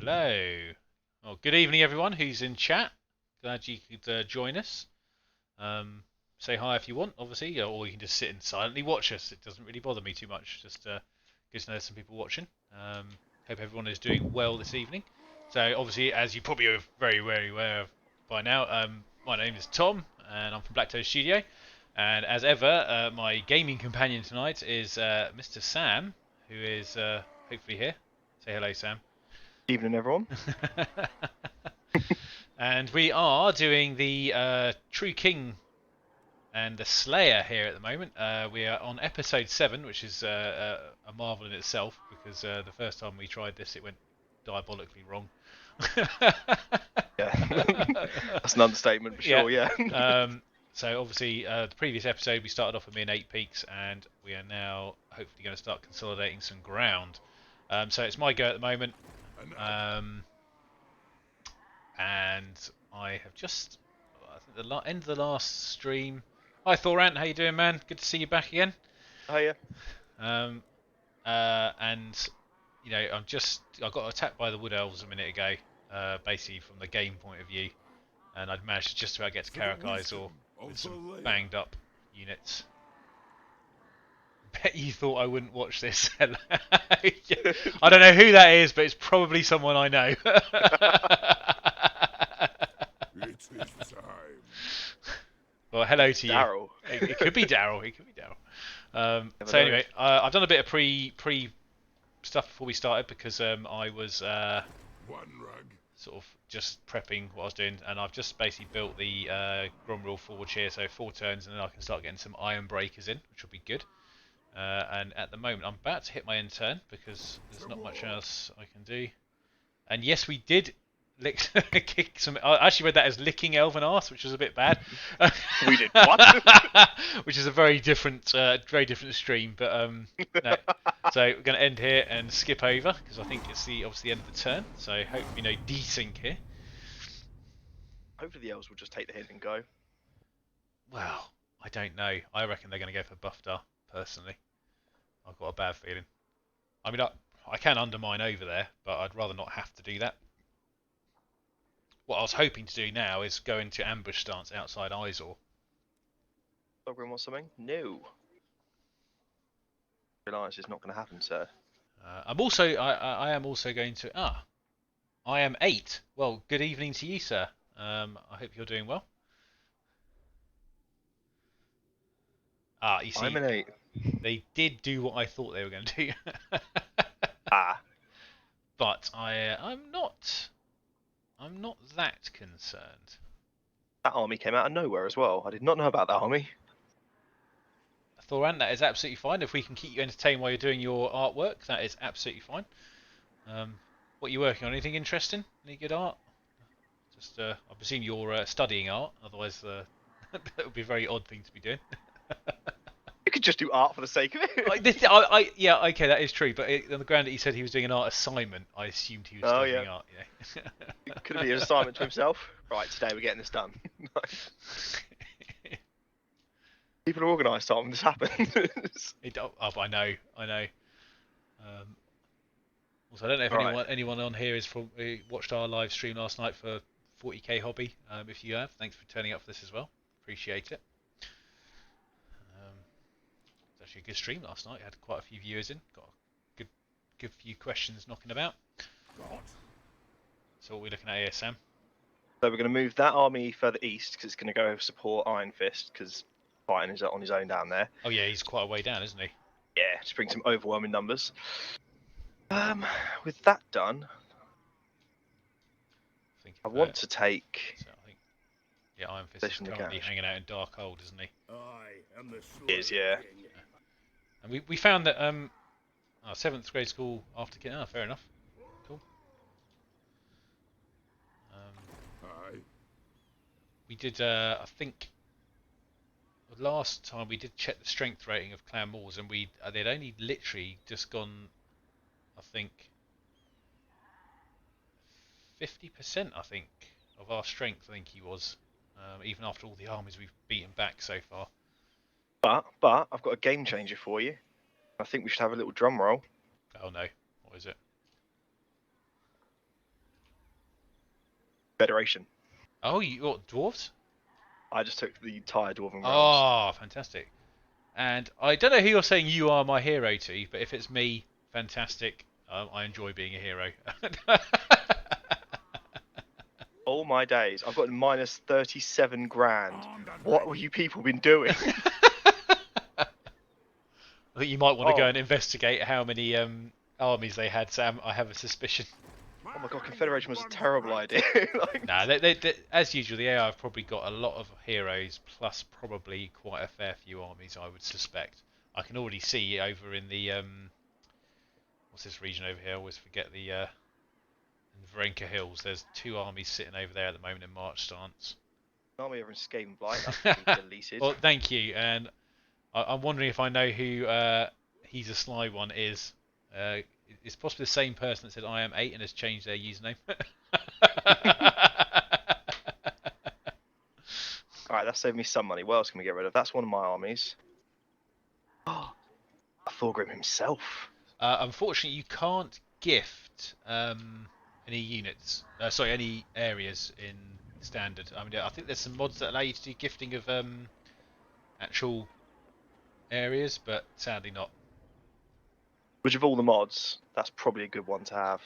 Hello. Well, good evening, everyone who's in chat. Glad you could join us. Say hi if you want, obviously, or you can just sit and silently watch us. It doesn't really bother me too much. Just good to know some people watching. Hope everyone is doing well this evening. So, obviously, as you probably are very aware of by now, my name is Tom, and I'm from Blacktoe Studio. And as ever, my gaming companion tonight is Mr. Sam, who is hopefully here. Say hello, Sam. Evening, everyone. And we are doing the True King and the Slayer here at the moment. We are on episode 7, which is a marvel in itself, because the first time we tried this, it went diabolically wrong. Yeah, that's an understatement for sure. Yeah. So obviously, the previous episode we started off with me in 8 peaks, and we are now hopefully going to start consolidating some ground. So it's my go at the moment. And I have just, I think the end of the last stream. Hi Thorant, how you doing, man? Good to see you back again. Oh yeah. And you know, I got attacked by the Wood Elves a minute ago, basically from the game point of view, and I'd managed to just about get to Karak or with some banged up units. Bet you thought I wouldn't watch this. I don't know who that is, but it's probably someone I know. It is time. Well, hello to you. Daryl. It could be Daryl. It could be Daryl. Never So know. anyway, I've done a bit of pre stuff before we started because I was One rug. sort of just prepping what I was doing, and I've just basically built the Gromrule Forge here, so 4 turns, and then I can start getting some Iron Breakers in, which will be good. And at the moment, I'm about to hit my end turn because there's not much else I can do. And yes, we did kick some. I actually read that as licking elven arse, which was a bit bad. We did what? Which is a very different stream. But no. So we're going to end here and skip over because I think it's obviously the end of the turn. So hopefully desync here. Hopefully the elves will just take the hint and go. Well, I don't know. I reckon they're going to go for Buffdar personally. I've got a bad feeling. I mean, I can undermine over there, but I'd rather not have to do that. What I was hoping to do now is go into ambush stance outside Izor. Sovereign wants something? No. Reliance is not going to happen, sir. I am also going to. I am 8. Well, good evening to you, sir. I hope you're doing well. You see, I'm an 8. they did do what I thought they were going to do. But I'm not that concerned. That army came out of nowhere as well. I did not know about that army. Thoran, that is absolutely fine. If we can keep you entertained while you're doing your artwork, that is absolutely fine. What are you working on? Anything interesting? Any good art? Just, I presume you're studying art. Otherwise, that would be a very odd thing to be doing. You could just do art for the sake of it. Yeah, okay, that is true. But on the ground that he said he was doing an art assignment, I assumed he was studying art. Yeah. It could be an assignment to himself. Right, today we're getting this done. People are organised, Tom. This happens. I know. Also, I don't know if anyone on here is from watched our live stream last night for 40k hobby. If you have, thanks for turning up for this as well. Appreciate it. It was actually a good stream last night. Had quite a few viewers in. Got a good few questions knocking about. So what are we looking at here, Sam? So we're going to move that army further east because it's going to go support Iron Fist because Fighting is on his own down there. Oh yeah, he's quite a way down, isn't he? Yeah, just bring some overwhelming numbers. With that done, I want to take. So I think, yeah, Iron Fist is currently hanging out in Darkhold, isn't he? I am the Is yeah. And we found that 7th grade school aftercare. Oh, fair enough. Cool. We did, I think, last time we did check the strength rating of Clan Moors, and they'd only literally just gone, I think, 50%. I think of our strength. I think he was, even after all the armies we've beaten back so far. But I've got a game changer for you. I think we should have a little drum roll. Oh no, what is it? Federation. Oh, you got dwarves? I just took the entire Dwarven realms. Oh, fantastic. And I don't know who you're saying you are my hero to, but if it's me, fantastic. I enjoy being a hero. All my days. I've got minus 37 grand. What have you people been doing? I think you might want to go Oh. and investigate how many armies they had, Sam. I have a suspicion. Oh my god, Confederation was a terrible idea. Like, Nah, as usual, the AI have probably got a lot of heroes, plus probably quite a fair few armies, I would suspect. I can already see over in the what's this region over here? I always forget the in the Varenka Hills. There's 2 armies sitting over there at the moment in march stance. army over in Skaven Blight, that's been deleted. Well, thank you, and I'm wondering if I know who He's a Sly one is. It's possibly the same person that said I am 8 and has changed their username. Alright, that saved me some money. What else can we get rid of? That's one of my armies. Thorgrim himself. Unfortunately, you can't gift any units. Sorry, any areas in standard. I mean, I think there's some mods that allow you to do gifting of actual areas, but sadly not. Which of all the mods, that's probably a good one to have.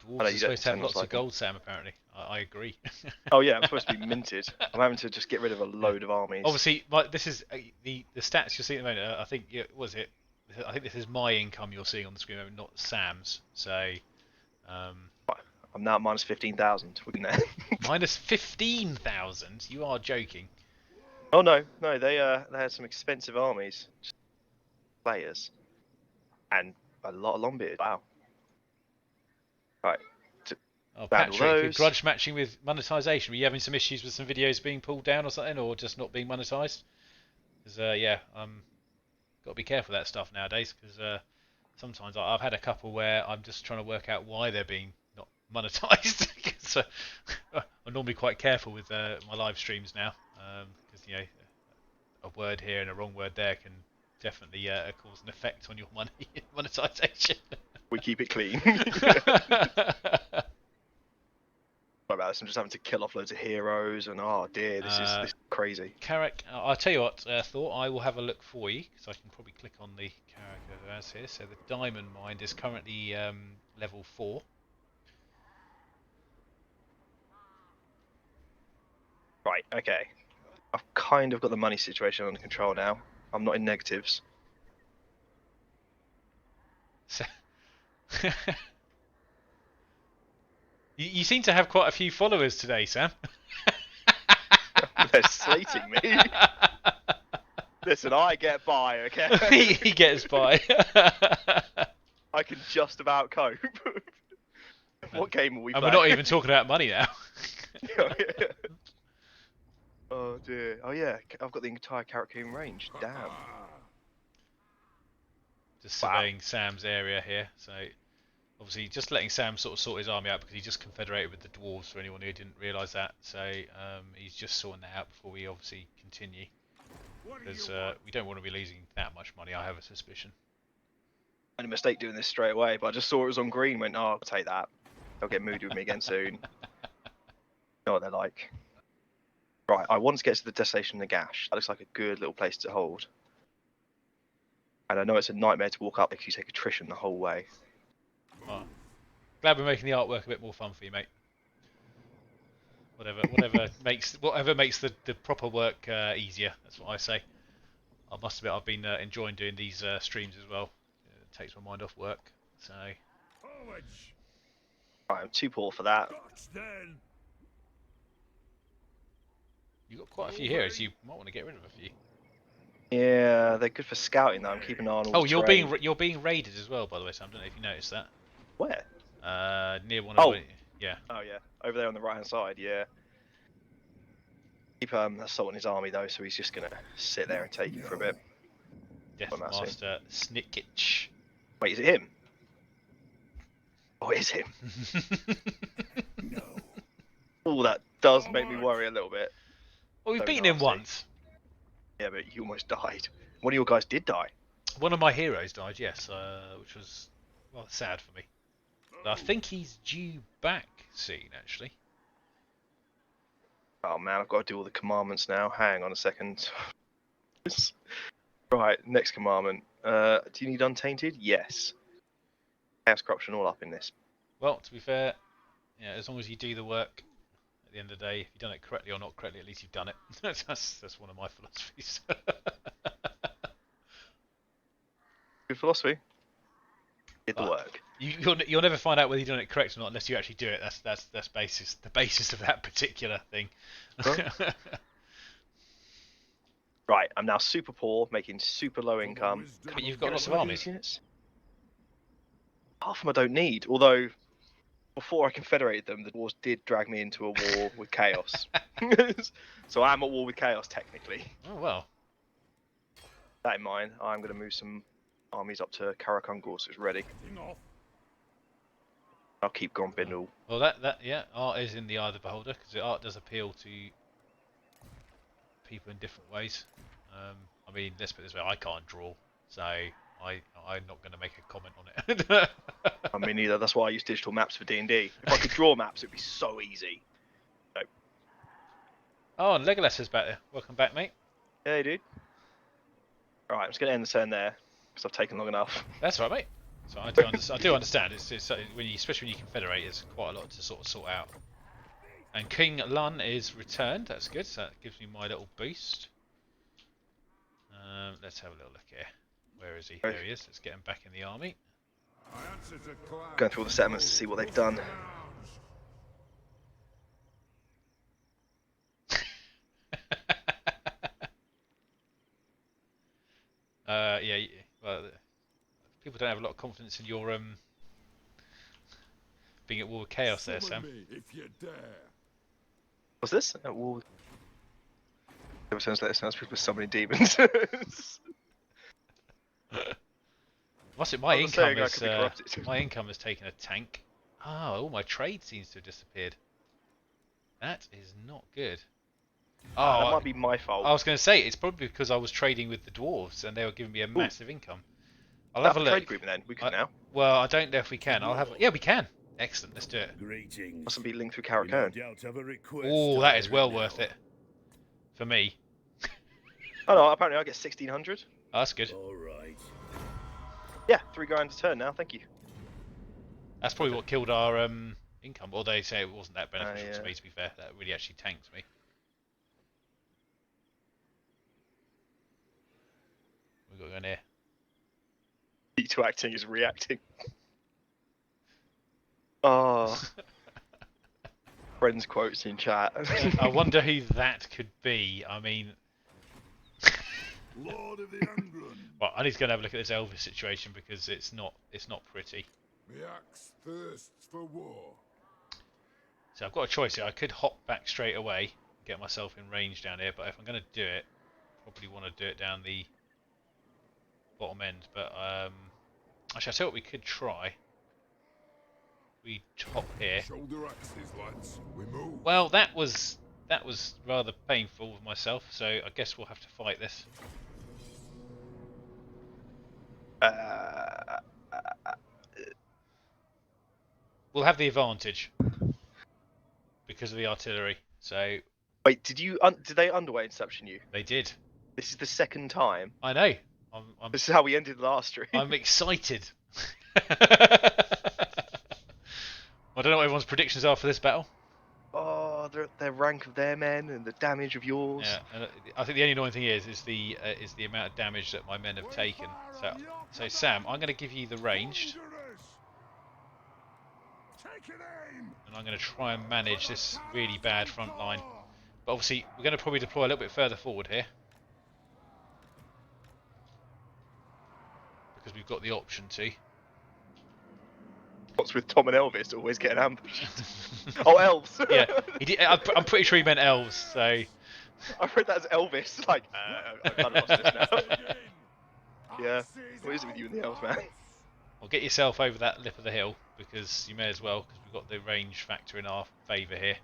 Dwarves are supposed to have lots of gold, Sam, apparently. I agree. Oh yeah, I'm supposed to be minted. I'm having to just get rid of a load of armies. Obviously, this is the stats you're seeing at the moment. I think I think this is my income you're seeing on the screen, not Sam's. So, I'm now at minus 15,000. minus 15,000. You are joking. Oh no, they had some expensive armies, players, and a lot of long-bearded. Wow. Right. Oh, Patrick, grudge matching with monetization. Were you having some issues with some videos being pulled down or something, or just not being monetized? Because got to be careful of that stuff nowadays. Because sometimes I've had a couple where I'm just trying to work out why they're being not monetized. So I'm normally quite careful with my live streams now, because a word here and a wrong word there can definitely cause an effect on your monetization. We keep it clean. About this, I'm just having to kill off loads of heroes, and oh dear, this is crazy. Karak, I'll tell you what, Thor, I will have a look for you, because I can probably click on the Karak as here. So the Diamond Mine is currently level 4. Right, okay. I've kind of got the money situation under control now. I'm not in negatives. So you seem to have quite a few followers today, Sam. They're slating me. Listen, I get by, okay? He gets by. I can just about cope. What game are we playing? And we're not even talking about money now. Oh dear. Oh yeah, I've got the entire Karak in range. Damn. Just surveying Sam's area here. So obviously just letting Sam sort his army out, because he just confederated with the dwarves, for anyone who didn't realise that. So he's just sorting that out before we obviously continue, because we don't want to be losing that much money, I have a suspicion. I made a mistake doing this straight away, but I just saw it was on green, went, oh, I'll take that. They'll get moody with me again soon. You know what they're like. Right, I want to get to the Desolation Nagash. That looks like a good little place to hold. And I know it's a nightmare to walk up because you take attrition the whole way. Oh. Glad we're making the artwork a bit more fun for you, mate. Whatever makes the proper work easier. That's what I say. I must admit, I've been enjoying doing these streams as well. It takes my mind off work. So. Right, I'm too poor for that. You've got quite a few heroes. You might want to get rid of a few. Yeah, they're good for scouting though. I'm keeping an eye on all the terrain. You're being raided as well, by the way, Sam. I don't know if you noticed that. Where? Near one of the... Yeah. Oh yeah, over there on the right hand side. Yeah. Keep assaulting his army though, so he's just gonna sit there and take it for a bit. Deathmaster Snickich. Wait, is it him? Oh, it is him. No. Oh, that does make me worry a little bit. Well, we've beaten him once. Yeah, but he almost died. One of your guys did die. One of my heroes died, yes, which was sad for me. I think he's due back soon, actually. Oh man, I've got to do all the commandments now. Hang on a second. Right, next commandment. Do you need untainted? Yes. Chaos corruption all up in this. Well, to be fair, yeah, as long as you do the work at the end of the day, if you've done it correctly or not correctly, at least you've done it. that's one of my philosophies. Good philosophy. Did the But work. You'll never find out whether you've done it correct or not unless you actually do it. That's the basis of that particular thing. Huh? Right, I'm now super poor, making super low income. But you've got Get lots of one armies. these units. Half of them I don't need, although before I confederated them, the dwarves did drag me into a war with chaos. So I'm at war with chaos technically. Oh well. That in mind, I'm going to move some armies up to Karak so it's ready. I'll keep Grombindle. Well, that yeah, art is in the eye of the beholder because the art does appeal to people in different ways. I mean, let's put it this way: I can't draw, so I'm not going to make a comment on it. I mean, neither. That's why I use digital maps for D&D. If I could draw maps, it'd be so easy. Nope. Oh, and Legolas is back there. Welcome back, mate. Hey, dude. All right, I'm just going to end the turn there because I've taken long enough. That's right, mate. So I do understand. It's when you, especially when you confederate, it's quite a lot to sort out. And King Lun is returned. That's good. So that gives me my little boost. Let's have a little look here. Where is he? There he is. Let's get him back in the army. Going through all the settlements to see what they've done. Yeah. Well, people don't have a lot of confidence in your being at war with chaos there, Sam. If you dare. What's this? War. It sounds like it sounds people summoning demons. What's it? I was saying I could be corrupted. My income has taken a tank. Oh, my trade seems to have disappeared. That is not good. Oh, that might be my fault. I was going to say it's probably because I was trading with the dwarves and they were giving me a massive income. I'll have a look. Trade agreement then. We could now. Well, I don't know if we can. I'll have. Yeah, we can. Excellent. Let's do it. Greetings. Mustn't be linked through Karak. Oh, that is well worth it for me. Oh no! Apparently I get 1,600. Oh, that's good. All right. Yeah, 3 grand a turn now. Thank you. That's probably what killed our income. Or they say it wasn't that beneficial yeah. to me. To be fair, that really actually tanked me. We've got going here. D2 acting is reacting. Oh. Friends quotes in chat. I wonder who that could be. I mean, Lord of the Angrund. well, I need to go and have a look at this Elvis situation because it's not pretty. The axe thirsts for war. So I've got a choice here. I could hop back straight away, get myself in range down here, but if I'm going to do it, probably want to do it down the bottom end. But actually, I tell you what we could try. We hop here. Shoulder axes, lads. We move. Well, that was rather painful with myself, so I guess we'll have to fight this. We'll have the advantage because of the artillery. So Wait, did they underway inception you? they did. This is the second time. I know. This is how we ended the last stream. I'm excited. I don't know what everyone's predictions are for this battle. Oh, their rank of their men and the damage of yours. Yeah, and I think the only annoying thing is the amount of damage that my men have taken. So Sam, I'm going to give you the ranged, and I'm going to try and manage this really bad front line. But obviously, we're going to probably deploy a little bit further forward here because we've got the option to. What's with Tom and Elvis always getting ambushed? Oh, elves. Yeah, he did, I'm pretty sure he meant elves. So I read that as Elvis. Like, I've kind of lost this now. Yeah, what is it with you and the elves, man? Well, get yourself over that lip of the hill because you may as well because we've got the range factor in our favour here.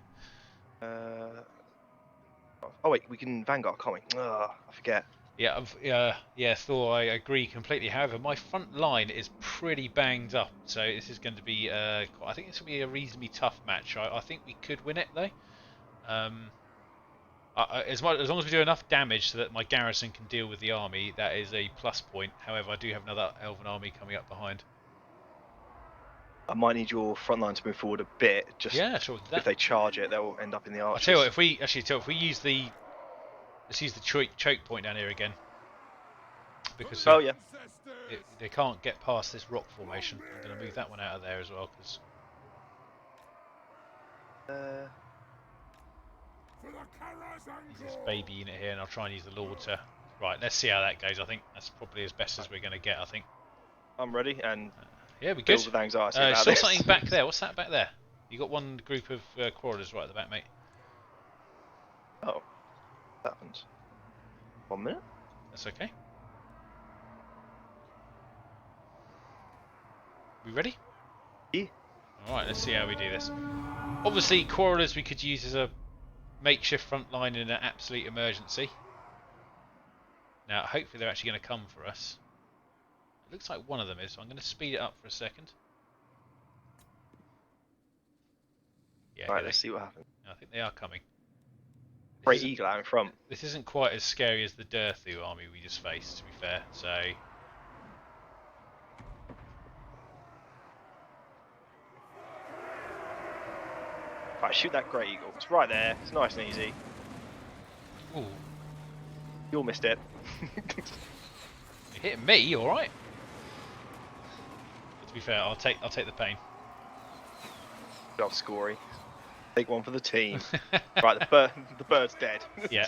Oh wait, we can Vanguard, can't we? I forget. Yeah, Thor, I agree completely. However, my front line is pretty banged up, so this is going to be, I think this will be a reasonably tough match. I think we could win it though. As long as we do enough damage so that my garrison can deal with the army, that is a plus point. However, I do have another elven army coming up behind. I might need your front line to move forward a bit. Just Yeah, sure. if they charge it, they'll end up in the I'll archers. tell you what, if we use let's use the choke point down here again, because Oh yeah. they can't get past this rock formation. I'm going to move that one out of there as well because this baby unit here, and I'll try and use the Lord to. Right, let's see how that goes. I think that's probably as best as we're going to get. I think. I'm ready and Yeah, we good. filled with anxiety about Saw this. something back there. What's that back there? You got one group of crawlers right at the back, mate. Oh, that happens. 1 minute. That's okay. We ready? Yeah. Alright, let's see how we do this. Obviously, crawlers we could use as a makeshift front line in an absolute emergency. Now, hopefully they're actually going to come for us. It looks like one of them is, so I'm going to speed it up for a second. Yeah, Right, let's see what happens. I think they are coming. Great eagle out in front. This isn't quite as scary as the Durthu army we just faced, to be fair. So, Right, shoot that great eagle. It's right there. It's nice and easy. ooh, You all missed it. you hit me, all right. But to be fair, I'll take the pain. Good job, Scory. Take one for the team. Right, the bird's dead. Yeah,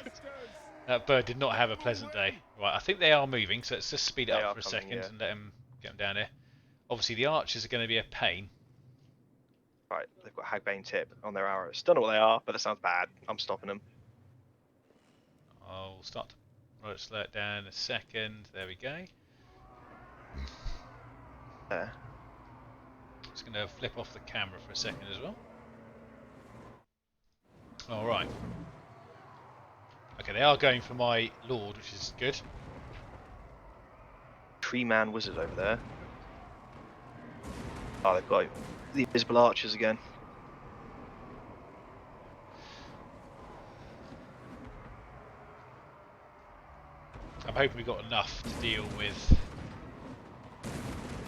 that bird did not have a pleasant day. Right, I think they are moving, so let's just speed it They up are for a coming, second yeah. and get them down here. Obviously, the archers are going to be a pain. Right, they've got Hagbane tip on their arrows. Don't know what they are, but that sounds bad. I'm stopping them. I'll start to slow it down in a second. There we go. There. Just going to flip off the camera for a second as well. All right. Okay, they are going for my lord, which is good. Tree man wizard over there. Oh, they've got the invisible archers again. I'm hoping we got enough to deal with.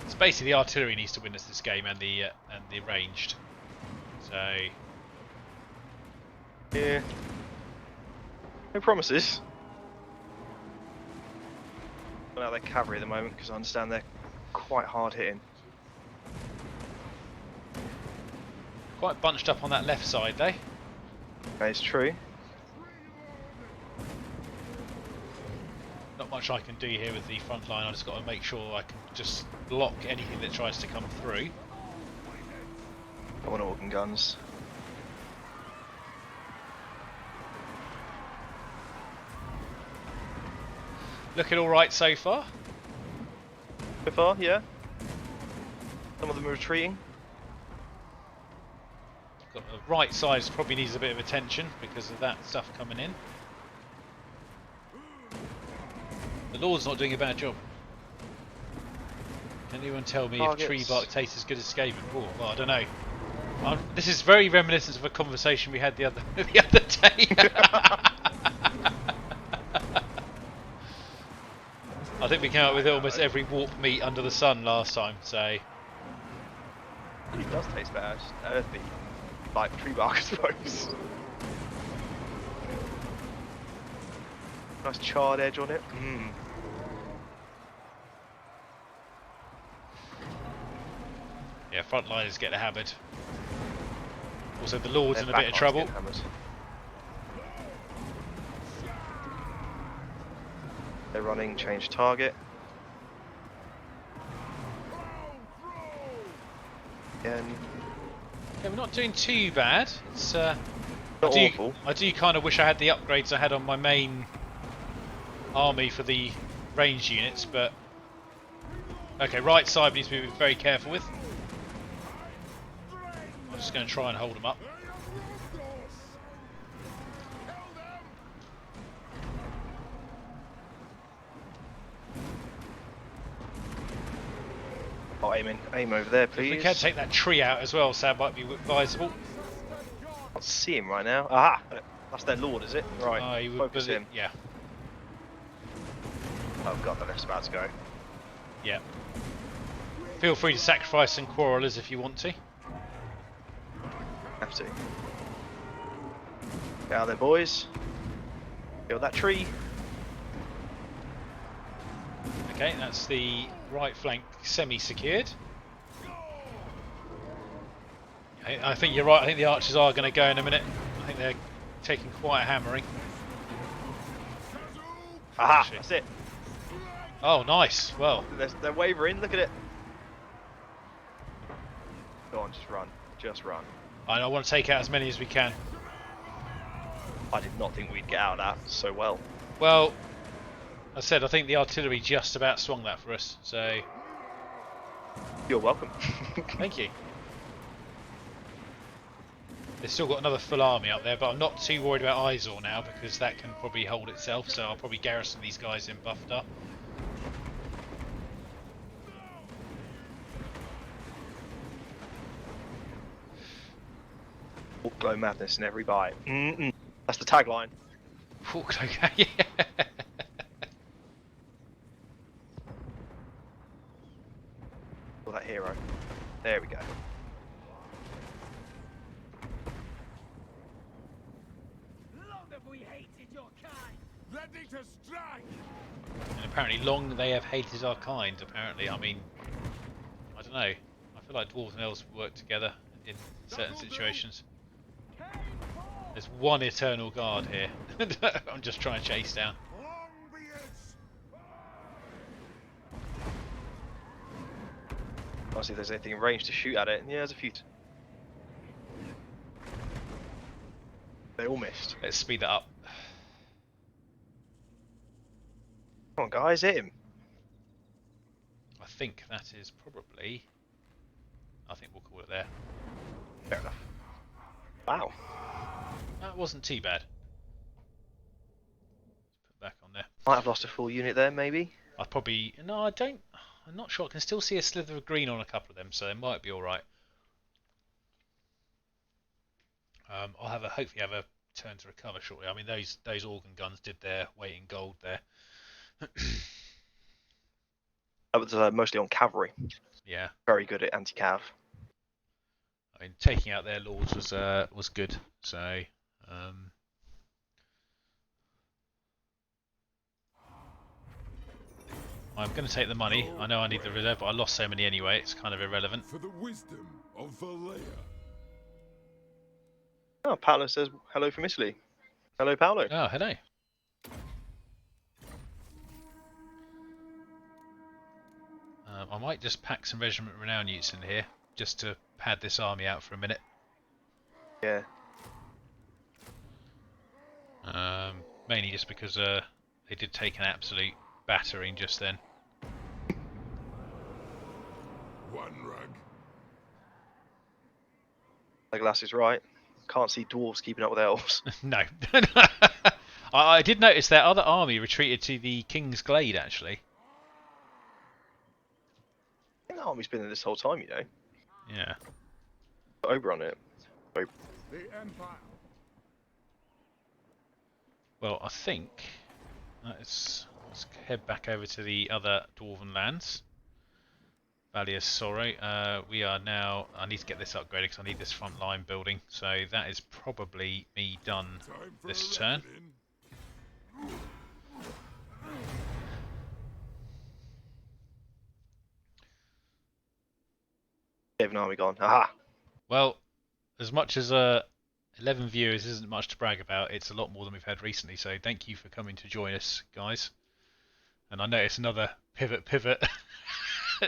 It's basically the artillery needs to win us this game and the ranged. So Yeah. No promises. Well, they're cavalry at the moment because I understand they're quite hard hitting. quite bunched up on that left side, though. That is true. Not much I can do here with the front line. I just got to make sure I can just block anything that tries to come through. I want organ guns. Looking all right so far. So far, yeah. Some of them are retreating. Got the right side probably needs a bit of attention because of that stuff coming in. The Lord's not doing a bad job. Can anyone tell me if tree bark tastes as good as Skaven? Oh, well, I don't know. This is very reminiscent of a conversation we had the other day. I think we came up with almost every warp meat under the sun last time, so... It really does taste better, just earthy. Like tree bark, I suppose. Nice charred edge on it. Mmm. Yeah, frontliners get hammered. Also, the Lord's in a bit of trouble. They're running, change target. Again. Yeah, we're not doing too bad. It's Not awful. I do kind of wish I had the upgrades I had on my main army for the ranged units, but okay, right side we need to be very careful with. I'm just going to try and hold them up. Oh, aim over there, If please. we can take that tree out as well, so that might be advisable. Can't see him right now. Aha! That's their lord, is it? Right. Oh, you would Focus believe- him. Yeah, Oh god, the left's about to go. yeah. Feel free to sacrifice some quarrelers if you want to. Have to. Get out there, boys. Kill that tree. Okay, that's the right flank semi-secured. I think you're right. I think the archers are going to go in a minute. I think they're taking quite a hammering. Aha! Actually. That's it. Oh, nice. Well, They're wavering. Look at it. Go on, just run. Just run. I want to take out as many as we can. I did not think we'd get out of that so well. Well, I said I think the artillery just about swung that for us. So, You're welcome. thank you. They've still got another full army up there, but I'm not too worried about Izor now because that can probably hold itself. So I'll probably garrison these guys in Bufter. Glow madness in every bite. That's the tagline. Okay, yeah. For that hero. There we go. Long have we hated your kind. Ready to strike! And apparently long they have hated our kind, apparently. I mean, I don't know. I feel like dwarves and elves work together in certain situations. There's one eternal guard here. I'm just trying to chase down. Long be it! I'll see if there's anything in range to shoot at it. Yeah, there's a few. They all missed. Let's speed that up. Come on, guys, hit him. I think that is probably... I think we'll call it there. Fair enough. Wow. That wasn't too bad. Put back on there. Might have lost a full unit there, maybe. I'll probably... No, I don't... I'm not sure. I can still see a slither of green on a couple of them, so they might be alright. I'll have a hopefully have a turn to recover shortly. I mean, those organ guns did their weight in gold there. That was mostly on cavalry. Yeah, Very good at anti-cav. I mean, taking out their lords was good. So, I'm going to take the money. I know I need the reserve, but I lost so many anyway. It's kind of irrelevant. For the wisdom of Valea. Oh, Paolo says hello from Italy. Hello, Paolo. Oh, hello. I might just pack some Regiment Renown units in here, just to pad this army out for a minute. Yeah. Mainly just because they did take an absolute battering just then. One rug. Legolas is right. Can't see dwarves keeping up with elves. No. I did notice their other army retreated to the King's Glade, actually. I think the army's been there this whole time, you know. Yeah. Got over on it. The Empire. Well, I think let's head back over to the other Dwarven lands. Valley of Sorrow. We are now. I need to get this upgraded because I need this front line building. So that is probably me done Time for this a turn. reckoning. Devon army gone. Aha! Well, as much as 11 viewers isn't much to brag about, it's a lot more than we've had recently. So thank you for coming to join us, guys. And I noticed another pivot.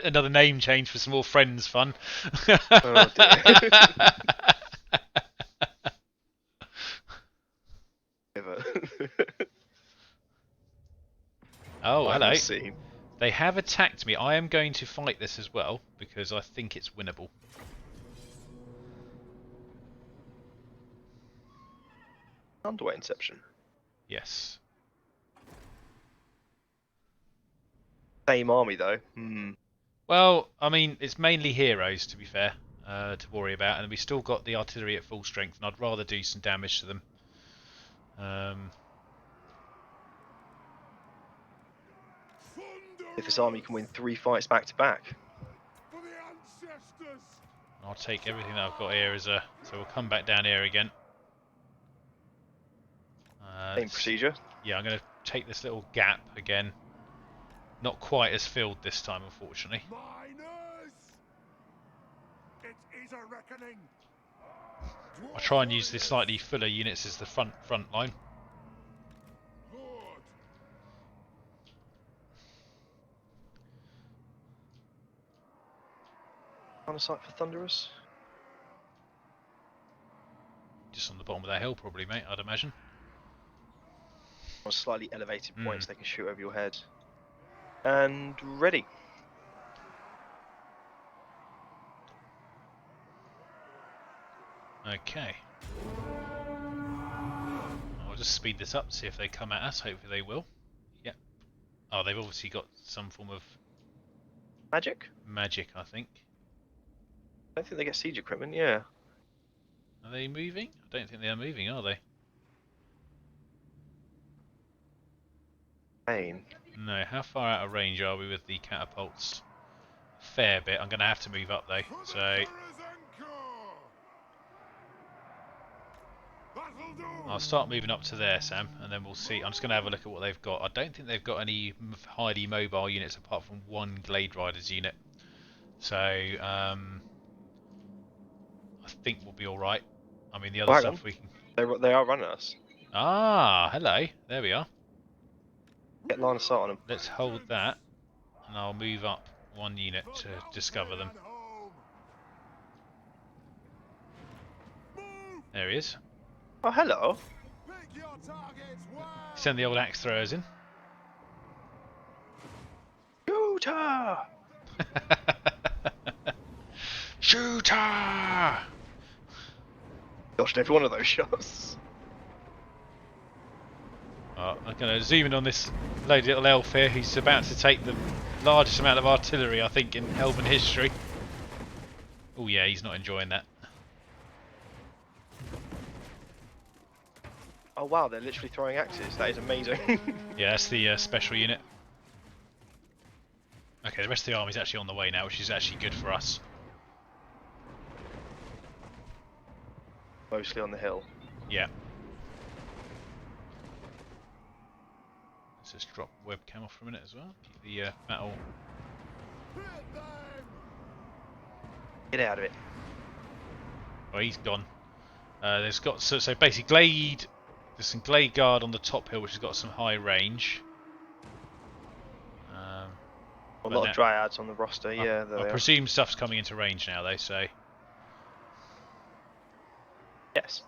Another name change for some more friends fun. Oh dear. Ever. Oh, I hello. haven't seen. They have attacked me. I am going to fight this as well because I think it's winnable. Underway Inception. Yes. Same army though. Well, I mean, it's mainly heroes, to be fair, to worry about, and we still got the artillery at full strength, and I'd rather do some damage to them. If this army can win 3 fights back to back. For the ancestors. I'll take everything that I've got here as a... So we'll come back down here again. Same procedure. Yeah, I'm going to take this little gap again. Not quite as filled this time, unfortunately. Miners. It is a reckoning. I'll try and use the slightly fuller units as the front line. Lord. On a sight for Thunderers. Just on the bottom of that hill, probably, mate, I'd imagine. On a slightly elevated point so they can shoot over your head. And ready. Okay. I'll just speed this up, see if they come at us. Hopefully they will. Yep. Oh, they've obviously got some form of Magic? magic, I think. I don't think they get siege equipment, yeah. Are they moving? I don't think they are moving, are they? Pain. No. How far out of range are we with the catapults? Fair bit. I'm going to have to move up though. So I'll start moving up to there, Sam, and then we'll see. I'm just going to have a look at what they've got. I don't think they've got any highly mobile units apart from one Glade Riders unit. So I think we'll be all right. I mean, the other stuff we can. They are running us. Ah, hello. There we are. Get line of sight on them. Let's hold that, and I'll move up one unit to discover them. There he is. Oh, hello. Send the old axe throwers in. Shooter! Shooter! Gosh, every one of those shots. I'm going to zoom in on this lady little elf here. He's about to take the largest amount of artillery, I think, in Elven history. Oh yeah, he's not enjoying that. Oh wow, they're literally throwing axes. That is amazing. Yeah, that's the special unit. Okay, the rest of the army's actually on the way now, which is actually good for us. Mostly on the hill. Yeah. Let's just drop webcam off for a minute as well. Keep the battle. Get out of it. Oh, he's gone. There's got so basically Glade. There's some Glade Guard on the top hill, which has got some high range. A lot of Dryads on the roster. Yeah, I presume stuff's coming into range now, though. So yes.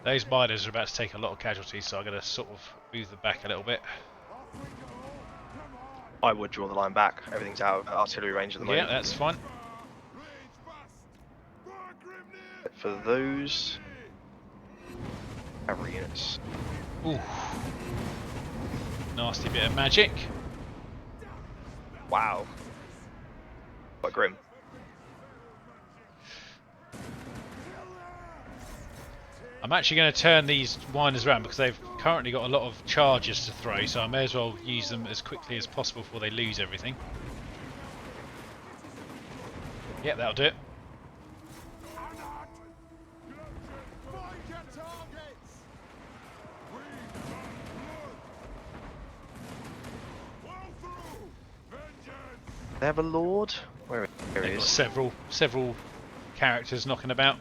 Those miners are about to take a lot of casualties, so I'm going to sort of move them back a little bit. I would draw the line back. Everything's out of artillery range at the moment. Yeah, that's fine. For those cavalry units. Ooh. Nasty bit of magic. Wow. Quite grim. I'm actually going to turn these winders around because they've currently got a lot of charges to throw, so I may as well use them as quickly as possible before they lose everything. Yep, that'll do it. They have a lord? Where he They've got is? several characters knocking about.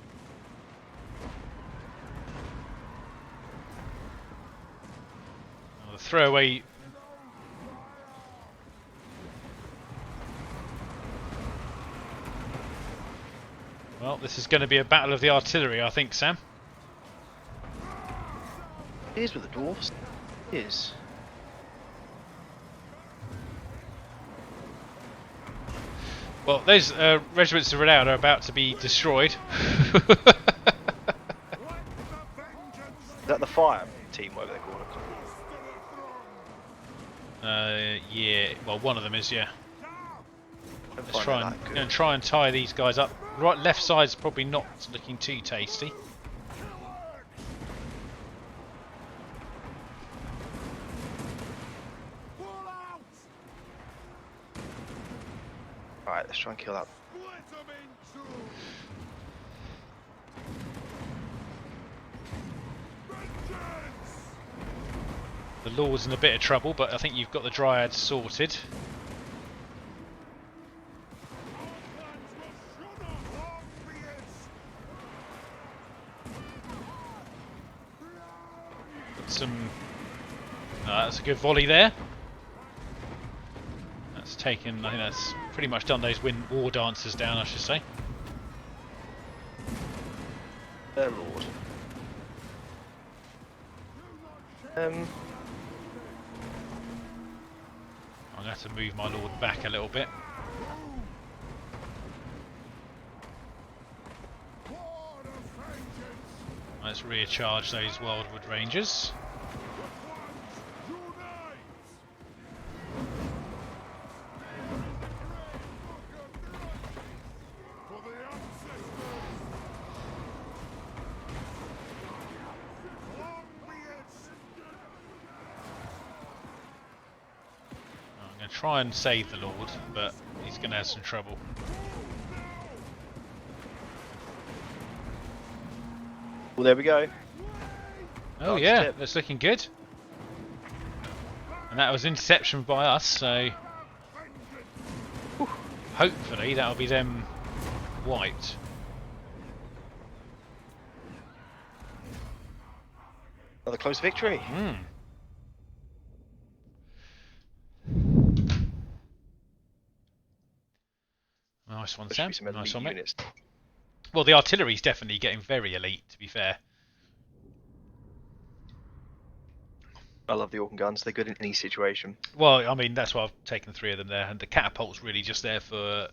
Oh, the throwaway. Well, this is going to be a battle of the artillery, I think, Sam. It is with the dwarfs. It is. Well, those regiments of renown are about to be destroyed. Is that the fire team, whatever they call it? Yeah. Well, one of them is, yeah. Don't Let's find try that and that good. gonna try and tie these guys up. Right, left side's probably not looking too tasty. Pull out! Alright, let's try and kill that. Split them in two! Vengeance! The Lord's in a bit of trouble, but I think you've got the Dryad sorted. Our plans will shun off obvious! Got some. That's a good volley there. That's taken. I think that's pretty much done those war dancers down, I should say. Their lord. I'm gonna have to move my Lord back a little bit. War of vengeance! Let's recharge those Wildwood Rangers. Unite! For the ancestors! Obvious! I'm going to try and save the Lord, but he's going to have some trouble. Well, there we go. Oh Nice yeah, tip. that's looking good. And that was interception by us, so hopefully that'll be them wiped. Another close victory. Hmm. Nice one, There should Sam. be some Nice elite one, mate. units. Well, the artillery's definitely getting very elite, to be fair. I love the Orkan guns. They're good in any situation. Well, I mean, that's why I've taken 3 of them there. And the catapult's really just there for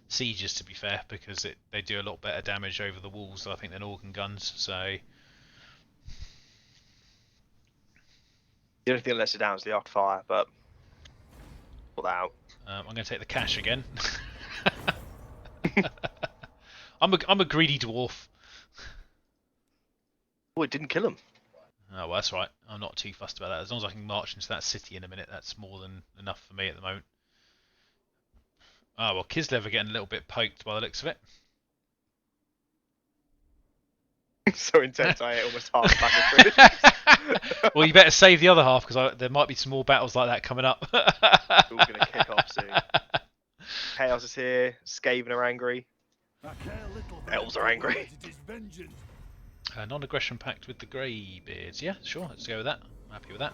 sieges, to be fair, because they do a lot better damage over the walls, I think, than organ guns. So The only thing that lets it down is the arc fire, but pull that out. I'm going to take the cash again. I'm a greedy dwarf. Oh, it didn't kill him. Oh, well, that's right. I'm not too fussed about that. As long as I can march into that city in a minute, that's more than enough for me at the moment. Oh, well, Kislev are getting a little bit poked by the looks of it. So intense, I ate almost half a pack of food. Well, you better save the other half, because there might be some more battles like that coming up. We're all going to kick off soon. Chaos is here. Skaven are angry. I care little for Elves the are angry. words, it is vengeance. Non-aggression pact with the Greybeards. Yeah, sure, let's go with that. I'm happy with that.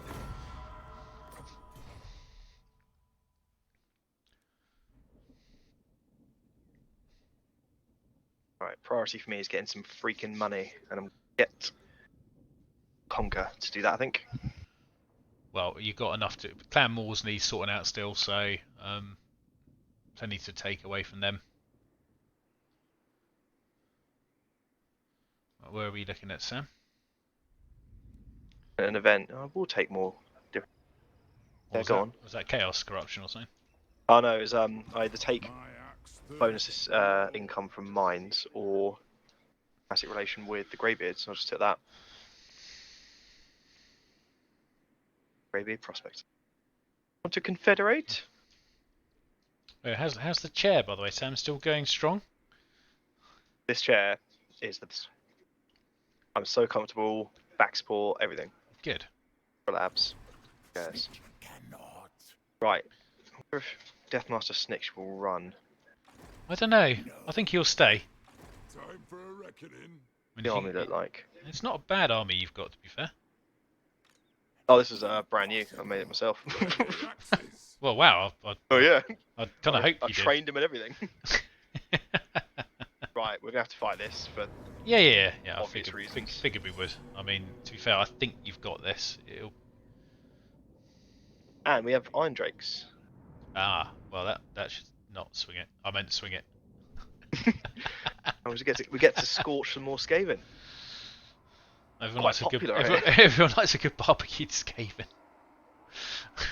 Right, priority for me is getting some freaking money, and I'm get Conquer to do that, I think. Well, you've got enough to. Clan Moors needs sorting out still, so plenty to take away from them. Where are we looking at, Sam? An event. Oh, we'll take more. Yeah, go on. Was that Chaos Corruption or something? Oh no, it's I either take My axe thirsts bonuses income from mines or classic relation with the Greybeards. I'll just take that. Greybeard prospect. Want to confederate? How's the chair, by the way, Sam? Still going strong? This chair is the. I'm so comfortable. Back support, everything. Good. Labs. Yes. cannot. Right. I wonder if Deathmaster Snitch will run. I don't know. I think he'll stay. Time for a reckoning. I mean, The army look like. it's not a bad army you've got, to be fair. Oh, this is brand new. I made it myself. Axes. Well, wow. Oh yeah. I kind of hope I you trained him and everything. did. Right, we're gonna have to fight this, but Yeah. I Obvious figured, reasons. figured we would. I mean, to be fair, I think you've got this. and we have Iron Drakes. Well, that should not swing it. I meant swing it. And we get to scorch some more Skaven. Everyone Quite likes a good. popular, eh? Everyone likes a good barbecued Skaven.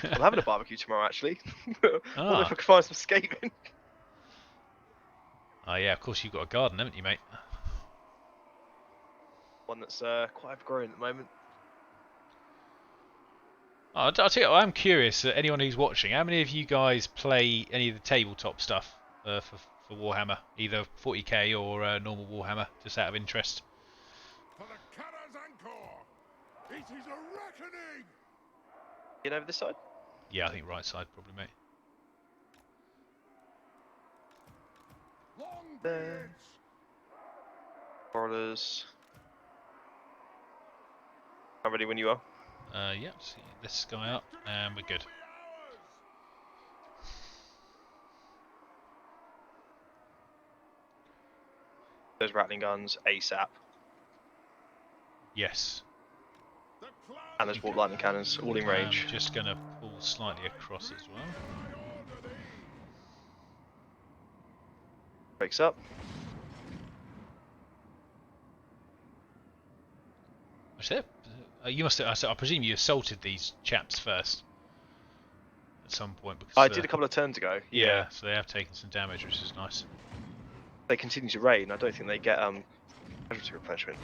I'm having a barbecue tomorrow, actually. Wonder Ah. if I can find some skating. Oh yeah, of course you've got a garden, haven't you, mate? One that's quite overgrown at the moment. Oh, I'll tell you what, I'm curious, anyone who's watching, how many of you guys play any of the tabletop stuff for Warhammer? Either 40k or normal Warhammer, just out of interest. For the Karak's anchor! It is a reckoning! Get over this side. Yeah, I think right side probably, mate. Long There. beards! Rollers. I'm ready when you are. Yeah, see this guy up, and we're good. Those rattling guns ASAP. Yes. And those warp lightning cannons, all in range. I'm just going to pull slightly across as well. Breaks up. Actually, you must have, I presume you assaulted these chaps first at some point. Because, I did a couple of turns ago. Yeah, so they have taken some damage, which is nice. They continue to rain. I don't think they get casualty replenishment.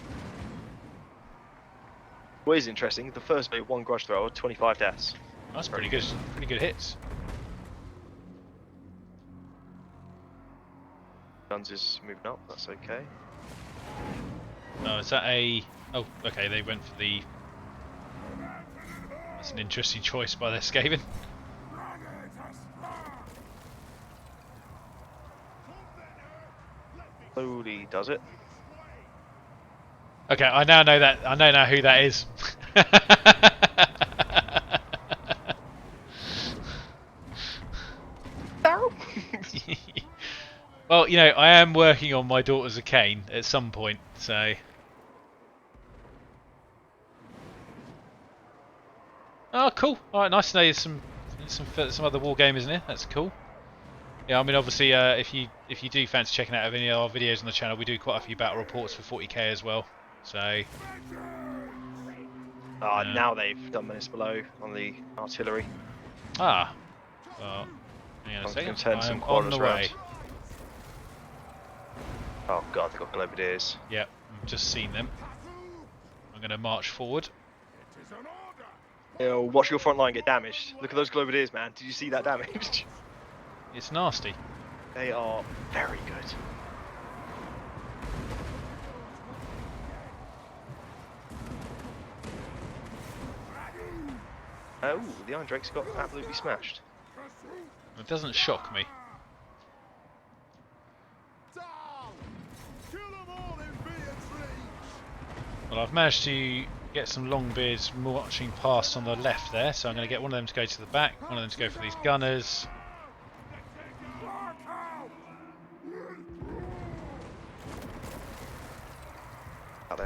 What is interesting, the first wave, one grudge thrower, 25 deaths. That's pretty good. Pretty good hits. Guns is moving up, that's okay. Oh, is that a... Oh, okay, they went for the... That's an interesting choice by their Skaven. Slowly does it. Okay, I now know that. I know now who that is. Well, you know, I am working on my Daughters of Cain at some point, so... Oh, cool. Alright, nice to know there's some other war gamers in here. That's cool. Yeah, I mean, obviously, if you do fancy checking out any of our videos on the channel, we do quite a few battle reports for 40k as well. So... Now they've done Menace Below on the artillery. Ah. Well, hang on a I'm second. going to turn some I'm on the quarters way. round. Oh god, they've got Globadeers. Yep, I've just seen them. I'm going to march forward. It is an order! You know, watch your front line get damaged. Look at those Globadeers, man. Did you see that damage? It's nasty. They are very good. Oh, the Iron Drake's got absolutely smashed. It doesn't shock me. Down! Kill them all in Beatrice! Well, I've managed to get some Longbeards marching past on the left there, so I'm going to get one of them to go to the back, one of them to go for these gunners.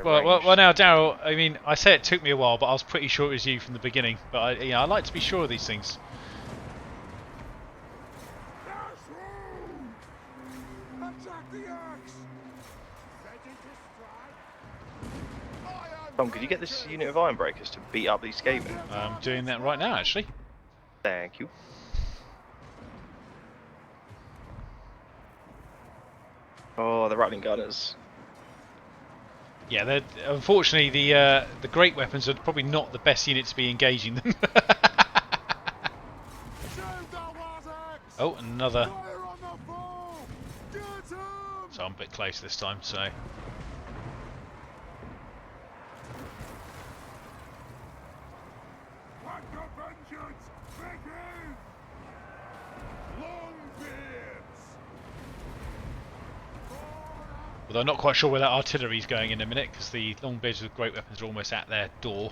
Well, now, Daryl. I mean, I say it took me a while, but I was pretty sure it was you from the beginning. But I like to be sure of these things. Attack the axe! Ready to strike? Tom, could you get this unit of Iron Breakers to beat up these Skaven? I'm doing that right now, actually. Thank you. Oh, the rattling gunners. Yeah, unfortunately the great weapons are probably not the best unit to be engaging them. Oh, another. So I'm a bit close this time, so. Although I'm not quite sure where that artillery's going in a minute, because the Longbeards with great weapons are almost at their door.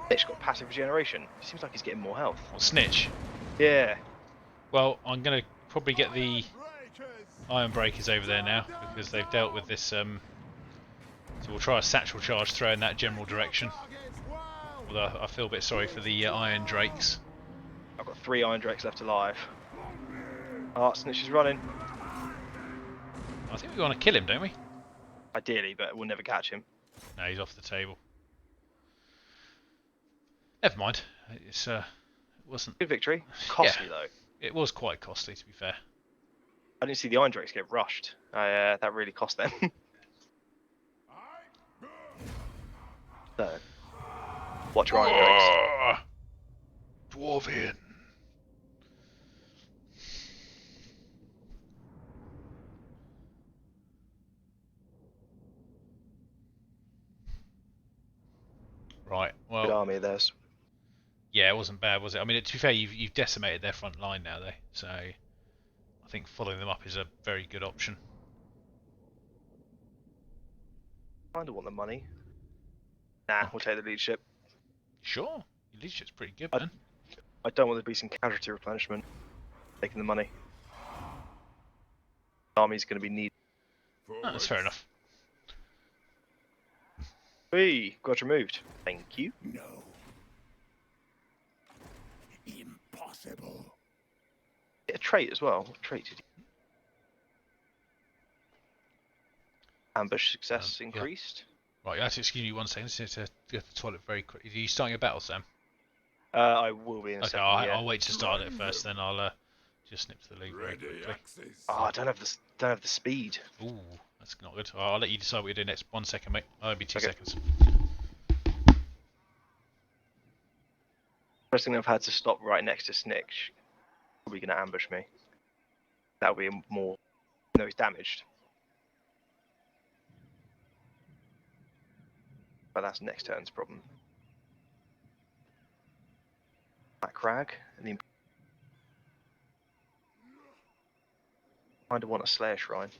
Snitch got passive regeneration. Seems like he's getting more health. Or Snitch. Yeah. Well, I'm going to probably get the Iron Breakers over there now, because they've dealt with this. So we'll try a satchel charge throw in that general direction. Although I feel a bit sorry for the Iron Drakes. I've got 3 Iron Drakes left alive. Oh, Snitch is running. I think we want to kill him, don't we? Ideally, but we'll never catch him. No, he's off the table. Never mind. It's it wasn't. Good victory. Costly though. It was quite costly, to be fair. I didn't see the Iron Drakes get rushed. That really cost them. So, watch your Iron Drakes. Dwarvian. Right. Good Well. army of theirs. Yeah, it wasn't bad, was it? I mean, to be fair, you've decimated their front line now, though. So I think following them up is a very good option. Kinda want the money. Nah, we'll take the leadership. Sure. Your leadership's pretty good, I- man. I don't want there to be some casualty replenishment. Taking the money. The army's going to be needed. Oh, that's fair enough. Whee! Got removed. Thank you. No. Impossible. Get a trait as well. What trait did you? Ambush success Yeah. increased. Right, you have to excuse me 1 second. Just need to go to the toilet very quickly. Are you starting a battle, Sam? I will be in a Okay, second. I'll wait to start it first, then I'll just snip to the lead very Ready quickly. axes. Oh, I don't have the speed. Ooh, that's not good. I'll let you decide what you do next. 1 second, mate. I'll be 2 Okay. seconds. First thing I've had to stop right next to Snitch. Probably going to ambush me. That'll be more. No, he's damaged. But that's next turn's problem. That crag and the. Kinda want a Slayer Shrine.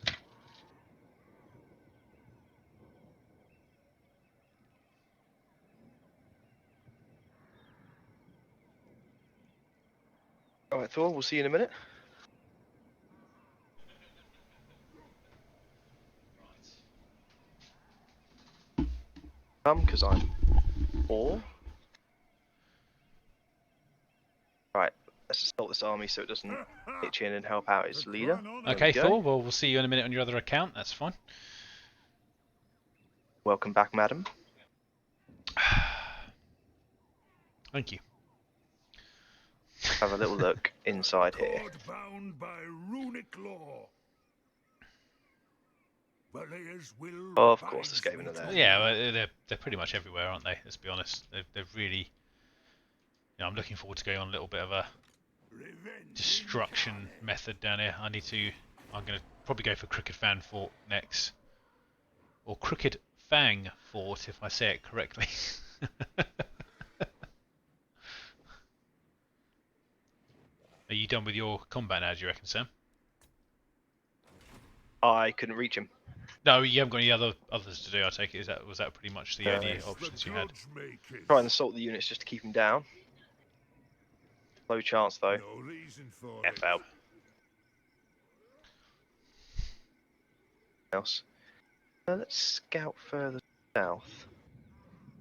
Alright, Thor, we'll see you in a minute. Because I'm 4. Right, let's assault this army so it doesn't pitch in and help out its leader. There Okay, we go. Thor, well, we'll see you in a minute on your other account. That's fine. Welcome back, madam. Thank you. Have a little look inside here. Code bound by runic law. Valayas will Of course, rise escaping with are there. Yeah, well, they're pretty much everywhere, aren't they? Let's be honest. They've really. You know, I'm looking forward to going on a little bit of a revenge destruction method down here. I'm going to probably go for Crooked Fan Fort next, or Crooked Fang Fort, if I say it correctly. Are you done with your combat now, do you reckon, Sam? I couldn't reach him. No, you haven't got any others to do, I take it. Was that pretty much the only Yes, options the you had? gods make it. Try and assault the units just to keep him down. Low chance though. No reason for it. FL. Else. Let's scout further south.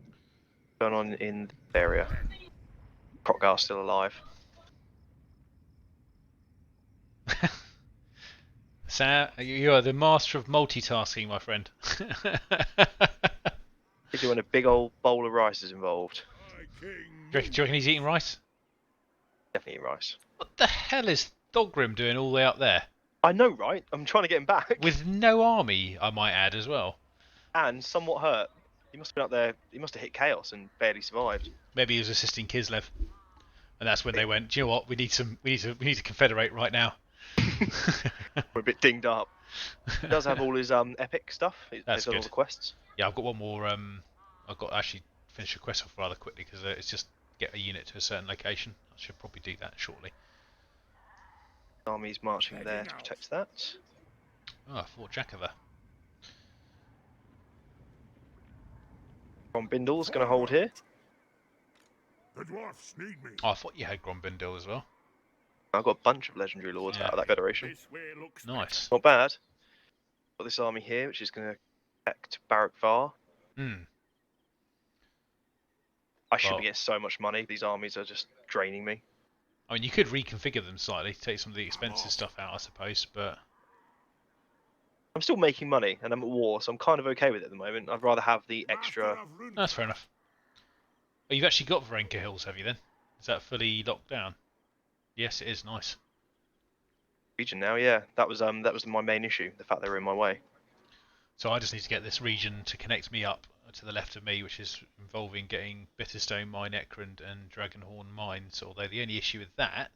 What's going on in the area? Crocgar's still alive. Sam, you are the master of multitasking, my friend. He's doing a big old bowl of rice is involved. My king Do you reckon he's eating rice? Definitely rice. What the hell is Thorgrim doing all the way up there? I know, right? I'm trying to get him back. With no army, I might add, as well. And somewhat hurt. He must have been up there. He must have hit chaos and barely survived. Maybe he was assisting Kislev. And that's when they went, do you know what, we need to confederate right now. We're a bit dinged up. He does have all his epic stuff. He's That's done all good. the quests. Yeah, I've got one more, I've got to actually finish a quest off rather quickly, because it's just get a unit to a certain location. I should probably do that shortly. Army's marching there to protect that. Oh, Fort Jakova. Ron Bindle's going to hold here. The dwarfs need me. Oh, I thought you had Grombindil as well. I've got a bunch of legendary lords Yeah. out of that federation. This way looks Nice. Not bad. Got this army here, which is going to protect Barak Var. Hmm. I should Well- be getting so much money. These armies are just draining me. I mean, you could reconfigure them slightly to take some of the expensive stuff out, I suppose, but I'm still making money, and I'm at war, so I'm kind of okay with it at the moment. I'd rather have the extra. that's fair enough. Oh, you've actually got Varenka Hills, have you then? Is that fully locked down? Yes, it is. Nice. Region now, yeah. That was my main issue, the fact they were in my way. So I just need to get this region to connect me up to the left of me, which is involving getting Bitterstone Mine, Angrund, and Dragonhorn Mines. Although the only issue with that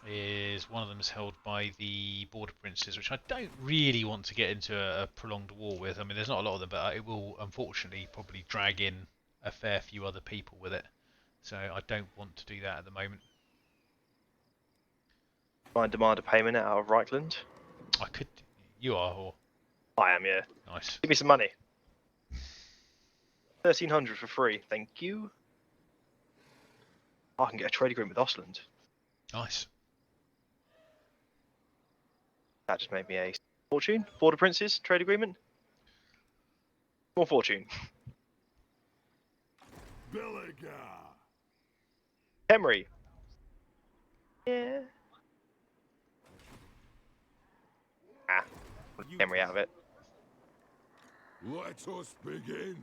is one of them is held by the Border Princes, which I don't really want to get into a prolonged war with. I mean, there's not a lot of them, but it will unfortunately probably drag in a fair few other people with it. So I don't want to do that at the moment. Try and demand a payment out of Reichland. I could. You are, or I am, yeah. nice. Give me some money. 1,300 for free, thank you. Oh, I can get a trade agreement with Ostland. Nice. That just made me a fortune. Border Princes trade agreement. More fortune. Emery. Yeah. Ah, Emery out of it. Let us begin.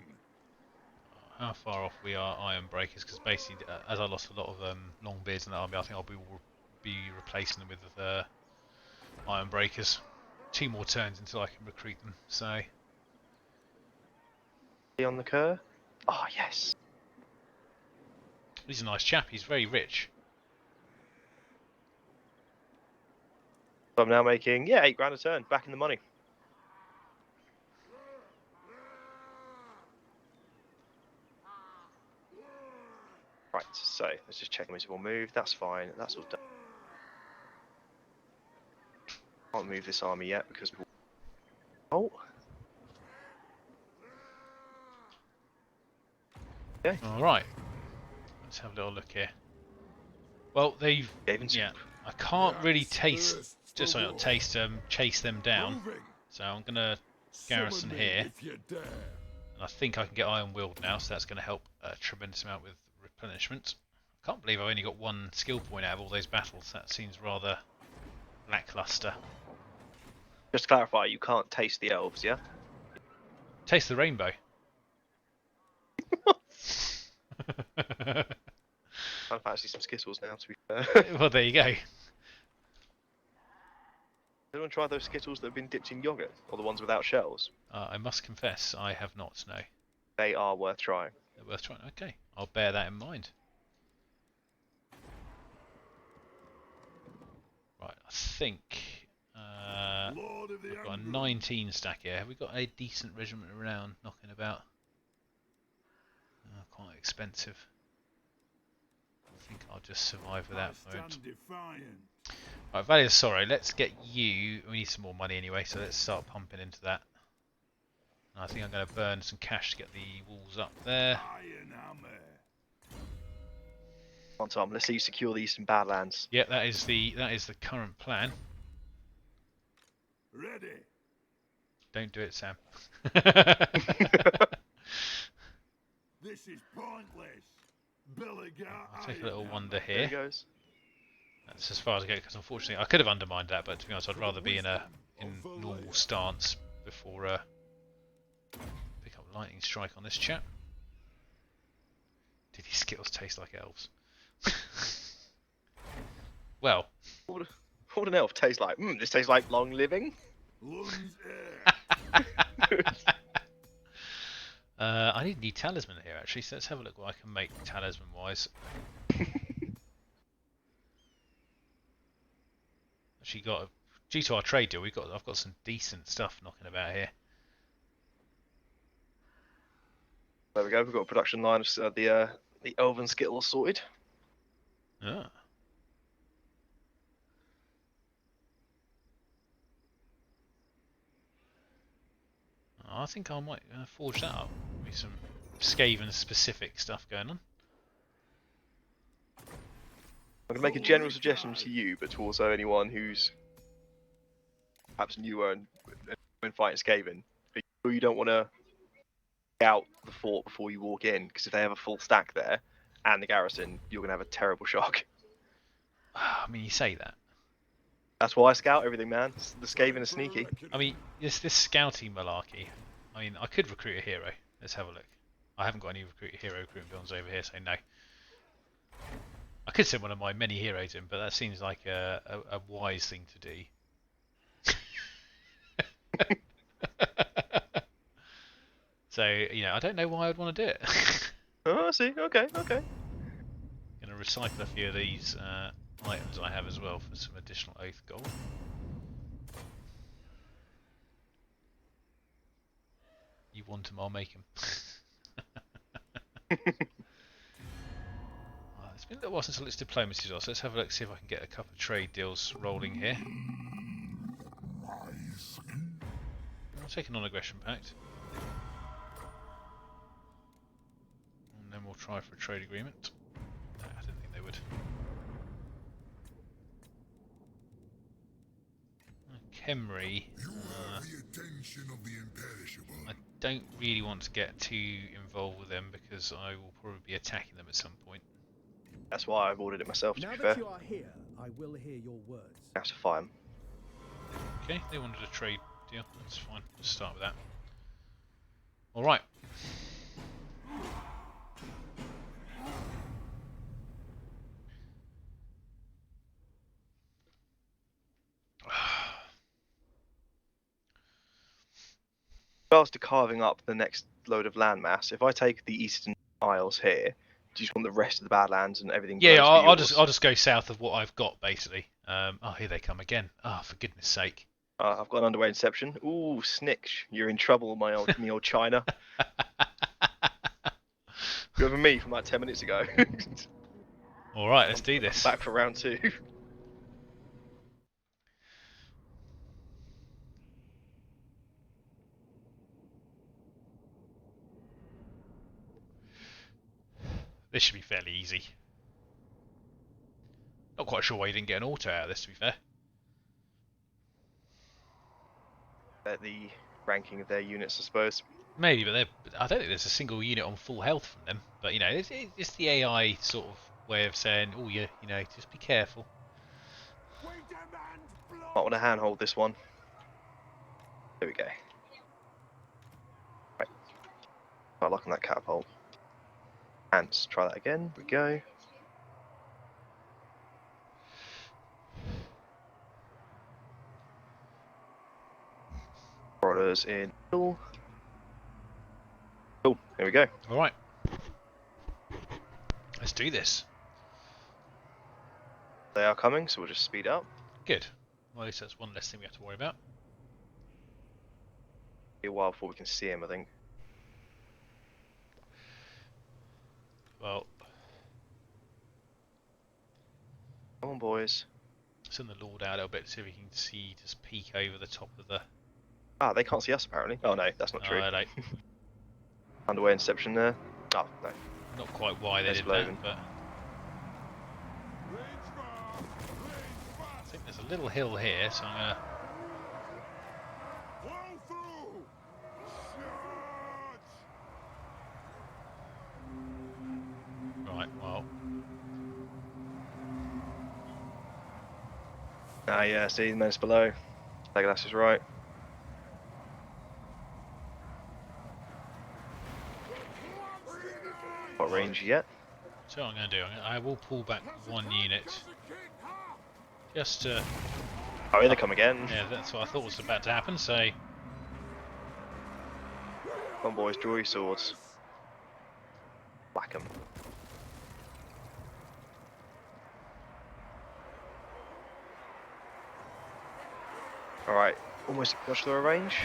How far off we are Iron Breakers? Because basically, as I lost a lot of Longbeards in the army, I think I'll be replacing them with Iron Breakers. 2 more turns until I can recruit them. So On the Kerr. Oh yes. he's a nice chap. He's very rich. So I'm now making £8 grand a turn. Back in the money. Right, so let's just check invisible move. That's fine. That's all done. Can't move this army yet because we. Oh. Okay. All right. Let's have a little look here. Well, they've Gaven's yeah. I can't really chase them down. So I'm gonna garrison here. And I think I can get Iron Willed now, so that's going to help a tremendous amount with replenishment. I can't believe I've only got 1 skill point out of all those battles. That seems rather lackluster. Just to clarify, you can't taste the elves, yeah? Taste the rainbow. I fancy some Skittles now, to be fair. Well, there you go. Anyone try those Skittles that have been dipped in yogurt, or the ones without shells? I must confess, I have not, no. They are worth trying. They're worth trying. Okay, I'll bear that in mind. Right, I think I've got a 19 stack here. Have we got a decent regiment around knocking about? Quite expensive. I think I'll just survive without moment. Right, Valley of Sorrow, let's get you. We need some more money anyway, so let's start pumping into that. And I think I'm going to burn some cash to get the walls up there. Come on, Tom, let's see you secure the Eastern Badlands. Yeah, that is the current plan. Ready. Don't do it, Sam. This is pointless. I'll take a little wander There here. he goes. That's as far as I go, because unfortunately I could have undermined that, but to be honest, I'd rather be in normal stance before pick up lightning strike on this chap. Did these Skittles taste like elves? Well, What would an elf taste like? This tastes like long living. I need a new talisman here actually, so let's have a look what I can make talisman wise. Actually due to our trade deal, I've got some decent stuff knocking about here. There we go. We've got a production line of the Elven Skittles sorted. Ah. I think I might forge that up. Maybe some Skaven specific stuff going on. I'm going to make a general suggestion to you, but to also anyone who's perhaps newer and when fighting Skaven. You don't want to out the fort before you walk in, because if they have a full stack there, and the garrison, you're going to have a terrible shock. I mean, you say that. That's why I scout everything, man. The Skaven are sneaky. I mean, this scouting malarkey. I mean, I could recruit a hero. Let's have a look. I haven't got any hero recruitment builds over here, so no. I could send one of my many heroes in, but that seems like a wise thing to do. So, you know, I don't know why I'd want to do it. Oh, I see. Okay, okay. Going to recycle a few of these items I have as well for some additional oath gold. You want them, I'll make them. It's been a little while since I looked at diplomacy as well, so let's have a look, see if I can get a couple of trade deals rolling here. I'll take a non-aggression pact. And then we'll try for a trade agreement. No, I didn't think they would. Khemri. I don't really want to get too involved with them because I will probably be attacking them at some point. That's why I've ordered it myself, to Now be that fair. you are here, I will hear your words. I have to fight 'em. Okay, they wanted a trade deal. That's fine. Let's start with that. Alright. regards to carving up the next load of landmass, if I take the Eastern Isles here, do you just want the rest of the Badlands and everything? Yeah, below to be I'll yours? just go south of what I've got basically. Oh, here they come again. Oh, for goodness sake. I've got an underway inception. Ooh, Snitch, you're in trouble, my old China. You're over me from like 10 minutes ago. All right, let's do this. Back for round 2. This should be fairly easy. Not quite sure why you didn't get an auto out of this, to be fair. The ranking of their units, I suppose. Maybe, but I don't think there's a single unit on full health from them. But you know, it's the AI sort of way of saying, oh, you know, just be careful. Might want to handhold this one. There we go. Right. Quite luck on that catapult. And try that again. There we go. Brothers in middle. Cool. There we go. All right, let's do this. They are coming, so we'll just speed up. Good. Well, at least that's one less thing we have to worry about. Be a while before we can see him, I think. Well, Come on, boys. send the Lord out a little bit, see if we can see, just peek over the top of the. Ah, they can't see us apparently. Oh no, that's not true. Like, Underway inception there. Oh no. not quite why they There's did Logan. that, but I think there's a little hill here, so I'm gonna. Right, well, Ah yeah, see the menace below. Legolas is right. Not range yet. so what I'm gonna do, I will pull back one unit, just to. Oh, here they come again. Yeah, that's what I thought was about to happen. So Come on, boys, draw your swords. Whack 'em. Alright, almost got through a range.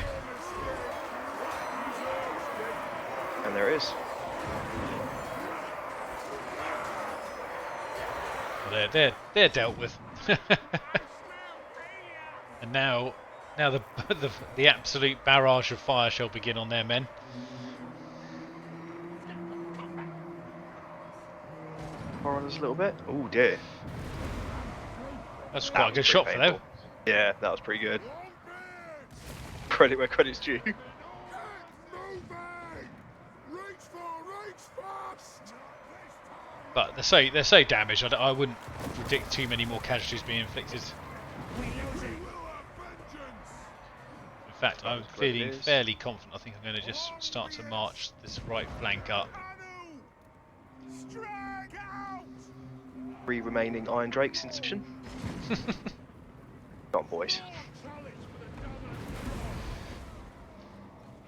And there it is. they're dealt with. And now the absolute barrage of fire shall begin on their men. More on us a little bit. Oh dear. That's That quite a was good pretty shot for them. painful. Yeah, that was pretty good. Credit where credit's due. But they're so damaged. I wouldn't predict too many more casualties being inflicted. We lose it. Will have vengeance. In fact, I'm That's what it feeling is. fairly confident. I think I'm going to just start to march this right flank up. Anu! Strike out! 3 remaining Iron Drakes in submission. Come on, boys. More challenge for the Dammit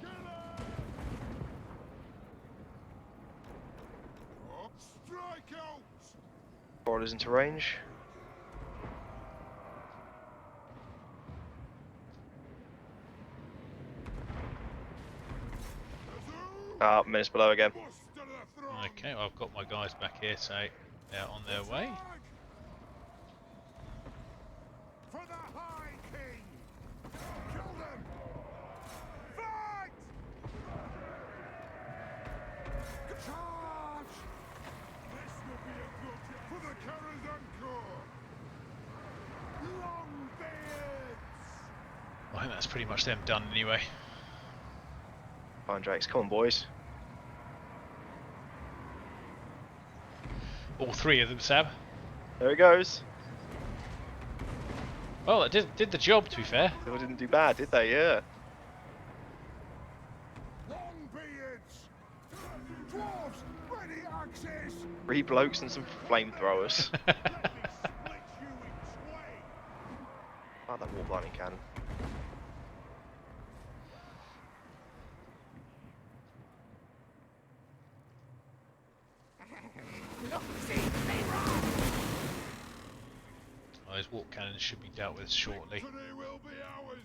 Kill him! Strike out! Marauders into range. Ah, minutes below again. Bust to the throne! Okay, well, I've got my guys back here, so they're on their way. For the High King! Kill them! Fight! Charge! This will be a good for the Karak Longbeards! I think that's pretty much them done anyway. Iron Drakes, come on, boys. All 3 of them, Sab. There it goes. Well, it did the job, to be fair. They didn't do bad, did they? Yeah. Longbeards! Dwarfs, ready access! 3 blokes and some flamethrowers. Let me split you in twain! Ah, that war blinding cannon. Look, see, they run. Those warp cannons should be dealt with shortly. Victory will be ours!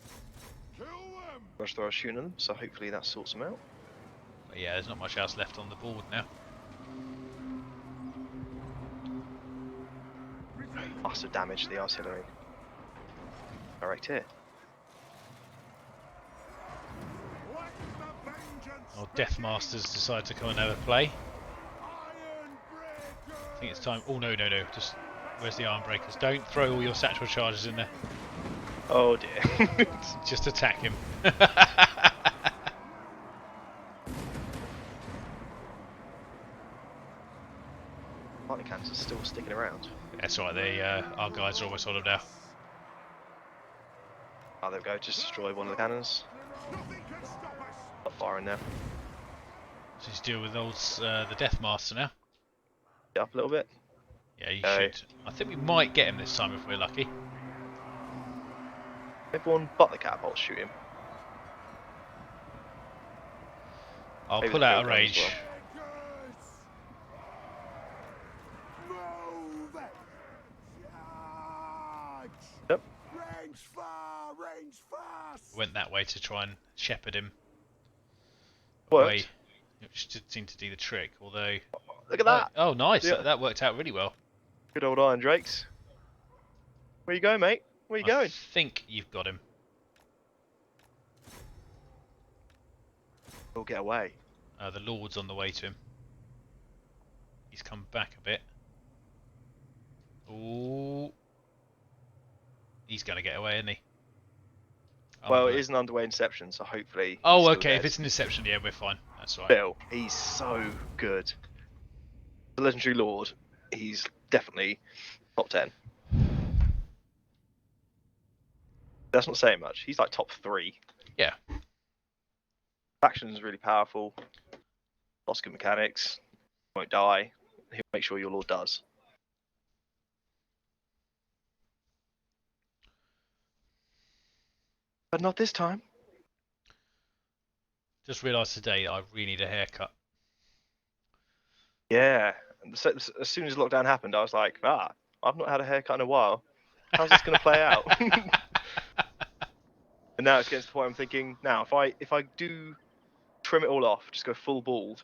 Kill them! Rush thrower shooting them, so hopefully that sorts them out. But yeah, there's not much else left on the board now. Massive damage to the artillery. Direct here. Let the vengeance Oh, Death Masters decide to come and have a play. Iron Breakers! I think it's time. Oh no, no, no! Just where's the arm breakers? Don't throw all your satchel charges in there. Oh dear. Just attack him. Lightning cannons are still sticking around. That's right. Our guys are almost on them now. Oh, there we go. Just destroy one of the cannons. Nothing can stop us! Not firing now. So just deal with the Death Master now. Get up a little bit. Yeah, you Okay. should. I think we might get him this time if we're lucky. Everyone but the catapults shoot him. I'll Maybe pull the out a field guns as rage. Breakers! Move! Charge! Yep. Range far! Range fast! Went that way to try and shepherd him Worked. away, which did seem to do the trick. Although, Look at that. oh, nice! Yeah. That worked out really well. Good old Iron Drakes. Where you going, mate? Where you going? I think you've got him. We'll get away. The Lord's on the way to him. He's come back a bit. Ooh. He's going to get away, isn't he? Oh, Well, no. it is an underway inception, so hopefully. he's Oh, still okay. dead. If it's an Inception, yeah, we're fine. That's right. Bill, he's so good. The legendary lord, he's definitely top 10. That's not saying much. He's like top 3. Yeah. Faction is really powerful. Lots of good mechanics. Won't die. He'll make sure your lord does. But not this time. Just realised today that I really need a haircut. Yeah. So, as soon as lockdown happened, I was like, I've not had a haircut in a while. How's this going to play out? And now it's getting to the point I'm thinking, now if I do trim it all off, just go full bald,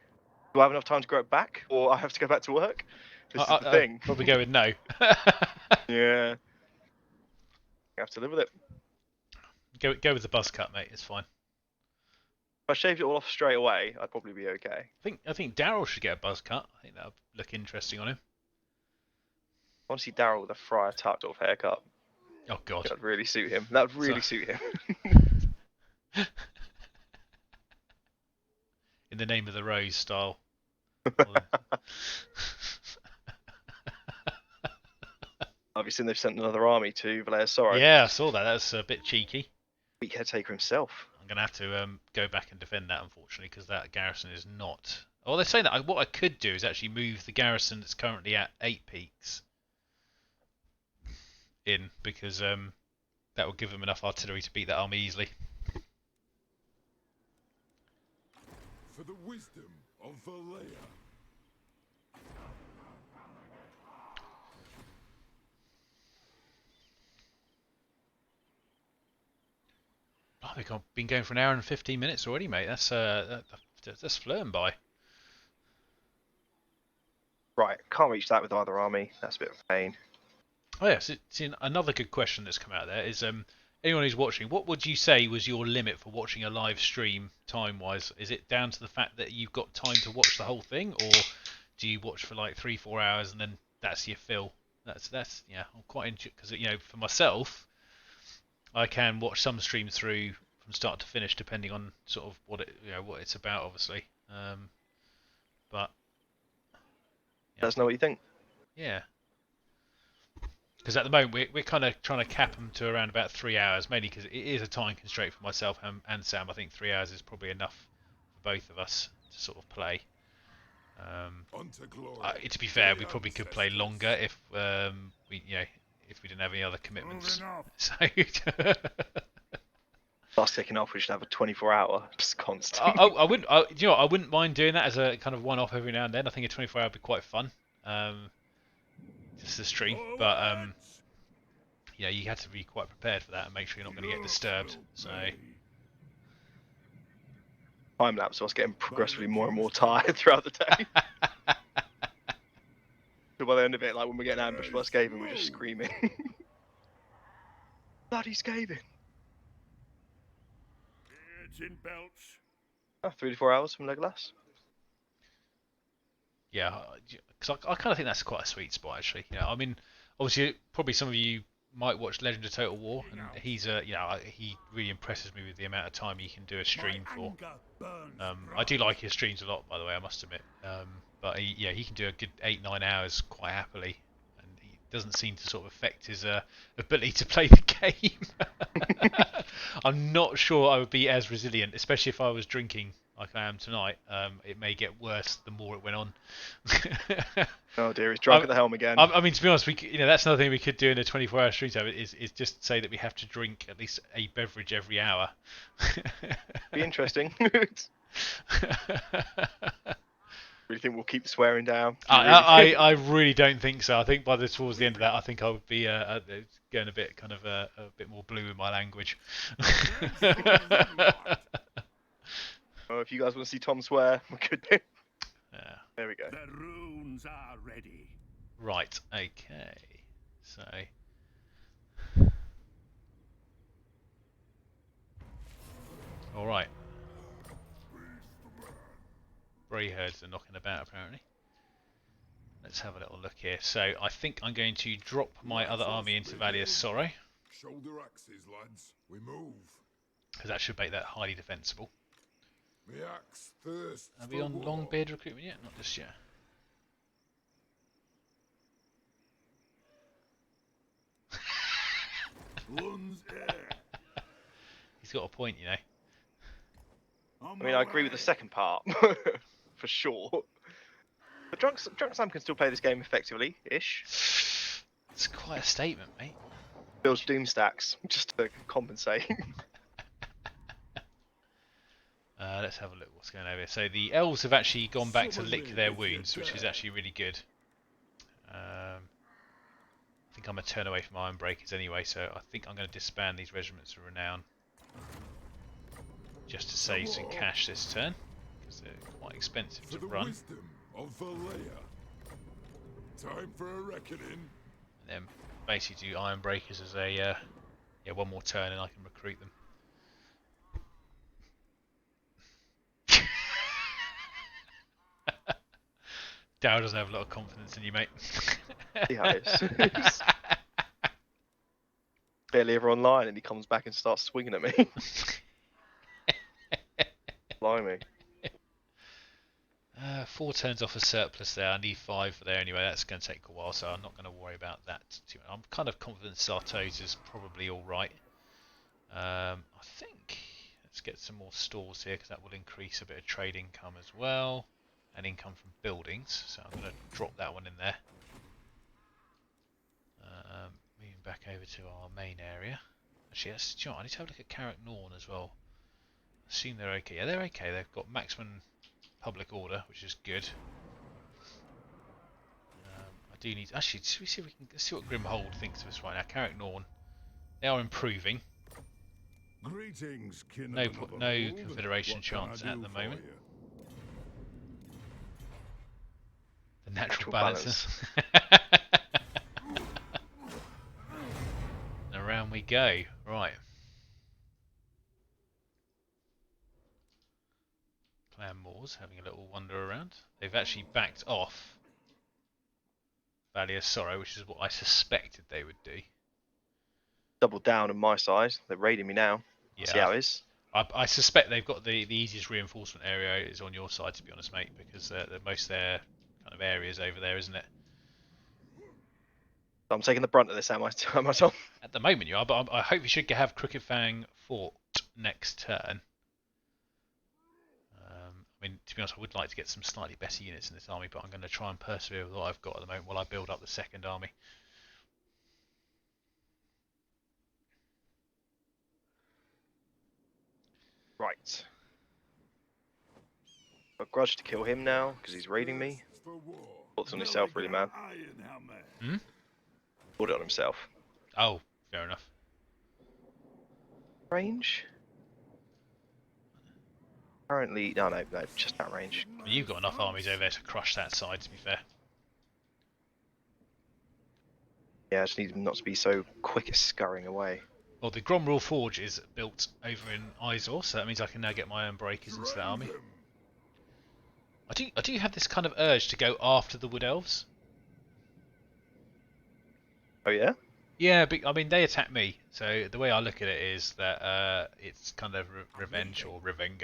do I have enough time to grow it back, or I have to go back to work? This is the thing. Probably go with no. Yeah. You have to live with it. Go with the buzz cut, mate. It's fine. If I shaved it all off straight away, I'd probably be okay. I think Daryl should get a buzz cut. I think that would look interesting on him. I want to see Daryl with a Friar Tuck sort of haircut. Oh God. That would really suit him. That would really suit him. In the name of the rose style. Have you seen they've sent another army to Vallejo Sorrow? Yeah, I saw that. That's a bit cheeky. Weak Headtaker himself. I'm going to have to go back and defend that, unfortunately, because that garrison is not... Well, they're saying that what I could do is actually move the garrison that's currently at 8 peaks in, because that would give them enough artillery to beat that army easily. For the wisdom of Vallejo. I think I've been going for an hour and 15 minutes already, mate. That's flown by. Right, can't reach that with either army. That's a bit of a pain. Oh yes, another good question that's come out there is anyone who's watching, what would you say was your limit for watching a live stream time-wise? Is it down to the fact that you've got time to watch the whole thing, or do you watch for like 3-4 hours and then that's your fill? That's yeah, I'm quite into it because for myself, I can watch some streams through from start to finish depending on sort of what it's about, obviously. But Let us know what you think. yeah. Because at the moment we're kind of trying to cap them to around about 3 hours, mainly because it is a time constraint for myself and Sam. I think 3 hours is probably enough for both of us to sort of play. To be fair, we probably could play longer if if we didn't have any other commitments. So Last taking off, we should have a 24-hour, just constant. I wouldn't. I wouldn't mind doing that as a kind of one-off every now and then. I think a 24-hour would be quite fun. Just the stream, but you have to be quite prepared for that and make sure you're not going to get disturbed. So Time lapse, I was getting progressively more and more tired throughout the day. So by the end of it, like when we're getting ambushed by Skaven, we're just screaming. Bloody Skaven! It's in belts. 3 to 4 hours from Legolas. yeah, because I kind of think that's quite a sweet spot actually. I mean, obviously, probably some of you might watch Legend of Total War, and he's he really impresses me with the amount of time he can do a stream for. I do like his streams a lot, by the way, I must admit. But he can do a good 8-9 hours quite happily, and he doesn't seem to sort of affect his ability to play the game. I'm not sure I would be as resilient, especially if I was drinking like I am tonight. It may get worse the more it went on. Oh dear, he's drunk at the helm again. I mean, to be honest, that's another thing we could do in a 24-hour stream time is just say that we have to drink at least a beverage every hour. Be interesting. Really think we'll keep swearing down? I really don't think so. I think towards the end of that, I think I would be going a bit a bit more blue in my language. Oh, if you guys want to see Tom swear, we could do. Yeah. There we go. The runes are ready. Right. Okay. So. All right. Brayherds are knocking about apparently. Let's have a little look here. So I think I'm going to drop my other army into Vallejo Sorrow. Shoulder axes, lads. We move. Because that should make that highly defensible. The axe thirsts Are we for on war. Longbeard recruitment yet? Not just yet. Lun's air. He's got a point, On I mean, my I agree with the way. second part, for sure. But Drunk Sam can still play this game effectively, ish. It's quite a statement, mate. Builds doom stacks just to compensate. Let's have a look what's going on over here. So the elves have actually gone back to lick their wounds, which is actually really good. I think I'm going to turn away from Iron Breakers anyway, so I think I'm going to disband these regiments of renown. Just to save some cash this turn, because they're quite expensive to For the run. wisdom of Vallejo. Time for a reckoning. And then basically do Iron Breakers as a one more turn and I can recruit them. Darryl doesn't have a lot of confidence in you, mate. See how it is. Barely ever online, and he comes back and starts swinging at me. Blimey. 4 turns off a surplus there. I need 5 there anyway. That's going to take a while, so I'm not going to worry about that too much. I'm kind of confident Sartos is probably all right. I think let's get some more stores here because that will increase a bit of trade income as well, and income from buildings. So I'm going to drop that one in there. Moving back over to our main area. Actually, you know, I need to have a look at Karak Norn as well. I assume they're okay. Yeah, they're okay. They've got maximum public order, which is good. I do need. Actually, should we see if we can see what Grimhold thinks of us right now? Karak Norn, they are improving. Greetings, No, kinsman of the no old. Confederation What can I chance do at the for moment. you? The natural balance. balances. And around we go. Right. Clan Moors having a little wander around. They've actually backed off Valley of Sorrow, which is what I suspected they would do. Double down on my side. They're raiding me now. Yeah, See how it is. I suspect they've got the easiest reinforcement area is on your side, to be honest, mate, because most of their kind of areas over there, isn't it? I'm taking the brunt of this, am I, Tom? At the moment you are, but I hope you should have Crooked Fang Fort next turn. I mean, to be honest, I would like to get some slightly better units in this army, but I'm going to try and persevere with what I've got at the moment while I build up the second army. Right. I've grudge to kill him now because he's raiding me. For war. Thoughts on himself, really, man. Hmm? Put it on himself. Oh, fair enough. Range? Currently, no, just that range. You've got enough armies over there to crush that side, to be fair. Yeah, I just need him not to be so quick at scurrying away. Well, the Gromrule Forge is built over in Izor, so that means I can now get my own breakers into that army. I do have this kind of urge to go after the Wood Elves. Oh yeah? Yeah, but, I mean, they attack me, so the way I look at it is that it's kind of revenge or revenge.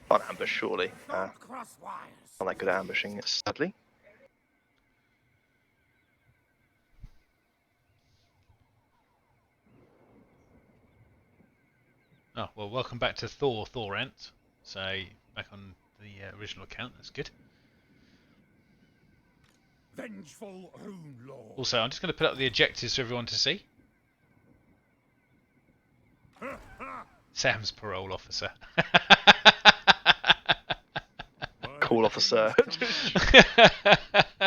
Can't ambush, surely. Don't cross wires. Not that good at ambushing, sadly. Oh, well, welcome back to Thorant. So, back on the original account, that's good. Vengeful Rune Lord. Also, I'm just going to put up the objectives for everyone to see. Sam's parole officer. Call officer.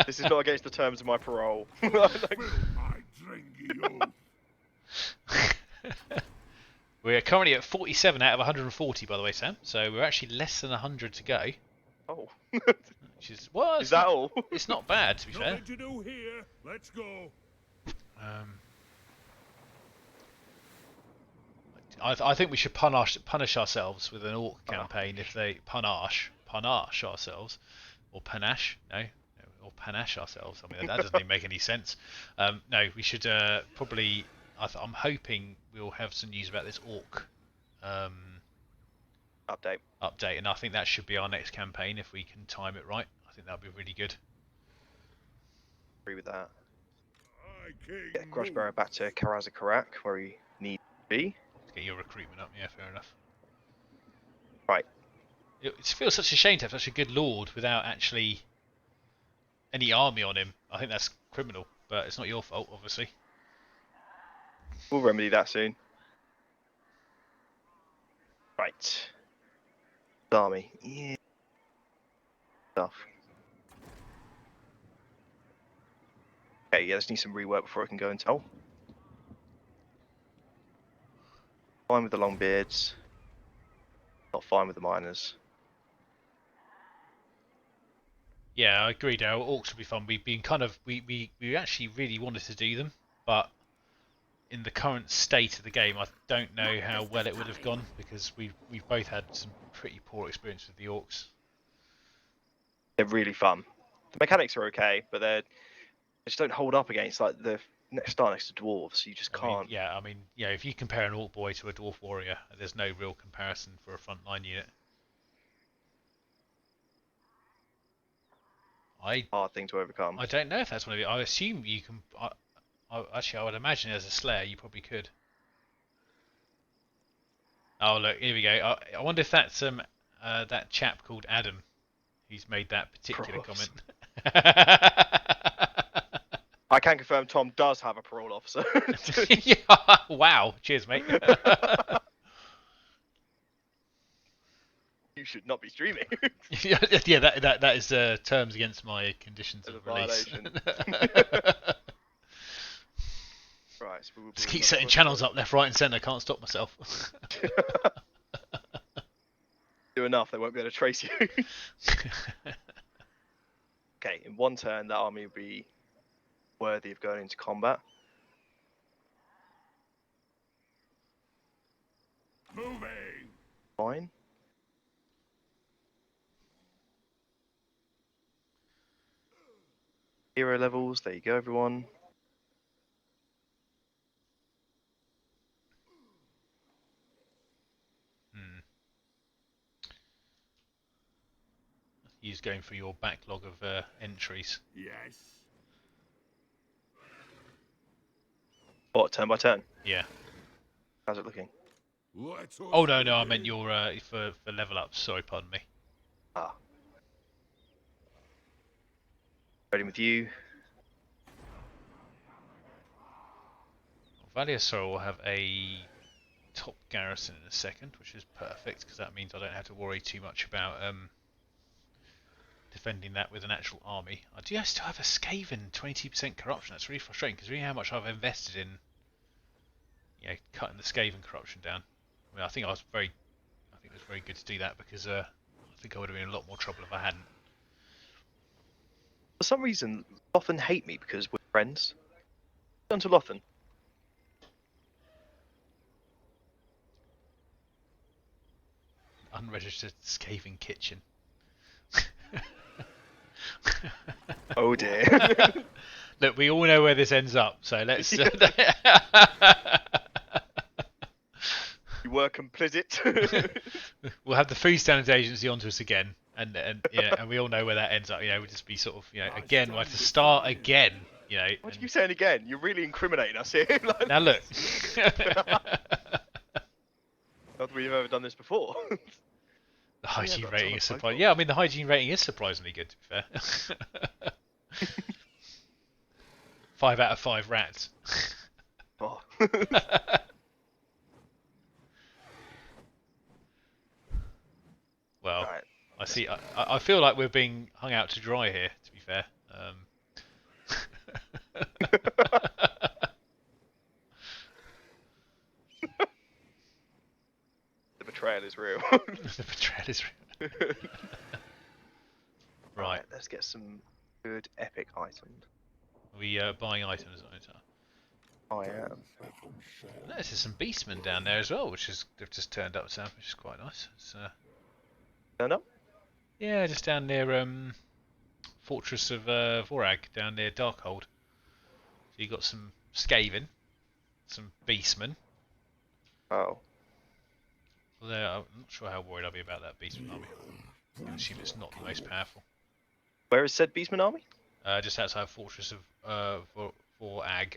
This is not against the terms of my parole. Fill my drinky oath. We're currently at 47 out of 140, by the way, Sam. So we're actually less than 100 to go. Oh. Which is, well, Is that all? It's not bad, to be fair. Nothing to do here. Let's go. I think we should punish ourselves with an orc campaign if they panache ourselves, or panache, no, or panache ourselves. I mean, that doesn't even make any sense. No, we should probably. I'm hoping we'll have some news about this orc Update. and I think that should be our next campaign if we can time it right. I think that'll be really good. Agree with that. I Get Grudgebearer back to Karak, where he needs to be. Get your recruitment up, yeah, fair enough. Right. It feels such a shame to have such a good lord without actually any army on him. I think that's criminal, but it's not your fault, obviously. We'll remedy that soon. Right. Army. Yeah. Stuff. Okay, yeah, let's need some rework before I can go and tell. Fine with the long beards. Not fine with the miners. Yeah, I agree, Daryl. Orcs would be fun. We've been kind of we actually really wanted to do them, but in the current state of the game, I don't know how well it would have gone because we've both had some pretty poor experience with the orcs. They're really fun. The mechanics are okay, but they just don't hold up against like the start next to dwarves. You just I mean, can't. yeah, I mean, if you compare an orc boy to a dwarf warrior, there's no real comparison for a frontline unit. Hard thing to overcome. I don't know if that's one of it. I assume you can. Actually, I would imagine as a slayer you probably could. Oh look, here we go. I wonder if that's that chap called Adam who's made that particular Props. comment. I can confirm Tom does have a parole officer. Yeah, wow, cheers, mate. You should not be streaming. Yeah, that is terms against my conditions As of a release. violation. Right, so we'll Just keep setting channels up left, right, and centre. Can't stop myself. Do enough, they won't be able to trace you. Okay, in one turn, that army will be worthy of going into combat. Moving. Fine. Hero levels, there you go, everyone. He's going for your backlog of entries. Yes. What, turn by turn? Yeah. How's it looking? Let's Oh no, I meant your for level ups. Sorry, pardon me. Ah. Ready with you. Valiasor will have a top garrison in a second, which is perfect because that means I don't have to worry too much about defending that with an actual army. I do still have a Skaven 22% corruption. That's really frustrating because really how much I've invested in, cutting the Skaven corruption down. I mean, I think it was very good to do that because I think I would have been in a lot more trouble if I hadn't. For some reason, Lothan hate me because we're friends. Done to Lothan. Unregistered Skaven kitchen. Oh dear. Look, we all know where this ends up, so let's. You were complicit. We'll have the Food Standards Agency onto us again, and we all know where that ends up. We'll just be sort of, again, we'll have to start again. What do you keep saying again? You're really incriminating us here. Now look. Not that we've ever done this before. The hygiene that's rating on is a surprising. Yeah, I mean the hygiene rating is surprisingly good. To be fair. 5 out of 5 rats. Oh. Well, Right. I see. I feel like we're being hung out to dry here. To be fair. The betrayal is real. The betrayal is real. Right. Let's get some good epic items. Are we buying items at the time? I am. Notice there's some beastmen down there as well, they've just turned up, Sam, which is quite nice. It's, Turn up? yeah, just down near Fortress of Vorag, down near Darkhold. So you got some Skaven, some beastmen. Oh. Although I'm not sure how worried I'll be about that beastman army. I assume it's not the most powerful. Where is said Beastman army? Just outside Fortress of Vorag.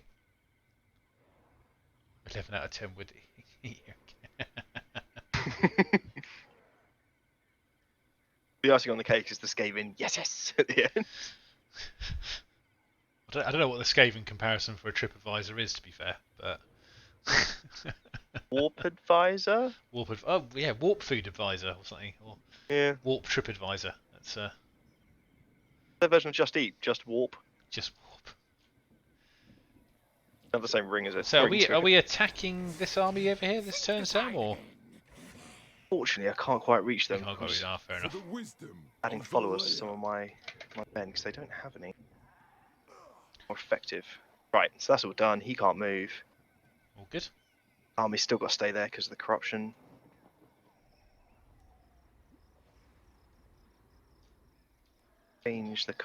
11 out of 10 would. The icing on the cake is the Skaven. Yes, at the end. I don't know what the Skaven comparison for a TripAdvisor is, to be fair, but. Warp advisor. Warp Food Advisor or something, or Yeah. Warp TripAdvisor. That's Their version of Just Eat, just warp. just Warp. Have the same ring as it. So are we attacking this army over here this turn, Sam, or? Fortunately, I can't quite reach them. Oh, got it. Fair For enough. the wisdom Adding of the followers to some layer. of my men because they don't have any. More effective. Right, so that's all done. He can't move. All good. Army's still got to stay there because of the corruption. Change the.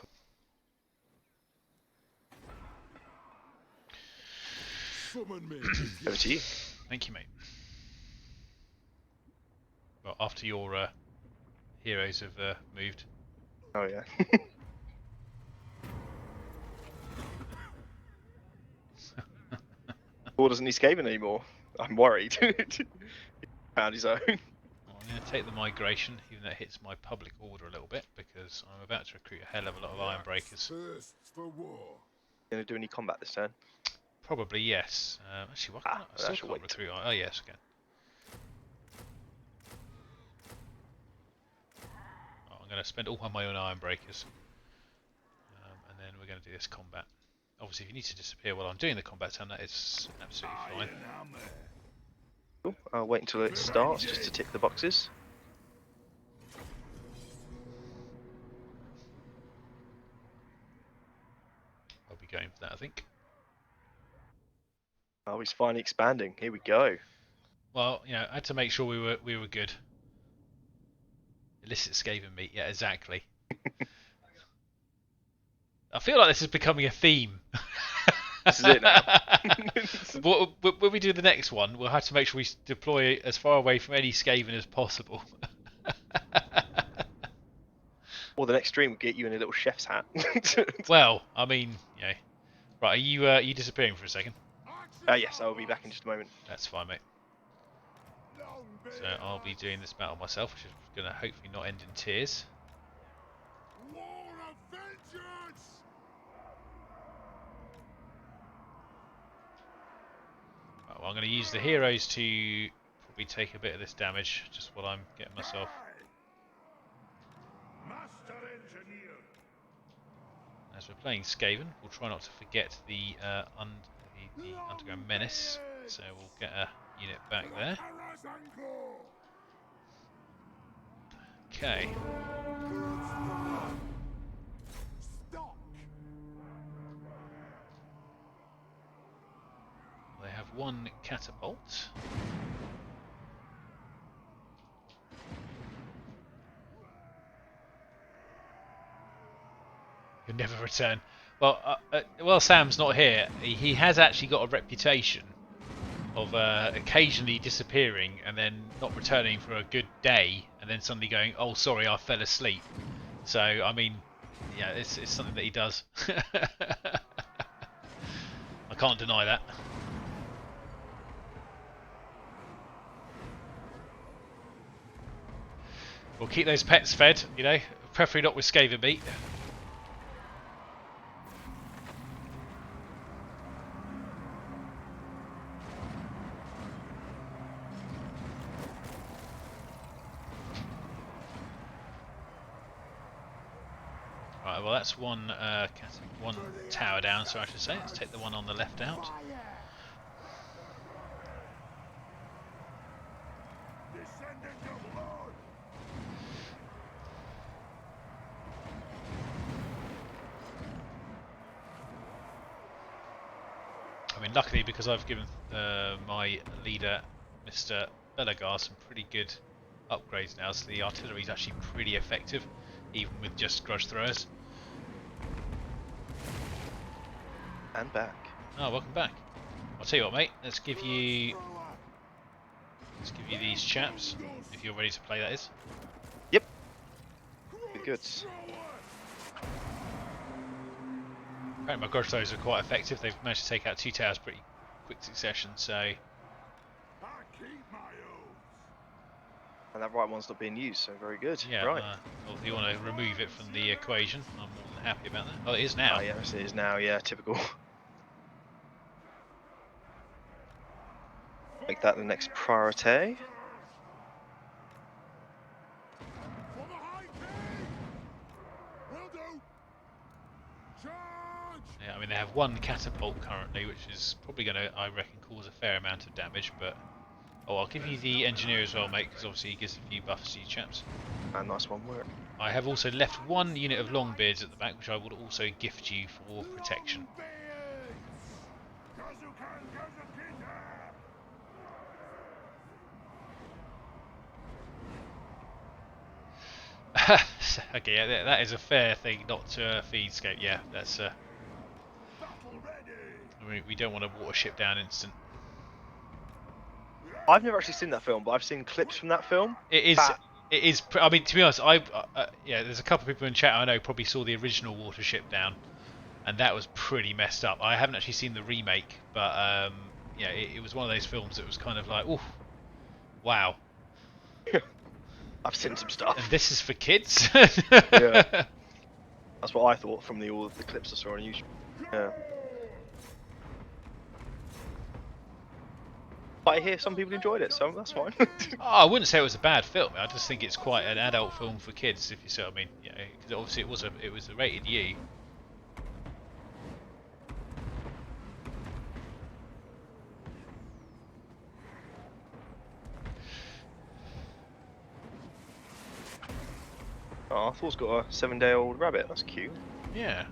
Summon me if you Over to you. Thank you, mate. Well, after your heroes have moved. Oh yeah. Paul doesn't need Skaven anymore. I'm worried. Found his own. Well, I'm going to take the migration, even though it hits my public order a little bit, because I'm about to recruit a hell of a lot of iron breakers. thirst for war. Gonna do any combat this turn? Probably yes. Actually, why can't I that still should can't wait. recruit? Oh yes, again. Oh, I'm going to spend all my own iron breakers, and then we're going to do this combat. Obviously, if you need to disappear while I'm doing the combat turn, that is absolutely fine. Cool. I'll wait until it starts just to tick the boxes. I'll be going for that, I think. Oh, he's finally expanding. Here we go. Well, you know, I had to make sure we were good. Illicit Skaven meat, yeah, exactly. I feel like this is becoming a theme. This is it now. When we do the next one, we'll have to make sure we deploy as far away from any Skaven as possible. Or the next stream will get you in a little chef's hat. Well, I mean, you know, right? Are you disappearing for a second? Yes, I will be back in just a moment. That's fine, mate. So I'll be doing this battle myself, which is going to hopefully not end in tears. War of vengeance! Right, well, I'm going to use the heroes to probably take a bit of this damage, just while I'm getting myself. Master engineer. As we're playing Skaven, we'll try not to forget the underground menace. So we'll get a unit back there. Okay. Stop. They have one catapult. You'll never return. Well, well, Sam's not here. He has actually got a reputation of occasionally disappearing and then not returning for a good day, and then suddenly going, "Oh, sorry, I fell asleep." So, I mean, yeah, it's something that he does. I can't deny that. We'll keep those pets fed, you know, preferably not with Skaven meat. Right, well that's one tower down, so I should say. Let's take the one on the left out. I mean, luckily, because I've given my leader, Mr. Belagar, some pretty good upgrades now, so the artillery is actually pretty effective, even with just grudge throwers. And back. Oh, welcome back. I'll tell you what, mate. Let's give you these chaps, if you're ready to play. That is. Yep. Good. Apparently, my grudge throwers are quite effective. They've managed to take out 2 towers pretty quick succession. So. And that right one's not being used, so very good. Yeah. Right. Well, if you want to remove it from the equation, I'm more than happy about that. Oh, it is now. Oh, yes, it is now. Yeah, typical. Make that the next priority. Yeah, I mean, they have one catapult currently, which is probably going to, I reckon, cause a fair amount of damage, but... Oh, I'll give you the engineer as well, mate, because obviously he gives a few buffs to you chaps. And nice one work. I have also left one unit of longbeards at the back, which I would also gift you for protection. Okay, yeah, that is a fair thing not to feed scape. Yeah, that's We don't want a watership down instant. I've never actually seen that film, but I've seen clips from that film. It is. That- It is. I mean, to be honest, yeah, there's a couple of people in chat I know probably saw the original watership down, and that was pretty messed up. I haven't actually seen the remake, but yeah, it was one of those films that was kind of like, ooh, wow. I've seen some stuff. And this is for kids. Yeah. That's what I thought from all of the clips I saw on YouTube. Yeah. But I hear some people enjoyed it, so that's fine. Oh, I wouldn't say it was a bad film. I just think it's quite an adult film for kids, if you see what I mean. Yeah, because obviously it was a rated U. Oh, Thor's got a 7-day-old rabbit. That's cute. Yeah.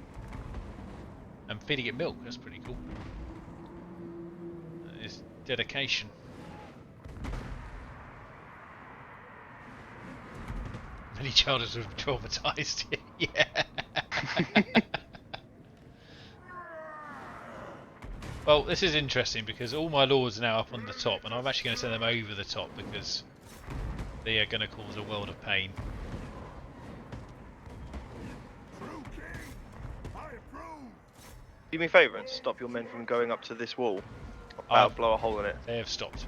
And feeding it milk. That's pretty cool. That is dedication. Many childhoods were traumatized. Yeah. Well, this is interesting because all my lords are now up on the top, and I'm actually going to send them over the top because they are going to cause a world of pain. True king, I approve. Do me a favour and stop your men from going up to this wall. Oh. Blow a hole in it. They have stopped.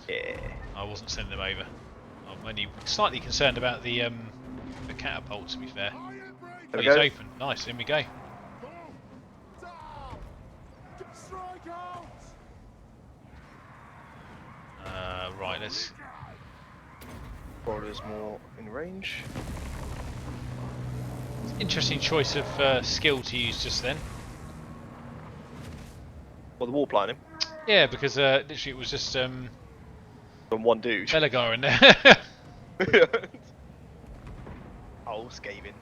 Yeah. I wasn't sending them over. I'm only slightly concerned about the catapult, to be fair. Iron Oh, There we he's go. open. Nice, in we go. Go down. Strike out. Right, let's... Border's more in range. Interesting choice of skill to use just then. Well, the wall planning. Yeah, because literally it was just From one dude. Belagar in there. Oh, Skaven.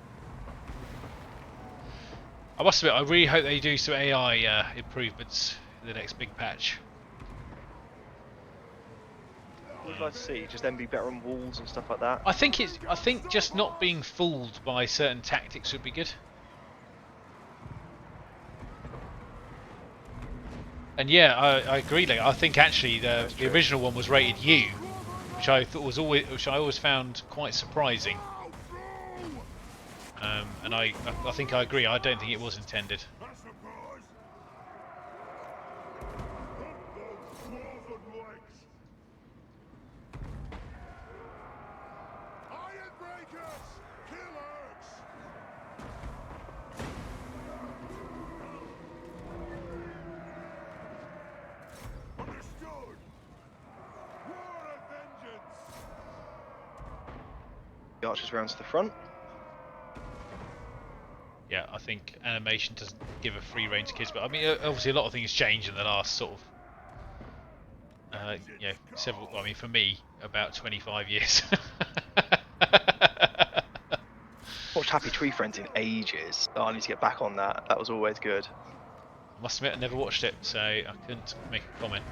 I must admit, I really hope they do some AI improvements in the next big patch. What would you like to see? Just them be better on walls and stuff like that? I think just not being fooled by certain tactics would be good. And yeah, I agree. Like, I think actually the original one was rated U, which I thought was which I always found quite surprising. And I think I agree. I don't think it was intended. I suppose. Put those claws and legs. Iron breakers, killers. Understood. War of vengeance. The archers round to the front. Yeah, I think animation doesn't give a free rein to kids, but I mean, obviously a lot of things changed in the last sort of, several. I mean, for me, about 25 years. Watched Happy Tree Friends in ages. Oh, I need to get back on that. That was always good. I must admit, I never watched it, so I couldn't make a comment.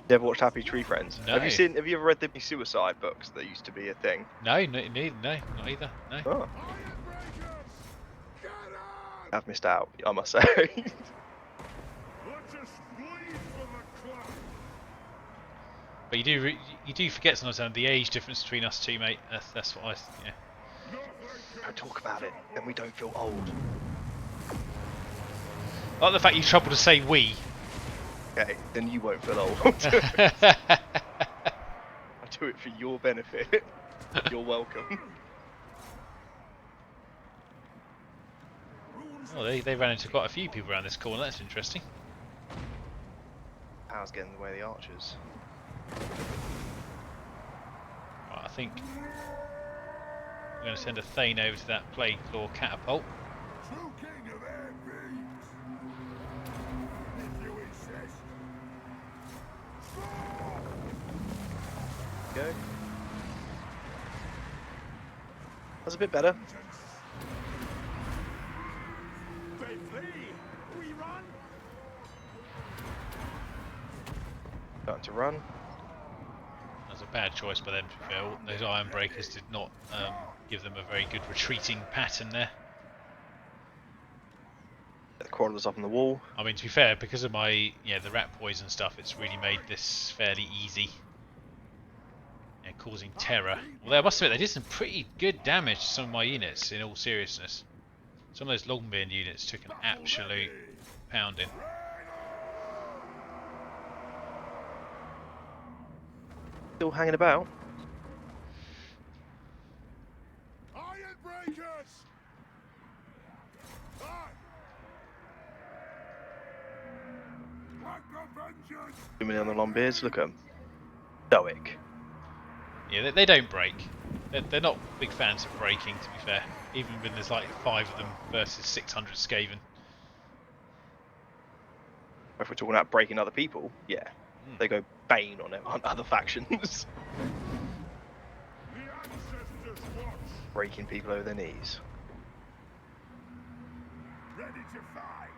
You ever watched Happy Tree Friends? No. Have you ever read the suicide books that used to be a thing? No, neither. No, not either. No. Oh, Iron breakers. Get on. I've missed out, I must say. Let's just bleed for the club. But you do forget sometimes the age difference between us two, mate. That's what I. Yeah. Don't talk about it, then we don't feel old. I like the fact you trouble to say we. Okay, then you won't feel old. I do it for your benefit. You're welcome. Oh, they ran into quite a few people around this corner. That's interesting. Power's getting in the way of the archers. Right, I think I'm going to send a Thane over to that Plague Claw catapult. True king of air beams. If you insist. Go. That's a bit better. They flee. We run. Starting to run. That's a bad choice by them, to be fair. Those Iron Breakers did not give them a very good retreating pattern there. The crawlers up on the wall. I mean, to be fair, because of my, the rat poison stuff, it's really made this fairly easy. Causing terror. Although I must admit, they did some pretty good damage to some of my units, in all seriousness. Some of those Longbeard units took an absolute pounding. Still hanging about. Iron breakers! Ah! Like a vengeance! Too many on the long beards. Look at them. Stoic. Yeah, they don't break. They're not big fans of breaking, to be fair. Even when there's like 5 of them versus 600 Skaven. If we're talking about breaking other people, yeah. They go Bane on it on other factions. The ancestors watch! Breaking people over their knees. Ready to fight!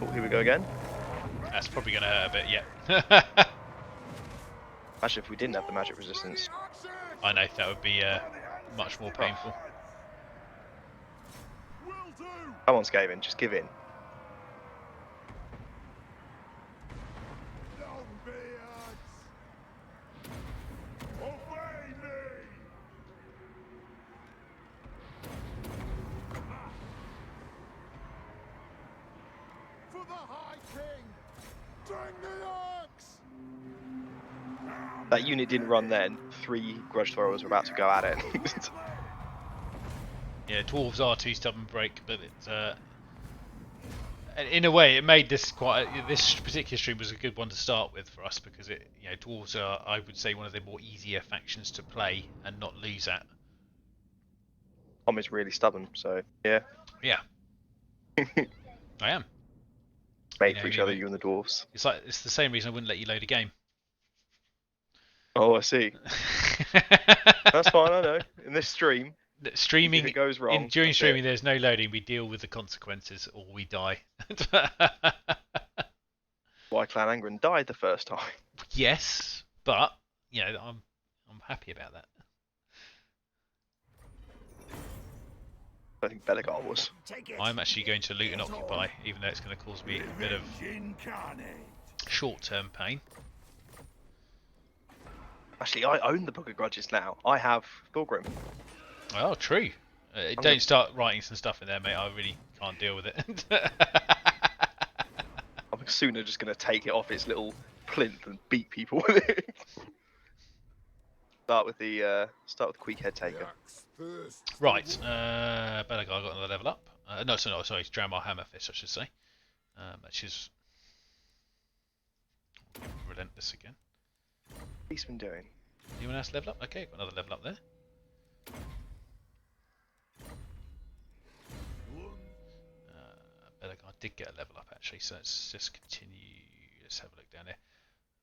Oh, here we go again. That's probably going to hurt a bit, yeah. Imagine if we didn't have the magic resistance. I know, that would be much more painful. Will do! Come on, Skaven, just give in. Longbeards! Obey me! For the High King! Bring the axe! That unit didn't run then. 3 grudge throwers were about to go at it. Yeah, dwarves are too stubborn to break, but it's in a way it made this this particular stream was a good one to start with for us because dwarves are, I would say, one of the more easier factions to play and not lose at. Tom is really stubborn, so yeah. Yeah, I am. Made for each other, you and the dwarves. It's the same reason I wouldn't let you load a game. Oh, I see. That's fine, I know. In this stream, Streaming, if it goes wrong, during that's streaming, it. there's no loading. We deal with the consequences, or we die. Why Clan Angrund died the first time. Yes, but I'm happy about that. I think Belegar was. Take it. I'm actually going to loot and occupy, even though it's going to cause me a bit of Incarnate! short-term pain. Actually, I own the Book of Grudges now. I have Thorgrim. Oh, true. Don't start writing some stuff in there, mate. I really can't deal with it. I'm sooner just going to take it off its little plinth and beat people with it. Start with Queek Head Taker. Right, Belagar got another level up. No, sorry, it's Dramar Hammerfist, I should say. Which is relentless again. What's he been doing? Anyone else level up? Okay, got another level up there. Belagar did get a level up actually, so let's just continue. Let's have a look down there.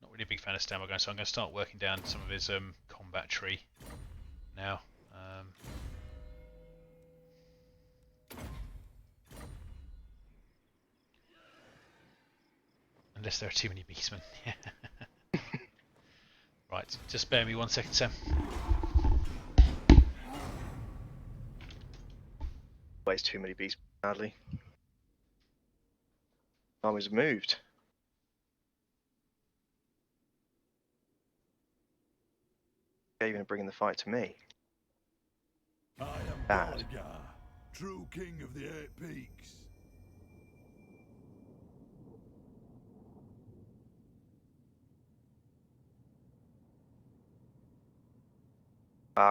Not really a big fan of Stammer, so I'm going to start working down some of his combat tree now. Unless there are too many beastmen. Right, just bear me 1 second, Sam. Ways too many beasts, badly. Armies have moved. They're even bringing the fight to me. I am Bad. Belegar, true king of the 8 peaks.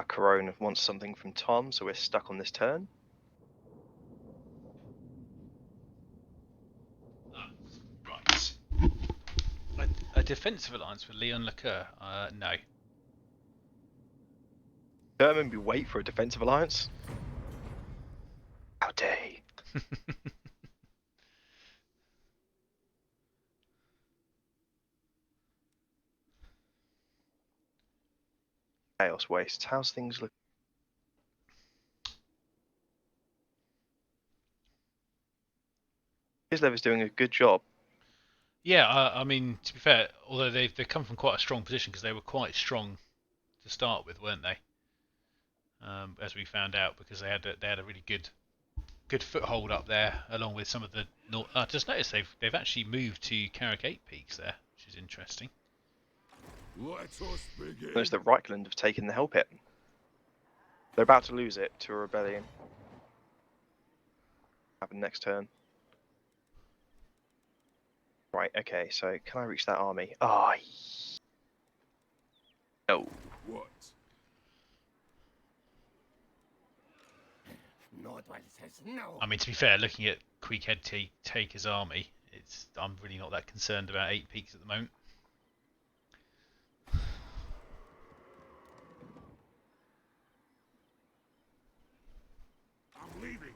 Corona wants something from Tom, so we're stuck on this turn. Right. A defensive alliance with Leon Lecoeur? No. Determined we wait for a defensive alliance? How dare he? Chaos Wastes. How's things look? Kislev is doing a good job. Yeah, I mean, to be fair, although they've come from quite a strong position because they were quite strong to start with, weren't they? As we found out, because they had a really good good foothold up there, along with some of the. I just noticed they've actually moved to Karak 8 peaks there, which is interesting. Let us begin. Notice that Reichland have taken the Hell Pit. They're about to lose it to a rebellion. Happen next turn. Right, okay, so can I reach that army? Ah, no. What? Nordwall says no. I mean, to be fair, looking at Queekhead take his army, I'm really not that concerned about 8 peaks at the moment. I'm leaving.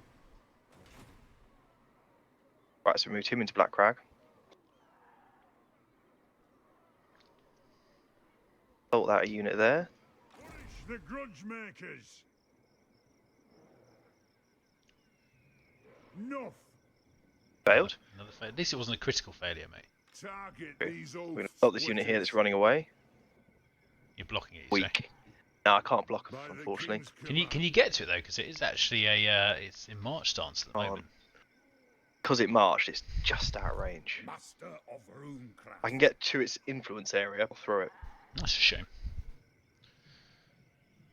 Right, so we moved him into Black Crag. Thought that a unit there. Punish the grudge makers. Enough. Failed. Another fail. At least it wasn't a critical failure, mate. Target Okay, these We're old going to stop this unit here that's running away. You're blocking it. You say. Weak. No, I can't block By them, the unfortunately. king's Can you get to it though? Because it is actually a it's in march stance at the moment. Because it marched, it's just out of range. Master of runecraft. I can get to its influence area, I'll throw it. That's a shame.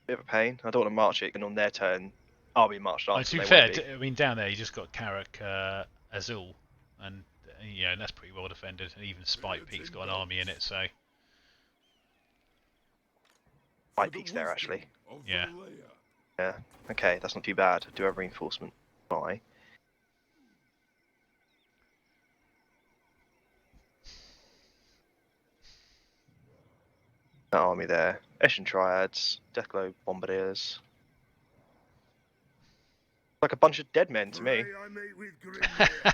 Bit of a pain. I don't want to march it, and on their turn, I'll be marched Oh, after. to be they fair, won't be. I mean down there you just got Karak, Azul, and and that's pretty well defended. And even Spike Peak's got an army in it, so Five peaks there, actually. Yeah. Yeah. Okay, that's not too bad. Do have reinforcement. Bye. That army there. Eshin Triads, Deathglow Bombardiers. Like a bunch of dead men to me. I meet with Grimnir.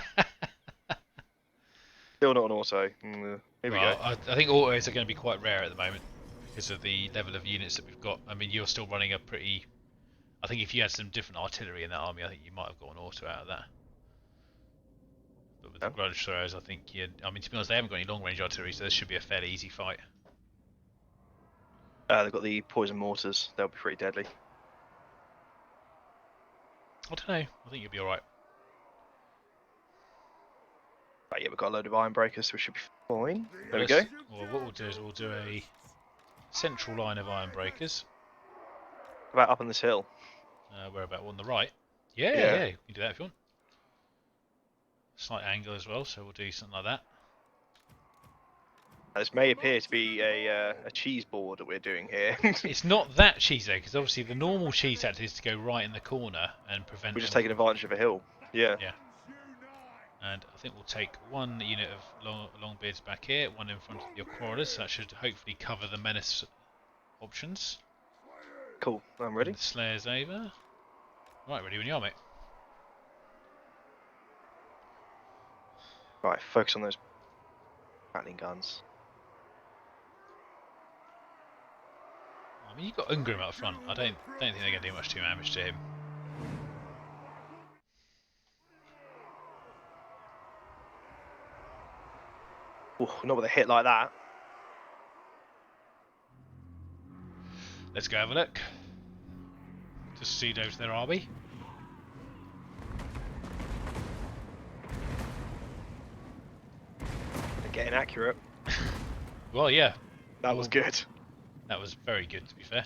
Still not an auto. Here we well, go. I think autos are going to be quite rare at the moment because of the level of units that we've got. I mean, you're still running a pretty. I think if you had some different artillery in that army, I think you might have got an auto out of that. But with the grudge throwers, I think I mean, to be honest, they haven't got any long range artillery, so this should be a fairly easy fight. They've got the poison mortars. They'll be pretty deadly. I don't know. I think you'll be alright. Right, yeah, we've got a load of iron breakers, so we should be fine. There we Well, go. Well, what we'll do is we'll do a central line of iron breakers. About up on this hill. Where about on the right? Yeah, Yeah. you can do that if you want. Slight angle as well, so we'll do something like that. This may appear to be a cheese board that we're doing here. It's not that cheese though, because obviously the normal cheese tactic is to go right in the corner and prevent. We're just them. taking advantage of a hill. Yeah. Yeah. And I think we'll take one unit of longbeards back here, one in front of your quarrelers, so that should hopefully cover the menace options. Cool. I'm ready. And the Slayer's over. Right, ready when you are, mate. Right, focus on those rattling guns. I mean, you've got Angrund up front. I don't think they're going to do much damage to him. Ooh, not with a hit like that. Let's go have a look. Just see those their army. They're getting accurate. Well, yeah, That was good. that was very good to be fair.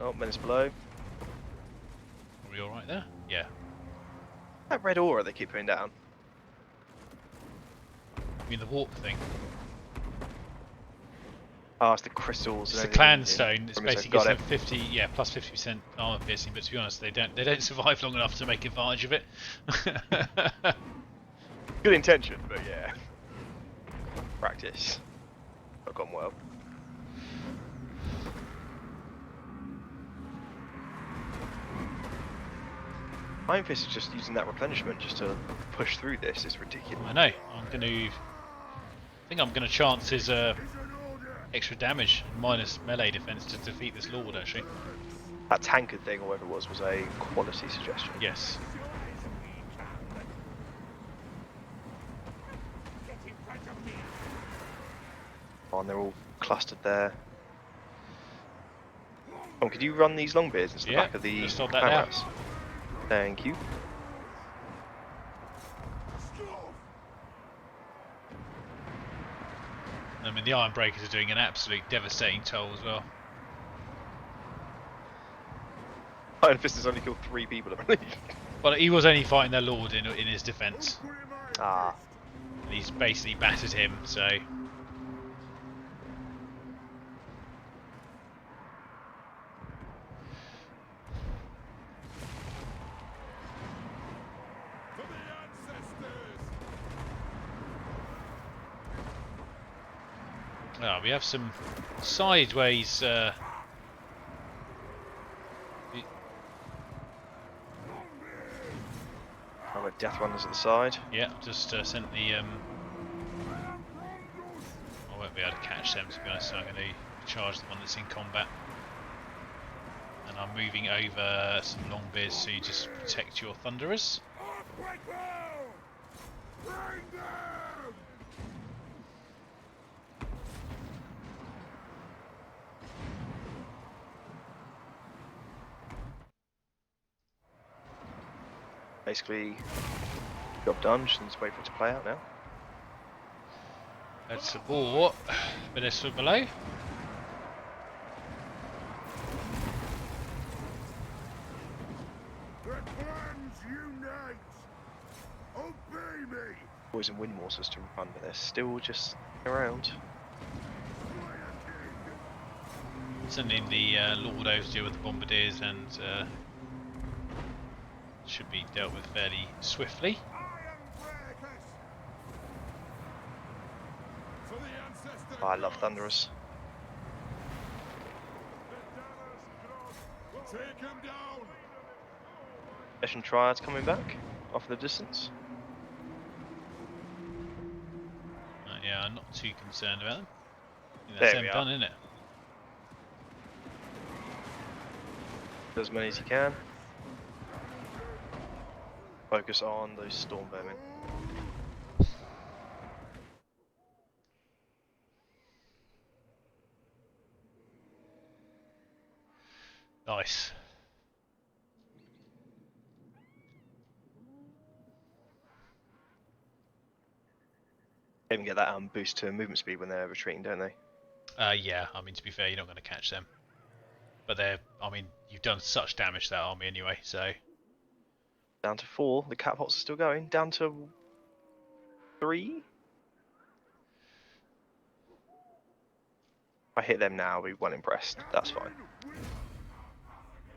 Oh, menace below. Are we alright there? Yeah. That red aura they keep putting down. I mean the walk thing. Oh, it's the crystals. It's and the clan everything stone. It's from it, so basically got some it. 50, yeah, plus 50% armor piercing. But to be honest, they don't survive long enough to make advantage of it. Good intention, but yeah. Practice. Not gone well. Iron Fist is just using that replenishment just to push through this. It's ridiculous. I know. I think I'm gonna chance his extra damage minus melee defense to defeat this lord. Actually, That tankard thing, or whatever it was a quality suggestion. yes. fine, they're all clustered there. Oh, could you run these longbeards into the Yeah, back of the just on that clan now. rats? Thank you. I mean, the Iron Breakers are doing an absolute devastating toll as well. Iron Fist has only killed 3 people, I believe. Well, he was only fighting their lord in his defence. Ah. And he's basically battered him, so... For the ancestors! Oh, we have some sideways... I've got Death Runners at the side. Yeah, just sent the... I won't be able to catch them, to be honest, so I'm going to charge the one that's in combat. And I'm moving over some Longbeards to just protect your Thunderers. Break them! Bring them! Basically, job done, just need to wait for it to play out now. Let's support Vanessa below. Let plans unite! Obey me! Boys and Windmorses to run, but they're still just around. Slayer King! Sending the Lordos to deal with the Bombardiers and should be dealt with fairly swiftly. Iron Breakers! For the ancestors! Oh, I love Thunderers. Take him down! Session Triads coming back off the distance. Yeah, I'm not too concerned about them. I think There that's we them are. done, isn't it? Do as many as you can. Focus on those storm vermin. Nice. They even get that boost to movement speed when they're retreating, don't they? Yeah, I mean, to be fair, you're not going to catch them. But they're, I mean, you've done such damage to that army anyway, so... Down to 4. The catapults are still going. Down to 3. If I hit them now, I'll be well impressed. That's fine.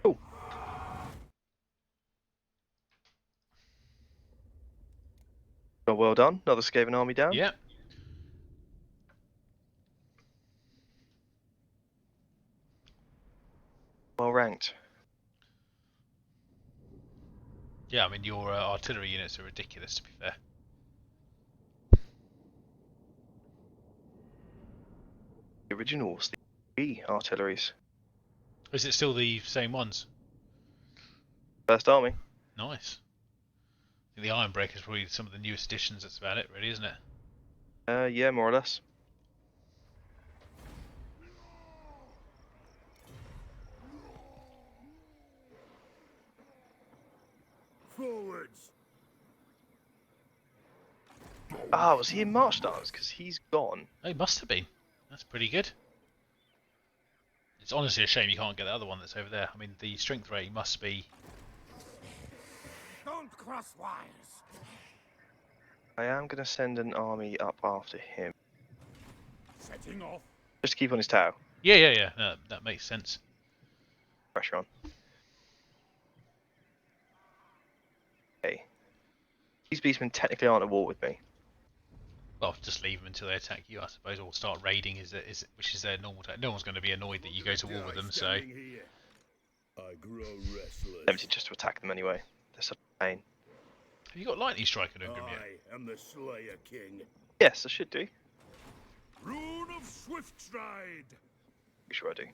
Cool. Well done. Another Skaven army down. Yeah. Well ranked. Yeah, I mean, your artillery units are ridiculous, to be fair. The originals, the artilleries. Is it still the same ones? First army. Nice. I think the Iron Breaker is probably some of the newest additions, that's about it, really, isn't it? Yeah, more or less. Forwards! Ah, was he in March Dance? Because he's gone. Oh, he must have been. That's pretty good. It's honestly a shame you can't get the other one that's over there. I mean, the strength rating must be... Don't cross wires. I am going to send an army up after him. Setting off! Just to keep on his tail. Yeah. No, that makes sense. Pressure on. Okay. These beastmen technically aren't at war with me. Well, just leave them until they attack you, I suppose, or start raiding, which is their normal... No one's going to be annoyed that you go to war with them, so... I grow restless. Tempted just to attack them anyway. They're such a pain. Have you got lightning strike on Angrund yet? I am the Slayer King. Yes, I should do. Rune of Swift Stride. Pretty sure I do.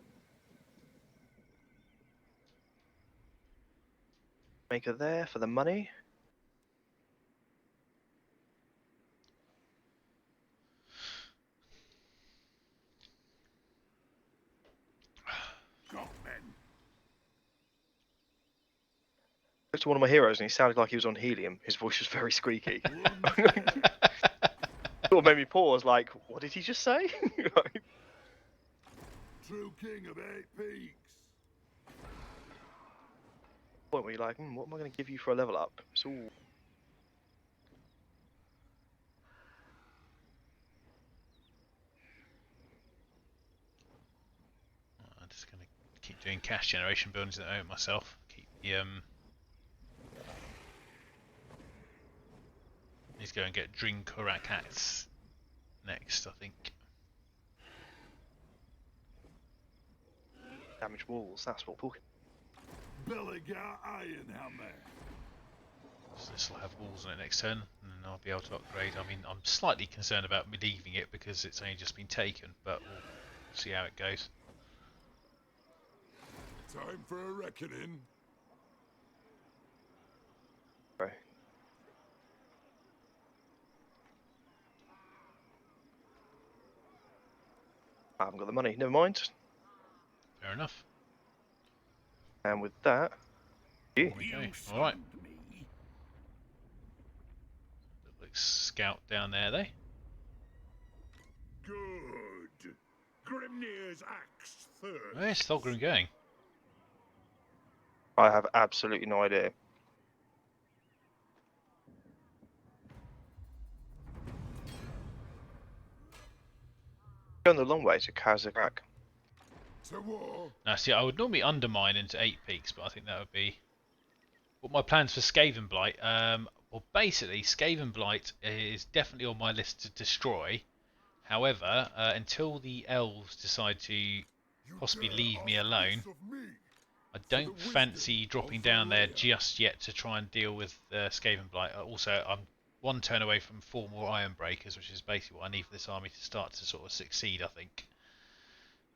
Maker there for the money. Spoke to one of my heroes and he sounded like he was on helium. His voice was very squeaky. Sort of made me pause, like, what did he just say? True king of 8 peaks. Point where you're like, what am I going to give you for a level up? It's all. I'm just going to keep doing cash generation buildings at the moment myself. Keep the He's going to get Drin Karak next, I think. Damaged walls, that's what we're talking. Belligar Ironhammer. So this will have walls on it next turn, and then I'll be able to upgrade. I mean, I'm slightly concerned about me leaving it because it's only just been taken, but we'll see how it goes. Time for a reckoning. Right. I haven't got the money, never mind. Fair enough. And with that, you. Okay, alright. Little scout down there, they. Good. Grimnir's axe thirst. Where's Thulgrim going? I have absolutely no idea. Going the long way to Karak. To war. Now, see, I would normally undermine into 8 peaks, but I think that would be. What my plans for Skaven Blight? Well, basically, Skaven Blight is definitely on my list to destroy. However, until the elves decide to possibly leave me alone, I don't fancy dropping down there just yet to try and deal with Skaven Blight. Also, I'm 1 turn away from 4 more Iron Breakers, which is basically what I need for this army to start to sort of succeed, I think.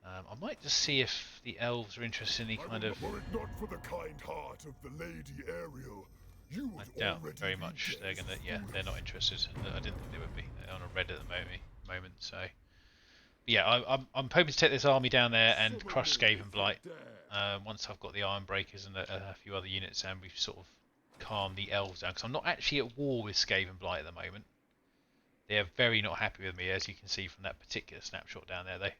I might just see if the elves are interested in any kind of. Were it not for the kind heart of the Lady Ariel, you I would doubt already very be much they're dead, gonna. Yeah, they're not interested. I didn't think they would be. They're on a red at the moment. So, but yeah, I'm hoping to take this army down there and crush Skaven Blight. Once I've got the Iron Breakers and a few other units, and we've sort of calmed the elves down, because I'm not actually at war with Skaven Blight at the moment. They are very not happy with me, as you can see from that particular snapshot down there. They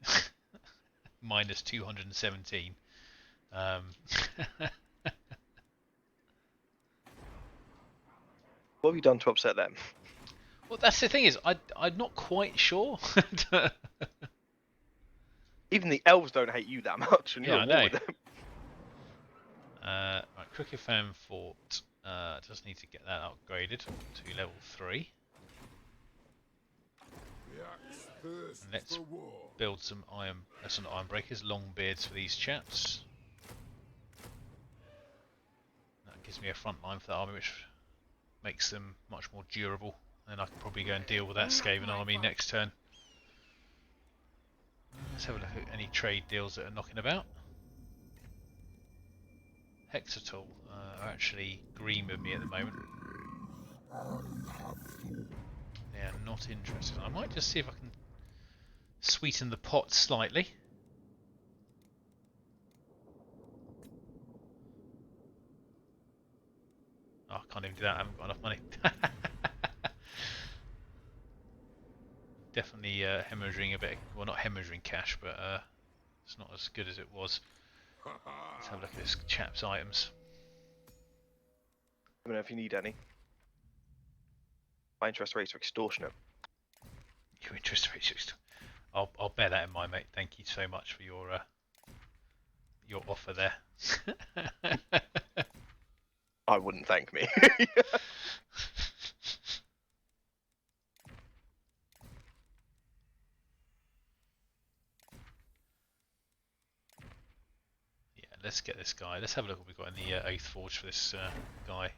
minus 217. What have you done to upset them? Well, that's the thing is, I'm not quite sure. Even the elves don't hate you that much, and you're Yeah, at I war know. with them. Right, Crooked Fan Fort. Just need to get that upgraded to level 3. The axe thirsts And let's for war. build some iron breakers, long beards for these chaps. That gives me a front line for the army, which makes them much more durable. And I can probably go and deal with that Skaven army next turn. Let's have a look at any trade deals that are knocking about. Hexatol are actually green with me at the moment. They are not interested. I might just see if I can sweeten the pot slightly. Oh, I can't even do that. I haven't got enough money. Definitely hemorrhaging a bit. Well, not hemorrhaging cash, but it's not as good as it was. Let's have a look at this chap's items. Let me know if you need any. My interest rates are extortionate. Your interest rates. I'll bear that in mind, mate. Thank you so much for your offer there. I wouldn't thank me. Let's get this guy. Let's have a look what we've got in the Oath Forge for this guy.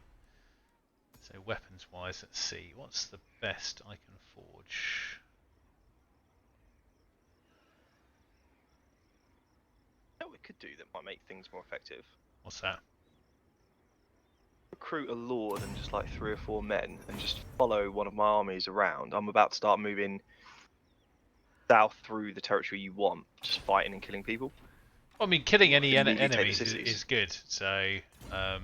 So weapons wise, let's see. What's the best I can forge? What we could do that might make things more effective. What's that? Recruit a lord and just like 3 or 4 men and just follow one of my armies around. I'm about to start moving south through the territory you want, just fighting and killing people. I mean, killing any Immediately take the enemies cities. is good. So, I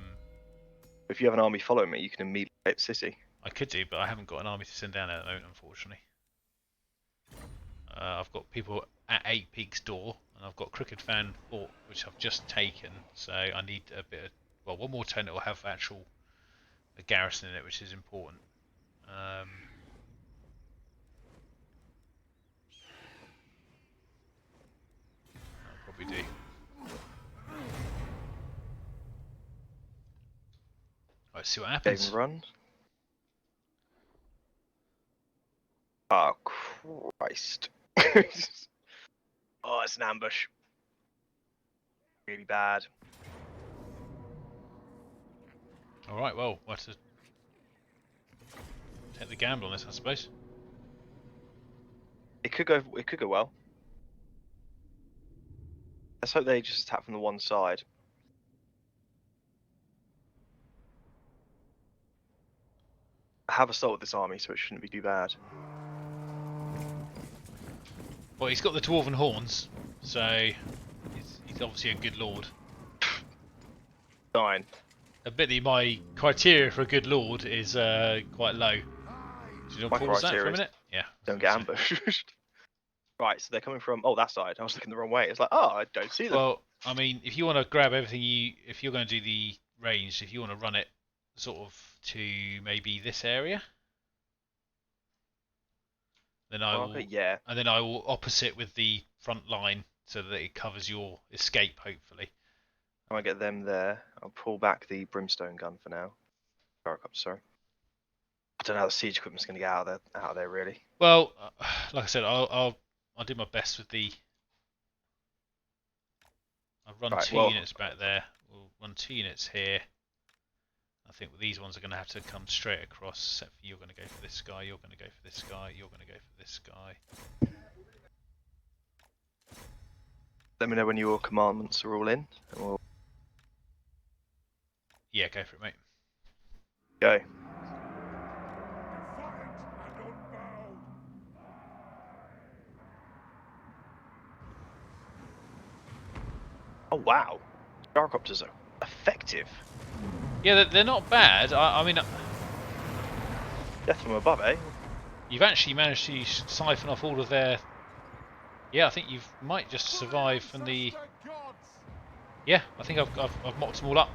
If you have an army following me, you can immediately hit the city. I could do, but I haven't got an army to send down at the moment, unfortunately. I've got people at 8 Peaks door, and I've got Crooked Fan Fort, which I've just taken. So I need a bit of, well, one more turn that will have a garrison in it, which is important. I'll probably do. Let's see what happens. Game run. Oh, Christ. Oh, it's an ambush. Really bad. Alright, well, we'll have to take the gamble on this, I suppose. It could go well. Let's hope they just attack from the one side. I have assaulted this army, so it shouldn't be too bad. Well, he's got the Dwarven Horns, so he's obviously a good lord. Fine. Admittedly, my criteria for a good lord is quite low. Should you My pause that for a criteria is minute? Yeah. Don't get ambushed. Right, so they're coming from that side. I was looking the wrong way. It's like, oh, I don't see them. Well, I mean, if you want to grab everything, if you're going to do the range, if you want to run it sort of to maybe this area, then I will. Yeah. And then I will opposite with the front line so that it covers your escape, hopefully. I get them there. I'll pull back the brimstone gun for now. Sorry. I don't know how the siege equipment's going to get out of there really. Well, like I said, I'll do my best with the. I'll run two units back there. We'll run 2 units here. I think these ones are going to have to come straight across. Except for you're going to go for this guy. You're going to go for this guy. You're going to go for this guy. Let me know when your commandments are all in. And we'll Yeah, go for it, mate. go. Oh wow, gyrocopters are effective. Yeah, they're not bad. I mean, Death from above, eh? you've actually managed to siphon off all of their. Yeah, I think you might just survive from the. Yeah, I think I've mocked them all up.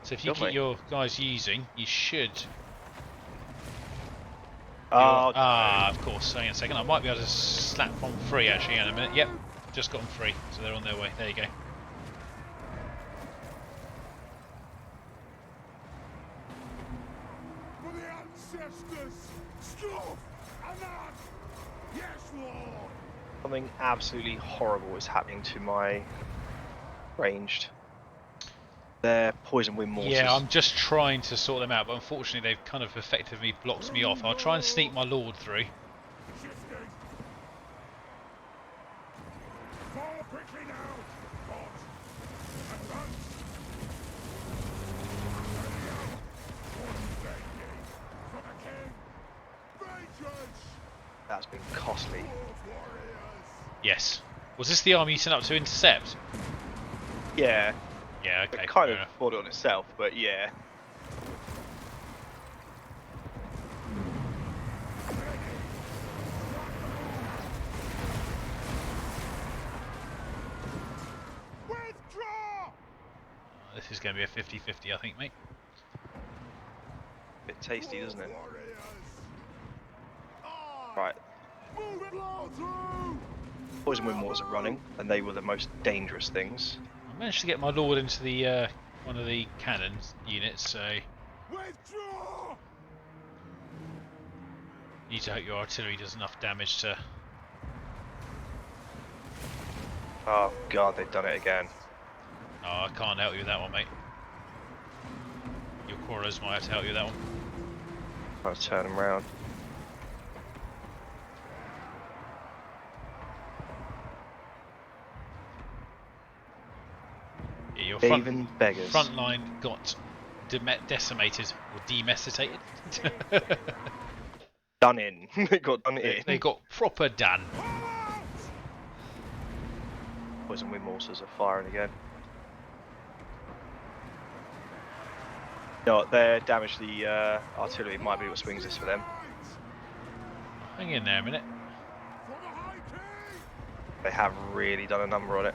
So if you keep your guys using, you should. Of course. Hang on a second. I might be able to slap on free actually in a minute. Yep, just got them free, so they're on their way. There you go. For the ancestors! Stuff! Anak! Yes, Lord! Something absolutely horrible is happening to my ranged. They're poison wind mortars. Yeah, I'm just trying to sort them out, but unfortunately they've kind of effectively blocked me off. I'll try and sneak my lord through. Fall quickly now! Halt! Advance! For the king! Vengeance! That's been costly. Warriors! Yes. Was this the army you sent up to intercept? Yeah, Yeah, okay. it kind fair of enough. fought it on itself, but yeah. Withdraw! This is going to be a 50-50, I think, mate. Bit tasty, doesn't it? Warriors! Right. Move it all through! Poison wind mortars are running, and they were the most dangerous things. I managed to get my lord into the one of the cannon units, so Withdraw! you need to hope your artillery does enough damage to. Oh god, they've done it again. Oh, I can't help you with that one, mate. Your Koros might have to help you with that one. I'll turn them round. Yeah, your Even beggars. front line got decimated or demesitated. Done in. They got done in. They got proper done. Poison wind mortars are firing again. No, their damage to the artillery might be what swings this for them. Hang in there a minute. For the High King! They have really done a number on it.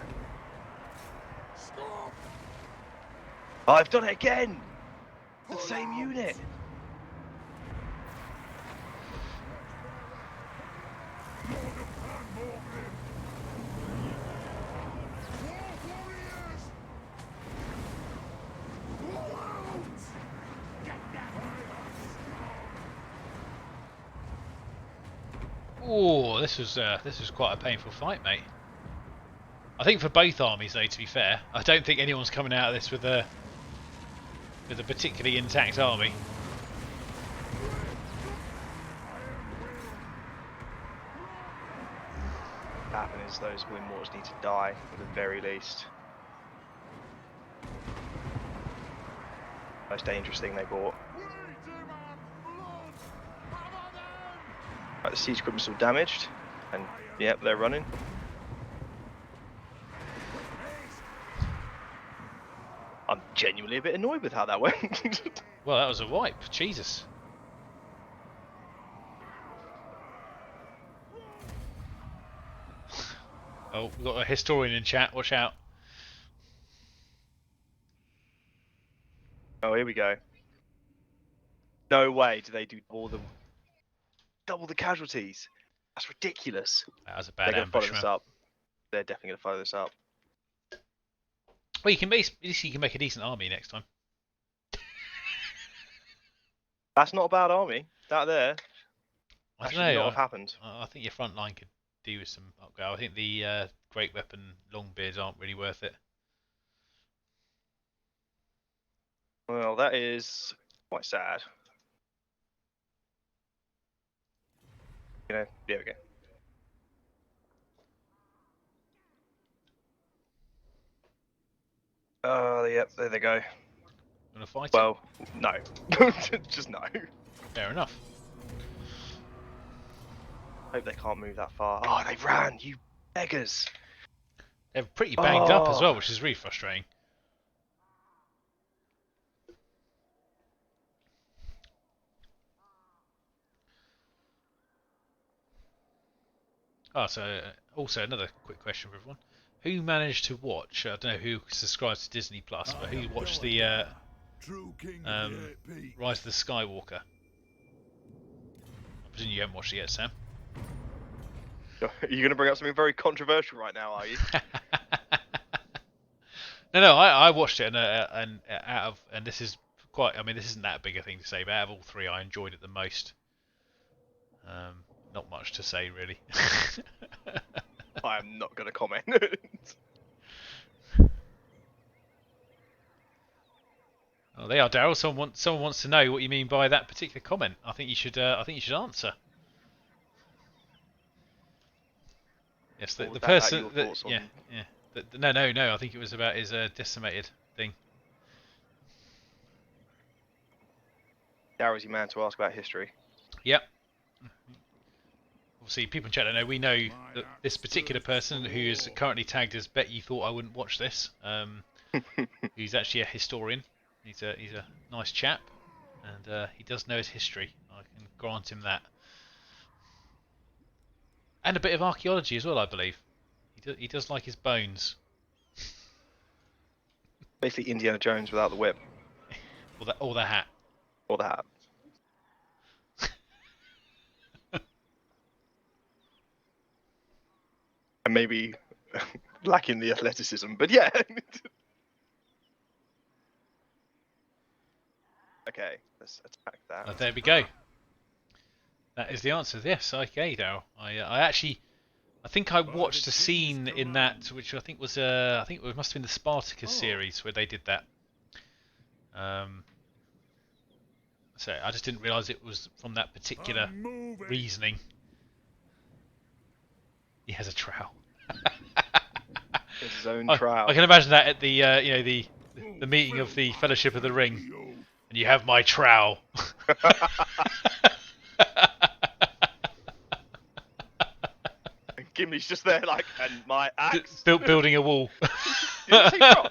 Stop! I've done it again! The same unit! More than plan, more grim. War warriors! All out! Get that Oh, this was quite a painful fight, mate. I think for both armies, though, to be fair, I don't think anyone's coming out of this with a particularly intact army. What happen is those wind wars need to die at the very least. Most dangerous thing they bought. We demand blood! Hammer them! Right, the siege equipment's all damaged, and yep, they're running. I'm genuinely a bit annoyed with how that went. Well, that was a wipe. Jesus. Oh, we've got a historian in chat. Watch out. Oh, here we go. No way do they do double the casualties. That's ridiculous. That was a They're bad going to follow ambush, this man. up. They're definitely going to follow this up. Well, you can at least you can make a decent army next time. That's not a bad army. That there. I That don't should know. not have happened. I think your front line could do with some upgrade. I think the great weapon longbeards aren't really worth it. Well, that is quite sad. You know, there we go. Oh, yep, there they go. Gonna fight it? Well, no. Just no. Fair enough. Hope they can't move that far. Oh, they ran, you beggars. They're pretty banged up as Oh. well, which is really frustrating. Oh, so also another quick question for everyone: who managed to watch? I don't know who subscribes to Disney Plus, but who watched the True king of the Eight Peaks. Rise of the Skywalker? I presume you haven't watched it yet, Sam. Are you going to bring up something very controversial right now, are you? No, I watched it, and this is quite. I mean, this isn't that big a thing to say, but out of all three, I enjoyed it the most. Not much to say, really. I am not going to comment. Oh, they are, Daryl. Someone wants to know what you mean by that particular comment. I think you should. I think you should answer. Yes, the person. your thoughts on- Yeah. No. I think it was about his decimated thing. Daryl's your man to ask about history. Yep. Obviously, people in chat don't know. We know that this particular person, who is currently tagged as "Bet you thought I wouldn't watch this," he's actually a historian. He's a nice chap, and he does know his history. I can grant him that. And a bit of archaeology as well, I believe. He does like his bones. Basically Indiana Jones without the whip. Or the hat. Or the hat. And maybe lacking the athleticism, but yeah. Okay, let's attack that. There we go. That is the answer. Yes, okay, Daryl. I think I watched a scene in that, which I think was I think it must have been the Spartacus series where they did that. So I just didn't realise it was from that particular reasoning. He has a trowel. His own trowel. I can imagine that at the the meeting of the Fellowship of the Ring, and you have my trowel. Gimli's just there like, and my axe. Building a wall. Yeah.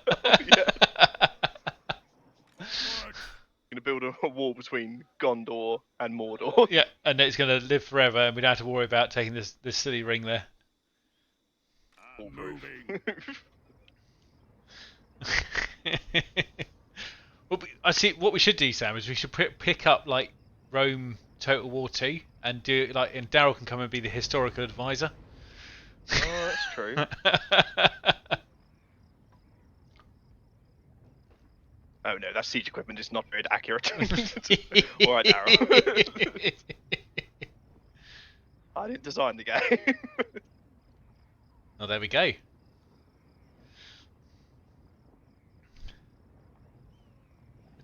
going to build a wall between Gondor and Mordor. Yeah, and it's going to live forever, and we don't have to worry about taking this silly ring there. I'm moving. Well, I see. What we should do, Sam, is we should pick up like Rome Total War 2 and do like, and Daryl can come and be the historical advisor. Oh, that's true. Oh no, that siege equipment is not very accurate. Alright, Daryl. I didn't design the game. Oh, there we go.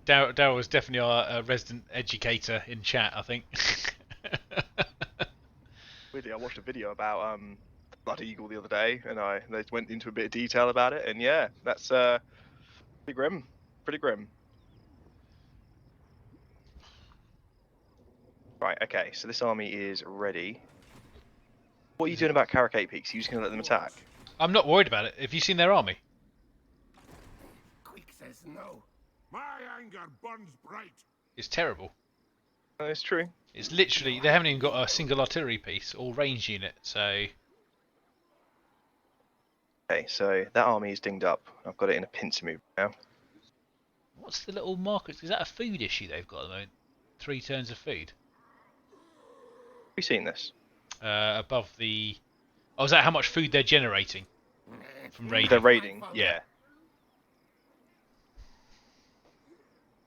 Daryl was definitely our resident educator in chat, I think. Weirdly, I watched a video about Blood Eagle the other day, and they went into a bit of detail about it, and yeah, that's pretty grim. Pretty grim. Right, okay, so this army is ready. What are you doing about Karak 8 peaks? Are you just going to let them attack? I'm not worried about it. Have you seen their army? Quick says no. My anger burns bright. It's terrible. It's true. It's literally, they haven't even got a single artillery piece or range unit, so... Okay, so that army is dinged up. I've got it in a pincer move now. What's the little market? Is that a food issue they've got at the moment? 3 turns of food? Have you seen this? Above the... Oh, is that how much food they're generating? From raiding? They're raiding, yeah.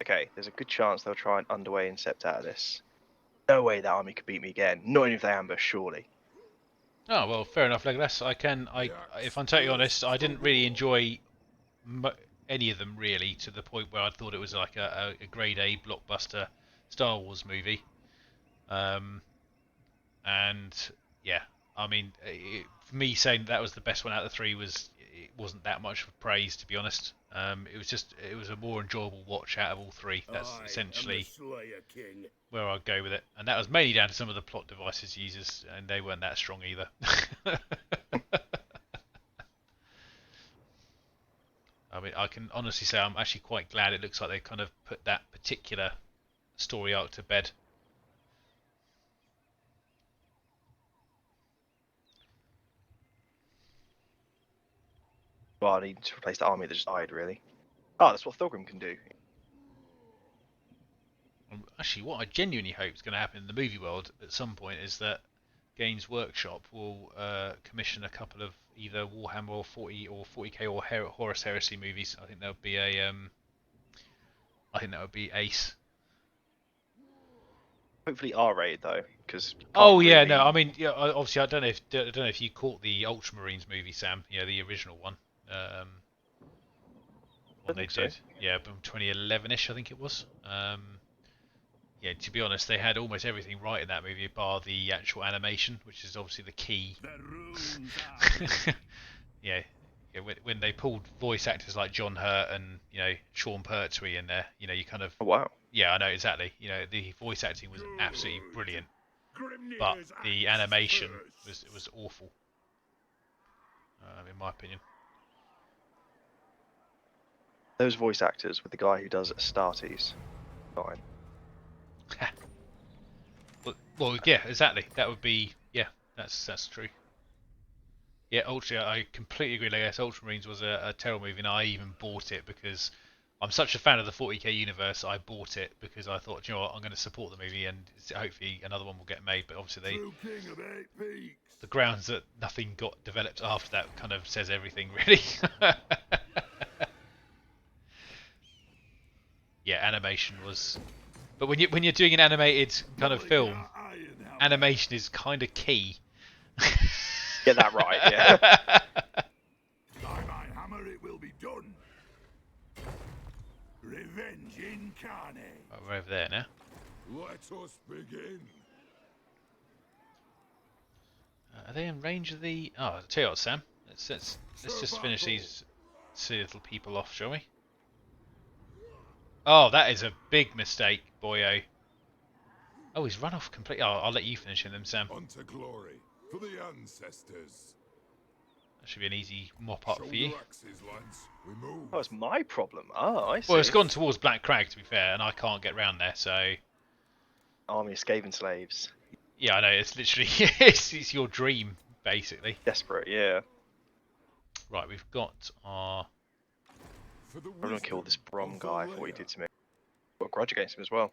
Okay, there's a good chance they'll try and underway Incept out of this. No way that army could beat me again. Not even if they ambush, surely. Oh, well, fair enough, Legolas. If I'm totally honest, I didn't really enjoy any of them, really, to the point where I thought it was like a grade A blockbuster Star Wars movie. And, yeah, I mean, for me saying that was the best one out of the 3 it wasn't that much praise, to be honest. It was a more enjoyable watch out of all 3. That's essentially where I'd go with it, and that was mainly down to some of the plot devices users, and they weren't that strong either. I mean, I can honestly say I'm actually quite glad it looks like they kind of put that particular story arc to bed. Well, I need to replace the army that just died, really. Oh, that's what Thorgrim can do. Actually, what I genuinely hope is going to happen in the movie world at some point is that Games Workshop will commission a couple of either Warhammer or 40k or Horus Heresy movies. I think that would be ace. Hopefully R-rated though, because. Oh yeah, no, I mean, yeah, obviously I don't know if you caught the Ultramarines movie, Sam. You know, the original one. When they did, yeah, 2011ish, I think it was. Yeah, to be honest, they had almost everything right in that movie, bar the actual animation, which is obviously the key. yeah, when they pulled voice actors like John Hurt and Sean Pertwee in there, you kind of. Oh, wow. Yeah, I know exactly. The voice acting was absolutely brilliant, but the animation was awful, in my opinion. Those voice actors with the guy who does Astartes. Fine. Well, yeah, exactly. That would be, yeah, that's true. Yeah, I completely agree. Like, Ultramarines was a terrible movie, and I even bought it because I'm such a fan of the 40k universe. I bought it because I thought, you know what, I'm going to support the movie, and hopefully another one will get made. But obviously, the grounds that nothing got developed after that kind of says everything, really. Yeah, animation was. But when you're doing an animated kind of film, animation is kind of key. Get that right, yeah. By my hammer it will be done. Revenge incarnate. Oh, we're over there now. Let us begin. Are they in range of the? Oh, I'll tell you what, Sam. Let's just finish these silly little people off, shall we? Oh, that is a big mistake, boyo. Oh, he's run off completely. Oh, I'll let you finish him then, Sam. Unto glory for the ancestors. That should be an easy mop up for you. Shoulder axes, lads. We move. Oh, it's my problem. Oh, I see. Well, it's gone towards Black Crag, to be fair, and I can't get round there, so... Army of Skaven slaves. Yeah, I know, it's literally... it's your dream, basically. Desperate, yeah. Right, we've got our... For the I'm gonna kill this wisdom Brom of the guy for what he layer. did to me. Got a grudge against him as well.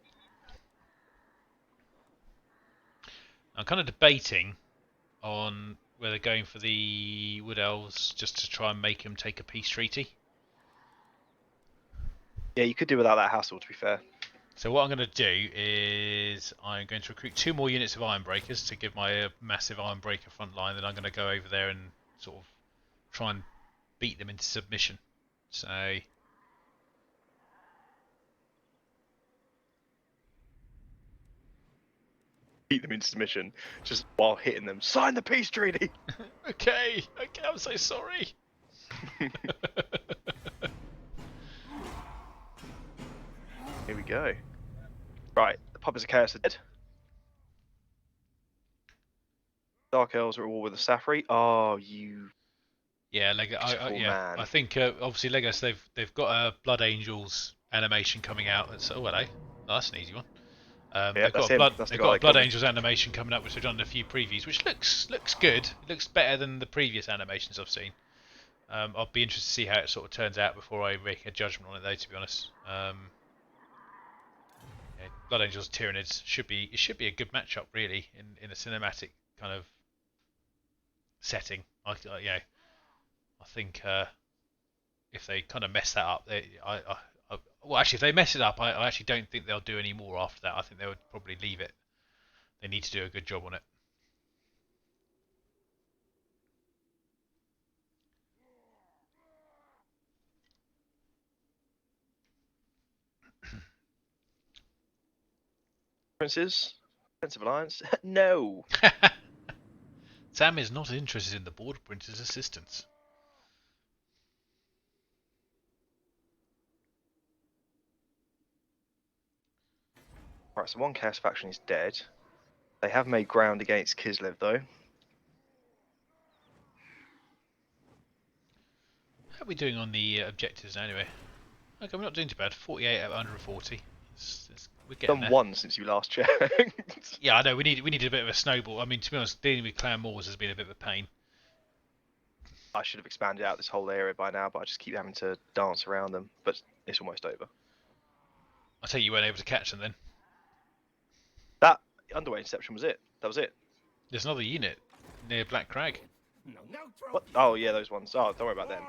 I'm kind of debating on whether going for the Wood Elves just to try and make them take a peace treaty. Yeah, you could do without that hassle, to be fair. So what I'm going to do is I'm going to recruit 2 more units of Ironbreakers to give my massive Ironbreaker front line. Then I'm going to go over there and sort of try and beat them into submission. So Beat them into submission, just while hitting them. Sign the peace treaty! okay, I'm so sorry. Here we go. Right, the Puppets of Chaos are dead. Dark Elves are at war with the Safri. Oh, you... Yeah, Beautiful man. I think obviously Legos they've got a Blood Angels animation coming out. So hello, oh, that's an easy one. They've got a Blood Angels animation coming up, which they've done in a few previews, which looks good. It looks better than the previous animations I've seen. I'll be interested to see how it sort of turns out before I make a judgment on it, though. To be honest, yeah, Blood Angels Tyranids should be a good matchup, really, in a cinematic kind of setting. I think if they kind of mess that up, well, actually, if they mess it up, I actually don't think they'll do any more after that. I think they would probably leave it. They need to do a good job on it. Princes? Defensive Alliance? No! Sam is not interested in the Border Prince's assistance. Right, so one Chaos faction is dead. They have made ground against Kislev, though. How are we doing on the objectives now, anyway? Okay, we're not doing too bad. 48 out of 140. We're getting Done there. one since you last checked. Yeah, I know. We needed a bit of a snowball. I mean, to be honest, dealing with Clan Moors has been a bit of a pain. I should have expanded out this whole area by now, but I just keep having to dance around them. But it's almost over. I take it you weren't able to catch them then. That underway interception was it. That was it. There's another unit near Black Crag. No, no What? Oh yeah, those ones. Oh, don't worry about them.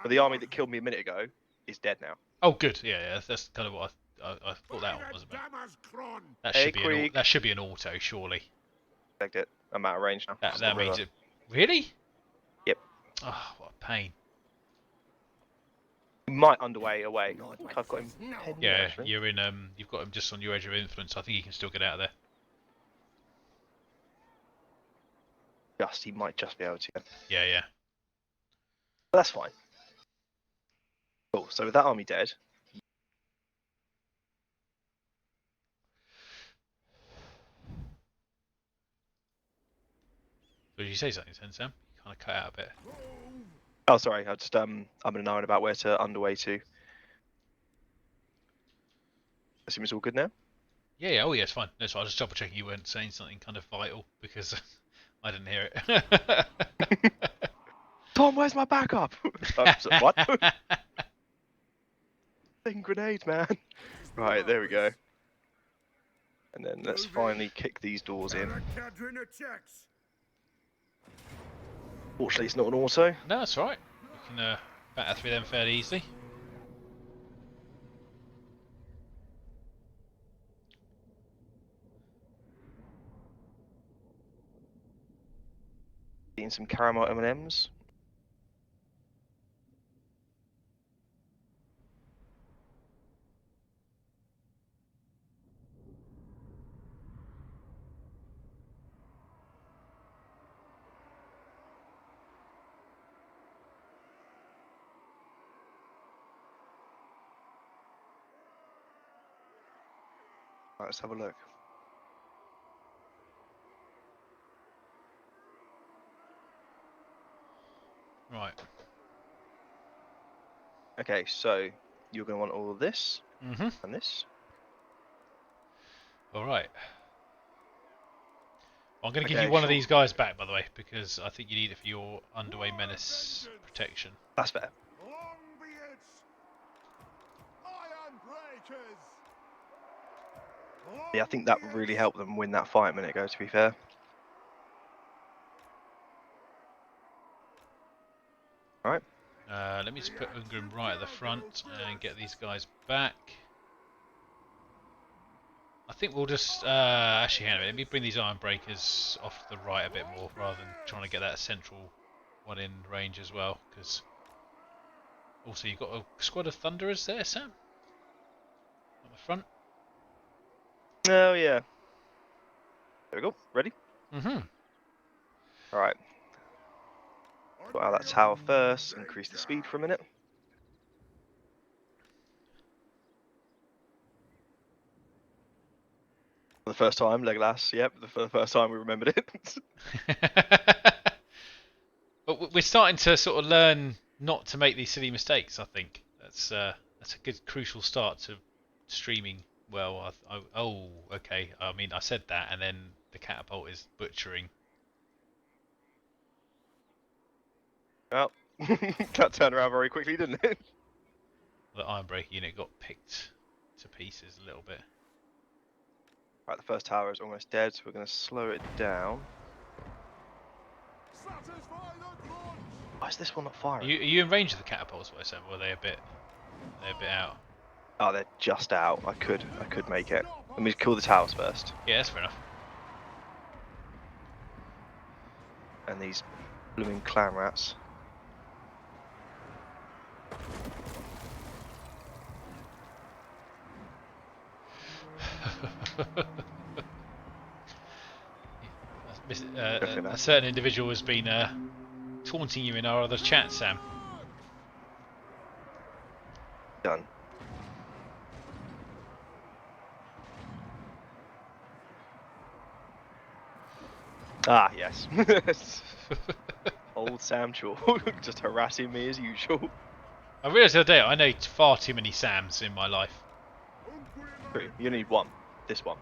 But the army that killed me a minute ago is dead now. Oh, good. Yeah, that's kind of what I thought that one was about. That should be an auto, surely. Checked it. I'm out of range now. That means it. Really? Yep. Oh, what a pain. Might underway away. I think I've got him. Yeah, you're in. You've got him just on your edge of influence. I think you can still get out of there. He might just be able to. Yeah. But that's fine. Cool. So with that army dead, Did you say something then, Sam? You kind of cut out a bit. oh sorry, I just I'm in knowing about where to underway to. Assume it's all good now. Yeah. Oh, yeah, it's fine. No, so I was just double checking you weren't saying something kind of vital because I didn't hear it. Tom, where's my backup? What? Thing grenade, man. Right, there we go. And then let's finally kick these doors in. Khadrin checks. Fortunately, it's not an auto. No, that's right. We can batter through them fairly easily. Eating some caramel M&Ms. Right, let's have a look. Right. Okay, so you're going to want all of this Mm-hmm. and this. All right. I'm going to give you Okay, one of sure. these guys back, by the way, because I think you need it for your underway menace protection. That's fair. Long be it! Iron breakers! Yeah, I think that really helped them win that fight a minute ago, to be fair. Alright. Let me just put Angrund right at the front and get these guys back. I think we'll just actually hang on a minute, let me bring these iron breakers off to the right a bit more rather than trying to get that central one in range as well, because also you've got a squad of thunderers there, Sam, on the front. Oh, yeah. There we go. Ready? Mm-hmm. Alright. Got out that tower first, increase the speed for a minute. For the first time, Legolas, yep, for the first time we remembered it. But we're starting to sort of learn not to make these silly mistakes. I think that's a good crucial start to streaming. Well, oh, okay. I mean, I said that, and then the catapult is butchering. Well, that turned around very quickly, didn't it? The iron breaker unit got picked to pieces a little bit. Right, the first tower is almost dead, so we're going to slow it down. Satisfy the grudge! Why is this one not firing? Are you in range of the catapults, Sam? Or are they a bit out? Oh, they're just out. I could make it. Let me kill the towers first. Yeah, that's fair enough. And these blooming clan rats. A certain individual has been taunting you in our other chat, Sam. Done. Ah, yes. Old Sam Shaw, just harassing me as usual. I realised the other day I know far too many Sams in my life. True, you need one. This one.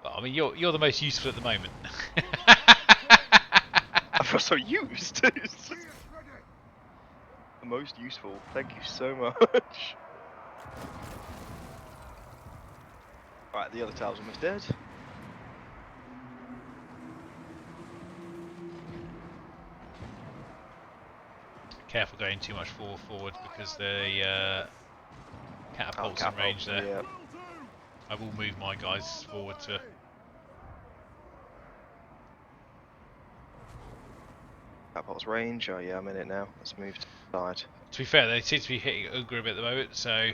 But, I mean, you're the most useful at the moment. I feel so used. It's just the most useful. Thank you so much. Right, the other tower's almost dead. Careful going too much forward because the catapult's in range there. Yeah. I will move my guys forward to. Catapult's range. Oh yeah, I'm in it now. Let's move to the side. To be fair, they seem to be hitting Ogre a bit at the moment, so. Dwarf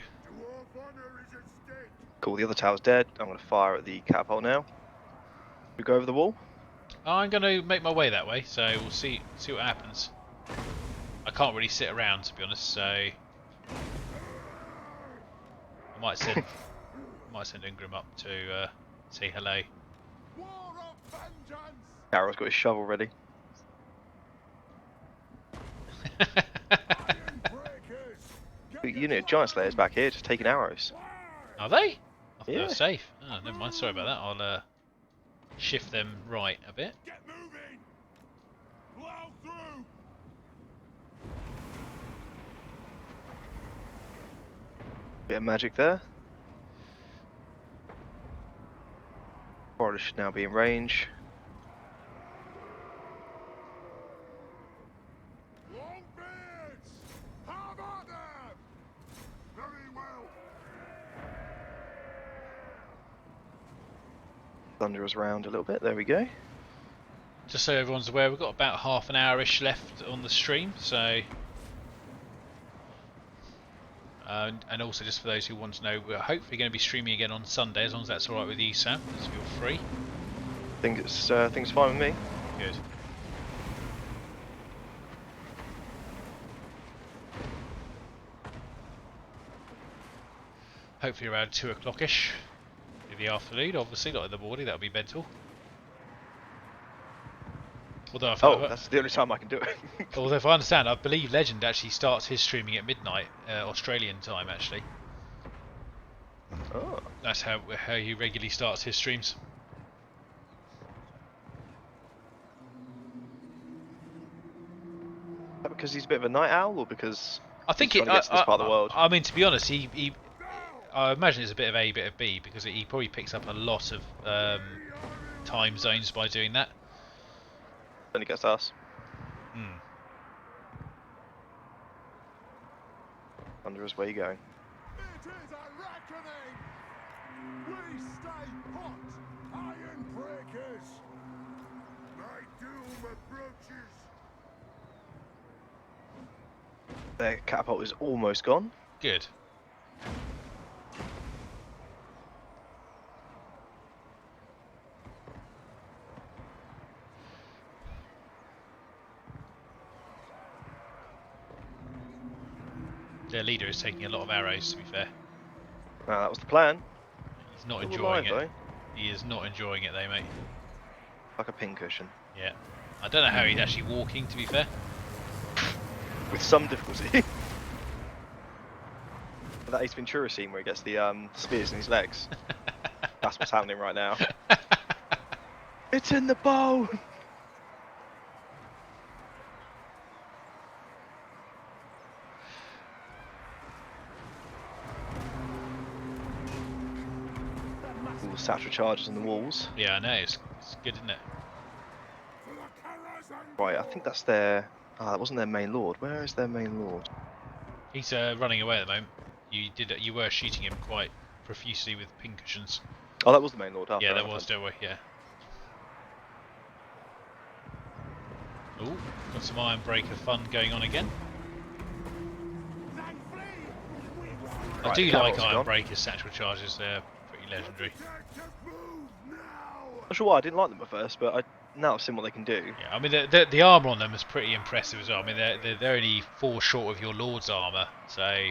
honor is at stake! Cool, the other tower's dead. I'm going to fire at the catapult now. We go over the wall. I'm going to make my way that way, so we'll see what happens. I can't really sit around, to be honest, so I might send Ingram up to say hello. War of vengeance! Carol's got his shovel ready. Iron breakers! Unit of Giant Slayers back here, just taking arrows. Are they? I thought they Yeah. were safe. Oh, never mind. Sorry about that. I'll shift them right a bit. Get moving! Plow through! Bit of magic there. Border should now be in range. Longbeards! Have at them! Very well! Thunder us round a little bit. There we go. Just so everyone's aware, we've got about half an hour-ish left on the stream, so. And also, just for those who want to know, we're hopefully going to be streaming again on Sunday, as long as that's alright with you, Sam, as you're free. Think it's fine with me. Good. Hopefully around 2 o'clock-ish in the afternoon, obviously, not in the morning, that would be mental. Although if Oh, that's the only time I can do it. although if I understand, I believe Legend actually starts his streaming at midnight Australian time. Actually, Oh. that's how he regularly starts his streams. Is that because he's a bit of a night owl, or because I think he's trying to get to this part of the world? I mean, to be honest, I imagine it's a bit of A, bit of B, because he probably picks up a lot of time zones by doing that. Then he gets us. Hmm. Wanderers, where are you going? It is a reckoning! We stay hot, iron breakers! My doom approaches! Their catapult is almost gone. Good. Their leader is taking a lot of arrows, to be fair. Ah, that was the plan. He's not Still enjoying alive, it. He is not enjoying it, though, mate. Like a pincushion. Yeah. I don't know how he's actually walking, to be fair. With some difficulty. That Ace Ventura scene where he gets the spears in his legs. That's what's happening right now. It's in the bow! All the satchel charges on the walls. Yeah, I know. It's good, isn't it? For the Karas and Right, I think that's their... Ah, that wasn't their main lord. Where is their main lord? He's running away at the moment. You were shooting him quite profusely with pincushions. Oh, that was the main lord. Oh, Yeah, fair there enough was, then. don't we? Yeah. Oh, got some iron breaker fun going on again. they flee! We I Right, do the like caval's iron gone. breaker's satchel charges. They're pretty legendary. detective move now! Not sure why I didn't like them at first, but now I've seen what they can do. Yeah, I mean the armor on them is pretty impressive as well. I mean they're only 4 short of your lord's armor, so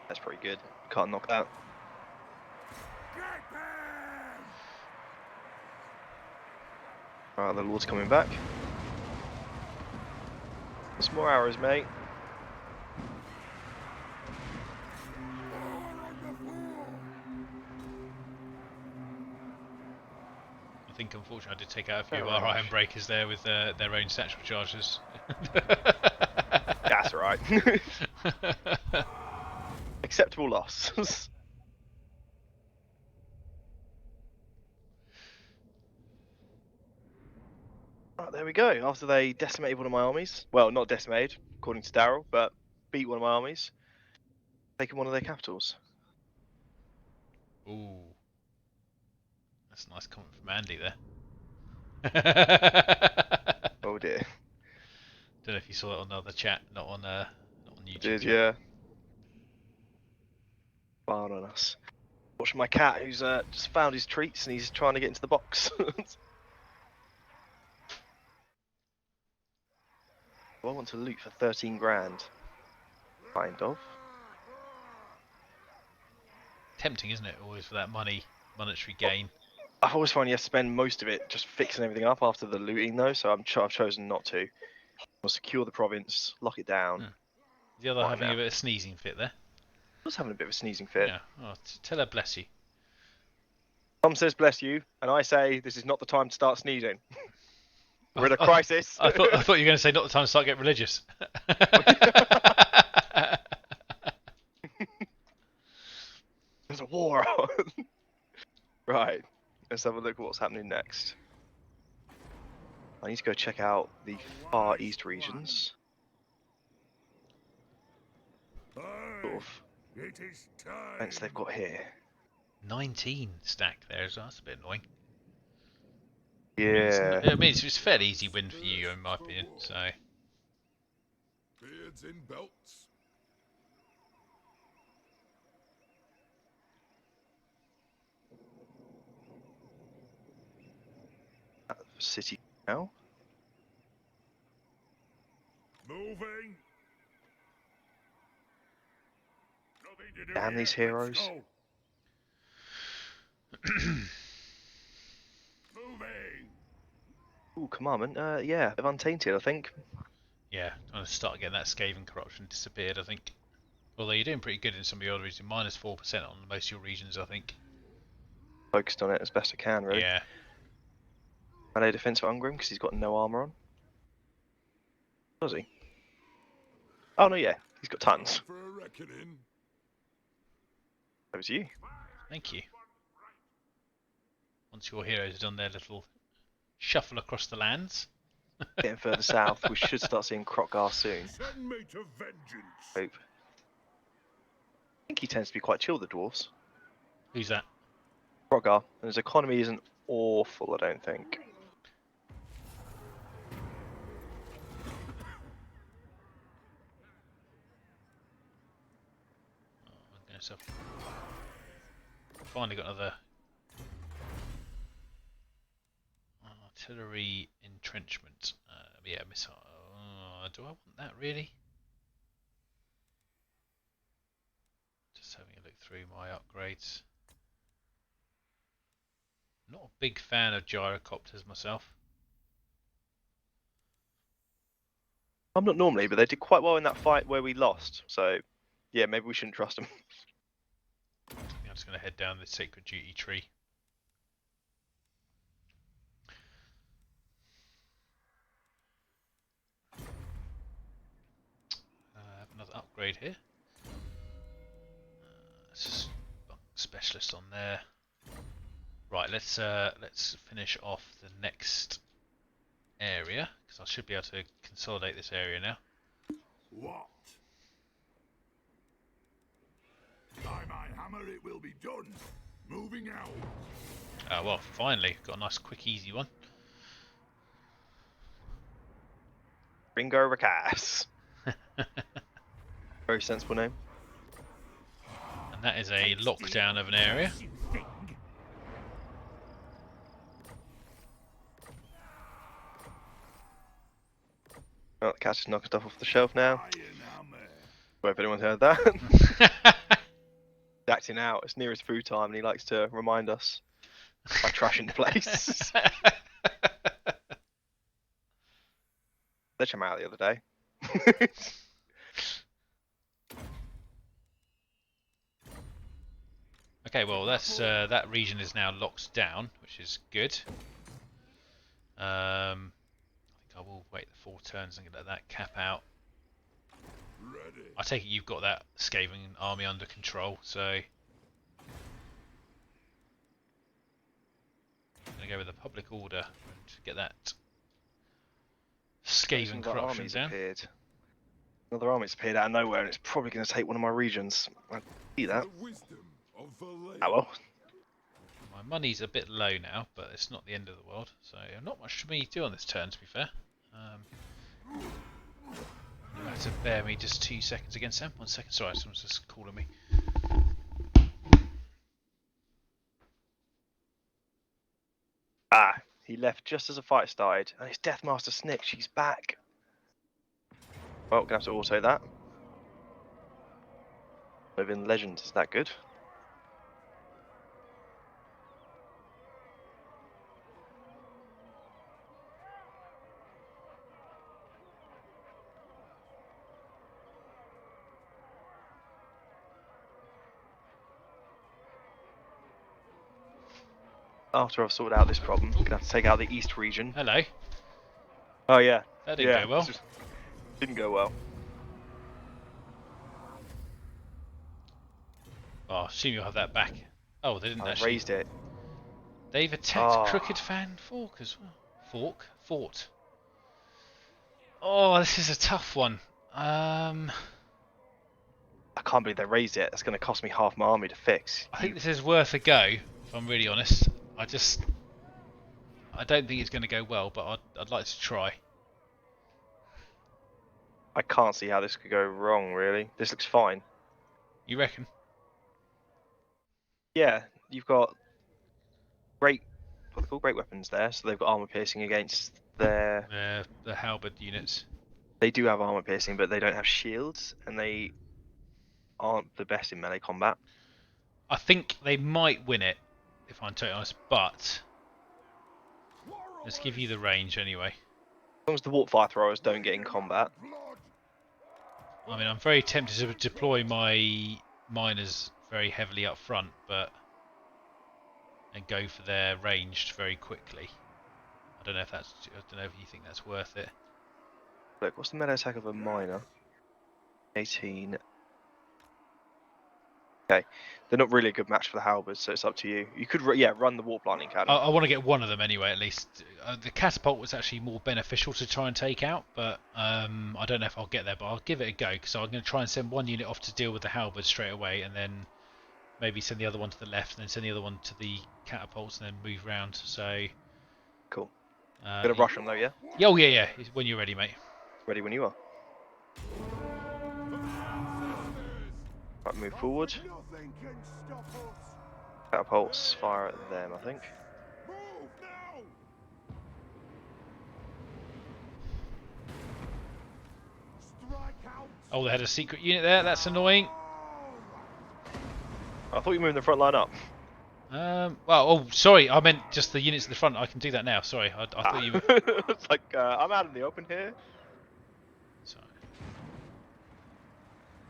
That's pretty good. Can't knock that. Get them! Right, the lord's coming back. Some more arrows, mate. More on the floor! I think unfortunately I did take out a few Fair of our enough. iron breakers there with their own satchel charges. That's alright. Acceptable loss. Right, there we go. After they decimated one of my armies. Well, not decimated, according to Daryl, but beat one of my armies. Taking one of their capitals. Ooh, that's a nice comment from Andy there. Oh dear. Don't know if you saw it on the other chat, not on YouTube. Did, yeah. Bad on us. Watching my cat who's just found his treats and he's trying to get into the box. I want to loot for 13 grand. Kind of. Tempting, isn't it? Always for that monetary gain. I've always found you have to spend most of it just fixing everything up after the looting though, so I've chosen not to. I'll secure the province, lock it down. Hmm. The other Right having now. a bit of sneezing fit there. I was having a bit of a sneezing fit. Yeah. Oh, tell her bless you. Tom says bless you, and I say this is not the time to start sneezing. We're in a Oh, crisis. I thought you were going to say not the time to start getting religious. There's a war on. Right, let's have a look at what's happening next. I need to go check out the Far East regions. Sort of It is time! events they've got here. 19 stacked there as well. That's a bit annoying. Yeah. I mean, it's a fairly easy win for you, in my opinion. So Beards in belts. City now. Moving. Nothing to do Damn here. these heroes. Let's go. Moving. Ooh, commandment. Yeah, of untainted, I think. Yeah, trying to start getting that Skaven corruption disappeared, I think. Although you're doing pretty good in some of your other regions, -4% on most of your regions, I think. Focused on it as best I can, really. Yeah. Melee defense for Angrund because he's got no armor on. Does he? Oh no, yeah, he's got tons. For a reckoning. Over to you. Thank you. Once your heroes have done their little shuffle across the lands. Getting further south, we should start seeing Krokgar soon. Send me to vengeance. Hope. I think he tends to be quite chill, the dwarves. Who's that? Krokgar, and his economy isn't awful, I don't think. So finally got another artillery entrenchment. Yeah, missile. Do I want that really? Just having a look through my upgrades. Not a big fan of gyrocopters myself. I'm not normally, but they did quite well in that fight where we lost. So, yeah, maybe we shouldn't trust them. I'm just going to head down the sacred duty tree. Have another upgrade here. Specialist on there. Right, let's finish off the next area because I should be able to consolidate this area now. What? By my hammer it will be done. Moving out. Oh well, finally got a nice, quick, easy one. Ringo Rakas. Very sensible name. And that is a lockdown of an area. You thing. Oh, the cat's just knocking stuff off the shelf now. Iron hammer. I hope anyone's heard that. He's acting out. It's nearest food time, and he likes to remind us by trashing the place. Let him out the other day. Okay, well that's that region is now locked down, which is good. I think I will wait the 4 turns and let that cap out. Ready. I take it you've got that Skaven army under control, so I'm gonna go with the public order and get that Skaven Another corruption army's down. appeared. Another army's appeared out of nowhere, and it's probably going to take one of my regions. I see that. The wisdom of Vallejo. Oh well. My money's a bit low now, but it's not the end of the world, so not much for me to do on this turn, to be fair. You'll have to bear me just 2 seconds against them. 1 second, sorry, someone's just calling me. Ah, he left just as the fight started, and it's Deathmaster Snick. She's back. Well, gonna have to auto that. Within Legends, is that good? After I've sorted out this problem, I'm gonna have to take out the East region. Hello. Oh yeah. That didn't go well. Didn't go well. Oh, I assume you'll have that back. Oh, they didn't I actually. raised it. They've attacked Oh. Crooked Fan Fork as well. Fort. Oh, this is a tough one. I can't believe they raised it. That's going to cost me half my army to fix. I think this is worth a go, if I'm really honest. I don't think it's going to go well, but I'd like to try. I can't see how this could go wrong, really. This looks fine. You reckon? Yeah, you've got great, what they call great weapons there. So they've got armor piercing against their. The halberd units. They do have armor piercing, but they don't have shields, and they aren't the best in melee combat. I think they might win it, if I'm totally honest, but Let's give you the range anyway. As long as the warp fire throwers don't get in combat. I mean, I'm very tempted to deploy my miners very heavily up front, but and go for their ranged very quickly. I don't know if you think that's worth it. Look, what's the melee attack of a miner? 18. Okay, they're not really a good match for the halberds, so it's up to you. You could, run the warp lightning cannon. I want to get one of them anyway, at least. The catapult was actually more beneficial to try and take out, but I don't know if I'll get there, but I'll give it a go, because I'm going to try and send one unit off to deal with the halberds straight away, and then maybe send the other one to the left, and then send the other one to the catapults, and then move round. So Cool. Gonna rush them though, yeah? Oh yeah. When you're ready, mate. Ready when you are. Right, move forward. Nothing can stop us. Catapults fire at them, I think. Move now. Strike out. Oh, they had a secret unit there. That's annoying. I thought you were moving the front line up. Sorry. I meant just the units at the front. I can do that now. Sorry, I thought you. It's like I'm out in the open here. Sorry.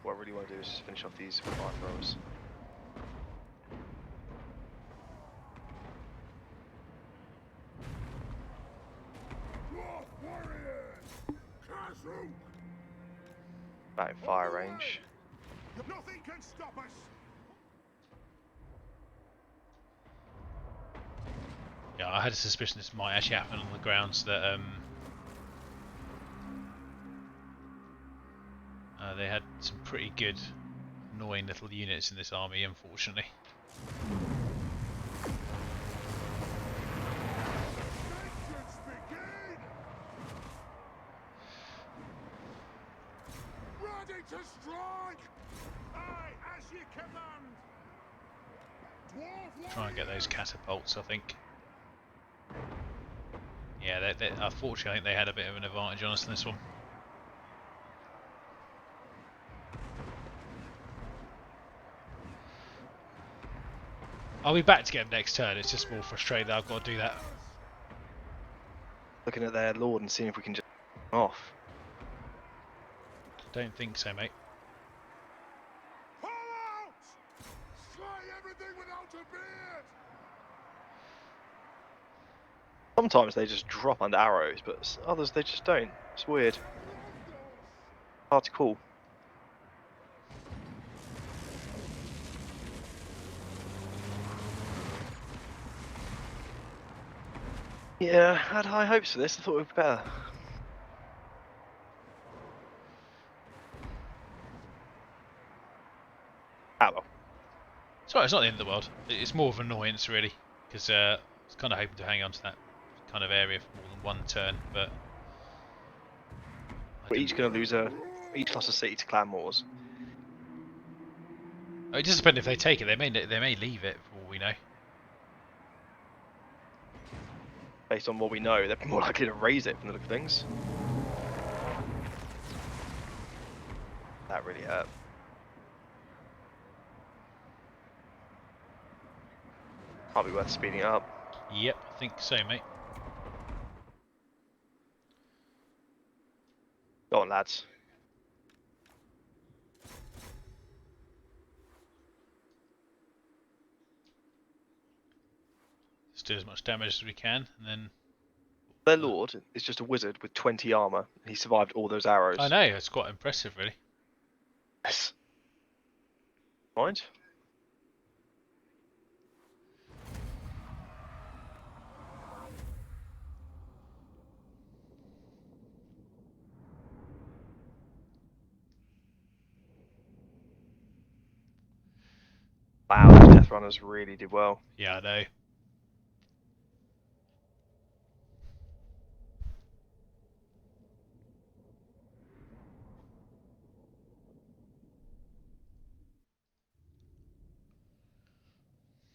What I really want to do is just finish off these fire throwers. Dwarf warriors. Castle. Back in fire range. Nothing can stop us. Yeah, I had a suspicion this might actually happen on the grounds that they had some pretty good, annoying little units in this army, unfortunately. Vengeance begin. Ready to strike. Aye, as you command. Dwarf Try and get those catapults, I think. Yeah, unfortunately, I think they had a bit of an advantage on us in this one. I'll be back to get them next turn. It's just more frustrating that I've got to do that. Looking at their lord and seeing if we can just off. Don't think so, mate. Pull out. Slay everything without a beard. Sometimes they just drop under arrows, but others they just don't. It's weird. Hard to call. Yeah, I had high hopes for this. I thought it would be better. Ah well. Sorry, it's not the end of the world. It's more of an annoyance, really, because I was kind of hoping to hang on to that kind of area for more than one turn, but We're each going to lose each lost a city to clan wars. it just depends if they take it. They may leave it, for all we know. Based on what we know, they're more likely to raise it from the look of things. That really hurt. Might be worth speeding it up. Yep, I think so, mate. Go on, lads. Let's do as much damage as we can, and then... Their lord is just a wizard with 20 armor. He survived all those arrows. I know, it's quite impressive, really. Yes. Mind? Wow, those Death Runners really did well. Yeah, I know.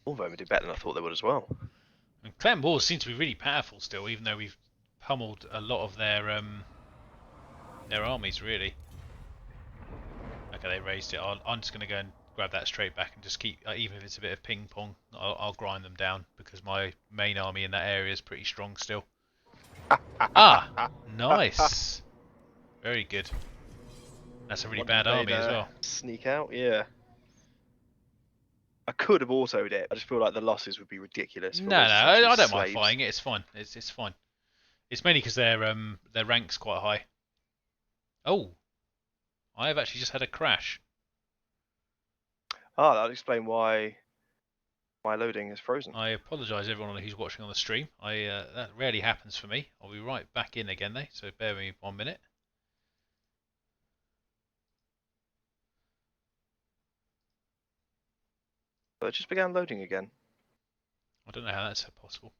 All of them did better than I thought they would as well. And Clan Wars seem to be really powerful still, even though we've pummeled a lot of their armies, really. Okay, they raised it. I'm just going to go and grab that straight back and just keep, even if it's a bit of ping pong, I'll grind them down, because my main army in that area is pretty strong still. Ah, nice. Very good. That's a really Wondered bad if army they'd, as well. Sneak out, yeah. I could have autoed it. I just feel like the losses would be ridiculous. For No, no, essentially I don't mind slaves. fighting it. It's fine. It's fine. It's mainly because their rank's quite high. Oh, I have actually just had a crash. Ah, that would explain why my loading is frozen. I apologise everyone who's watching on the stream. That rarely happens for me. I'll be right back in again though, so bear with me 1 minute. But it just began loading again. I don't know how that's possible.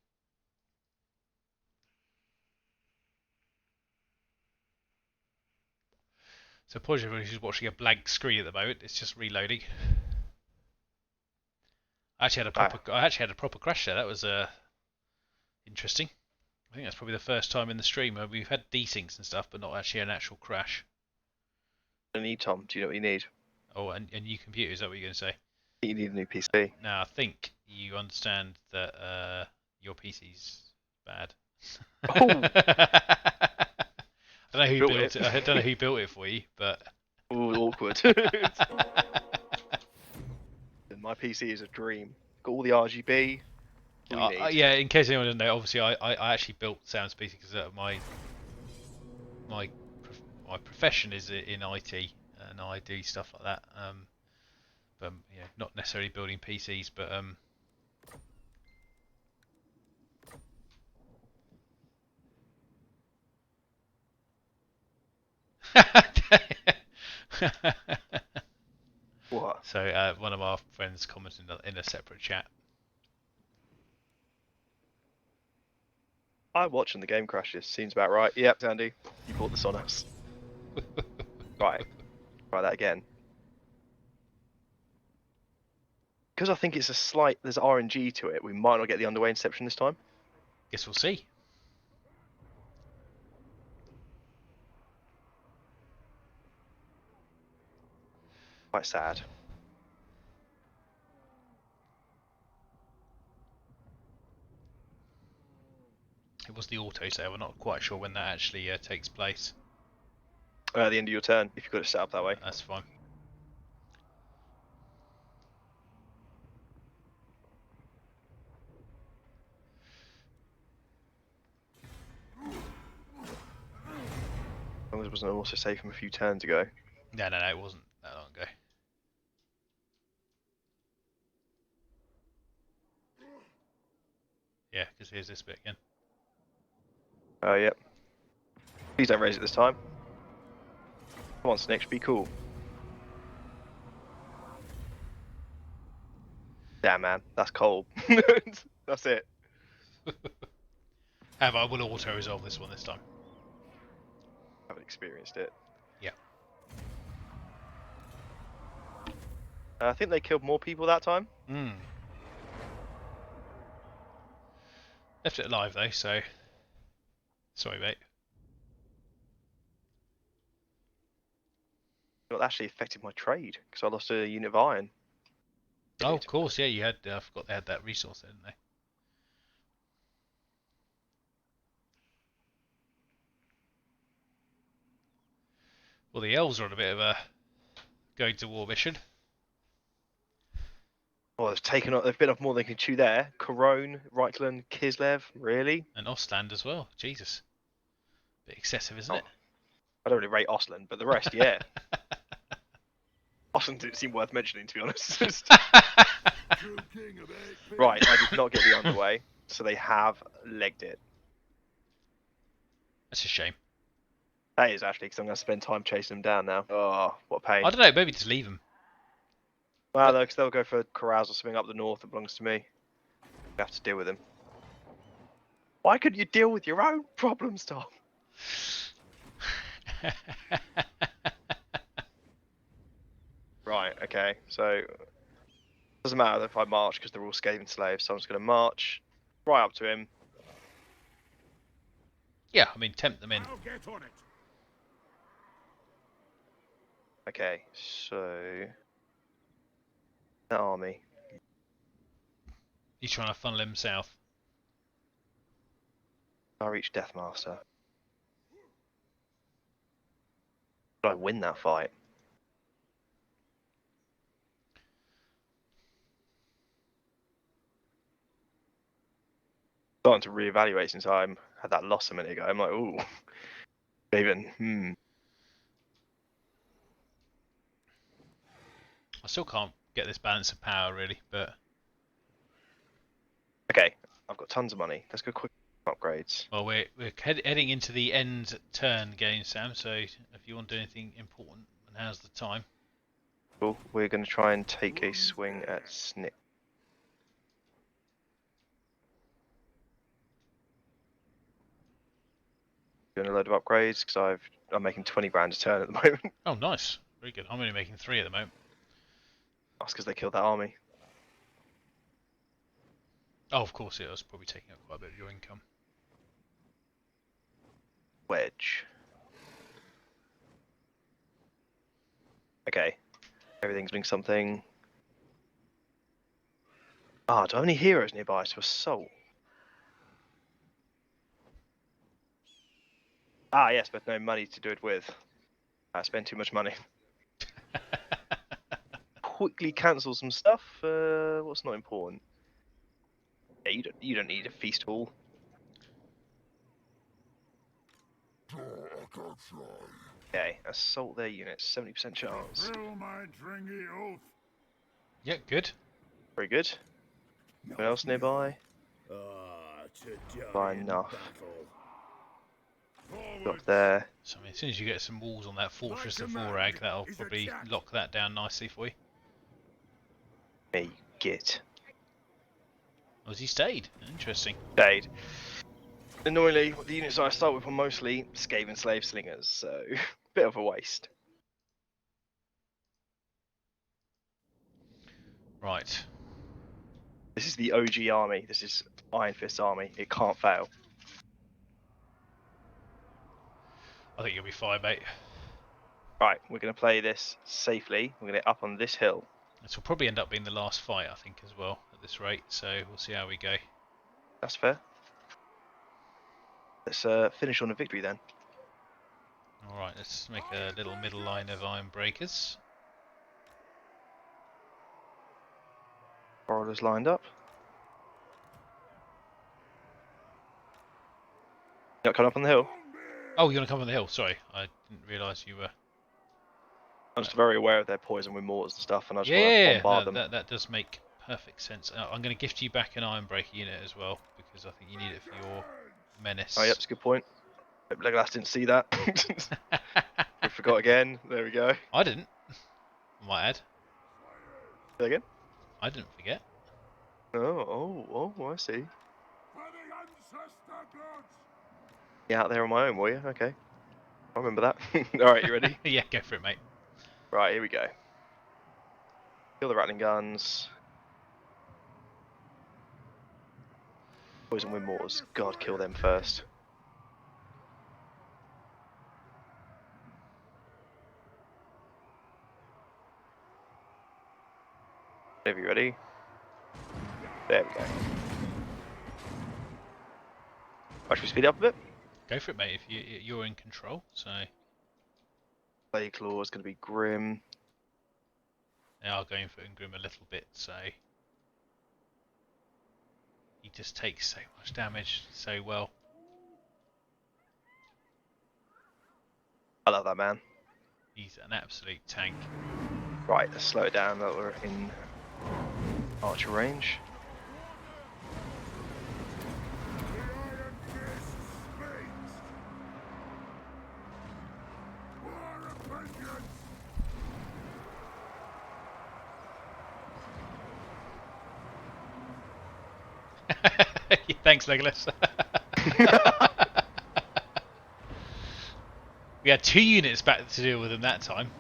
So apologies everyone who's watching a blank screen at the moment. It's just reloading. I actually had a proper crash there. That was interesting. I think that's probably the first time in the stream where we've had desyncs and stuff, but not actually an actual crash. What do you need, Tom? Do you know what you need? Oh, and new computer, is that what you're going to say? You need a new PC. Now, I think you understand that your PC's bad. Oh. I don't know who built it. I don't know who built it for you, but... Ooh, awkward. My PC is a dream. Got all the RGB. Yeah, in case anyone doesn't know, obviously I actually built Sounds PC because my profession is in IT and I do stuff like that. But you know, not necessarily building PCs, but What? So one of our friends commented in a separate chat. I'm watching the game crashes. Seems about right. Yep, Andy. You bought this on us. Right. Try that again. Because I think it's there's RNG to it, we might not get the underway inception this time. Guess we'll see. Quite sad. It was the auto save. We're not quite sure when that actually takes place. At the end of your turn, if you've got it set up that way. That's fine. As long as it wasn't also safe from a few turns ago. No, it wasn't that long ago. Yeah, because here's this bit again. Oh, yep. Please don't raise it this time. Come on, Snitch, be cool. Damn, man, that's cold. That's it. However, I will auto resolve this one this time. Haven't experienced it. Yeah. I think they killed more people that time. Left it alive though, so sorry, mate. It actually affected my trade because I lost a unit of iron. Oh, of course, yeah. You had. I forgot they had that resource, didn't they? Well, the elves are on a bit of a going to war mission. Oh, they've been off more than they can chew there. Corone, Reichland, Kislev, really? And Ostland as well. Jesus. Bit excessive, isn't it? I don't really rate Ostland, but the rest, yeah. Ostland didn't seem worth mentioning, to be honest. True king of 8 Right, I did not get the underway, so they have legged it. That's a shame. That is actually, because I'm going to spend time chasing them down now. Oh, what a pain. I don't know. Maybe just leave them. Well, because they'll go for carousel or something up the north that belongs to me. We have to deal with them. Why couldn't you deal with your own problems, Tom? Right, okay, so doesn't matter if I march because they're all scathing slaves, so I'm just going to march right up to him. Yeah, I mean, tempt them in. I'll get on it. Okay, so that army. He's trying to funnel him south. I reach Deathmaster. Did I win that fight? Starting to reevaluate since I had that loss a minute ago. I'm like, ooh, even. I still can't get this balance of power really, but Okay, I've got tons of money. Let's go quick upgrades. well, we're heading into the end turn game, Sam. So if you want to do anything important, now's the time. Cool. We're going to try and take a swing at Snip. Doing a load of upgrades because I'm making 20 grand a turn at the moment. Oh, nice, very good. I'm only making 3 at the moment. That's because they killed that army. Oh, of course, it was probably taking up quite a bit of your income. Wedge. Okay. Everything's doing something. Ah, do I have any heroes nearby to assault? Ah, yes, but no money to do it with. I spent too much money. Quickly cancel some stuff. What's not important? Yeah, you don't need a feast hall. Okay, assault their units, 70% chance. Fill my dringy oath. Yeah, good. Very good. Anyone else nearby? To die Fine in enough. battle. Got there. So I mean, as soon as you get some walls on that fortress of Vorag, that'll probably lock that down nicely for you. There you get. Oh, has he stayed? Interesting. Stayed. Annoyingly, the units I start with are mostly Skaven slave slingers, so bit of a waste. Right. This is the OG army. This is Iron Fist army. It can't fail. I think you'll be fine, mate. Right, we're going to play this safely. We're going to get up on this hill. This will probably end up being the last fight, I think, as well, at this rate, so we'll see how we go. That's fair. Let's finish on a victory then. Alright, let's make a little middle line of iron breakers. Borrowers lined up. You not coming up on the hill? Oh, you're going to come on the hill, sorry. I didn't realise you were... I'm just very aware of their poison with mortars and stuff, and I just want to bombard them. That does make perfect sense. I'm going to gift you back an iron breaker unit as well, because I think you need it for your menace. Oh, yep, that's a good point. Hope Legolas didn't see that. We forgot again. There we go. I didn't. I might add. Say again? I didn't forget. Oh, I see. For the ancestor gods. Yeah, out there on my own, were you? Okay. I remember that. Alright, you ready? Yeah, go for it, mate. Right, here we go. Kill the rattling guns. Poison with mortars. God, kill them first. Whenever you're ready. There we go. Right, should we speed up a bit? Go for it, mate, if you're in control, so... Blade Claw is going to be grim. They are going for Angrund a little bit, so... He just takes so much damage so well. I love that man. He's an absolute tank. Right, let's slow it down that we're in archer range. The Iron Fist speaks. War of vengeance. Thanks, Legolas. We had 2 units back to deal with him that time.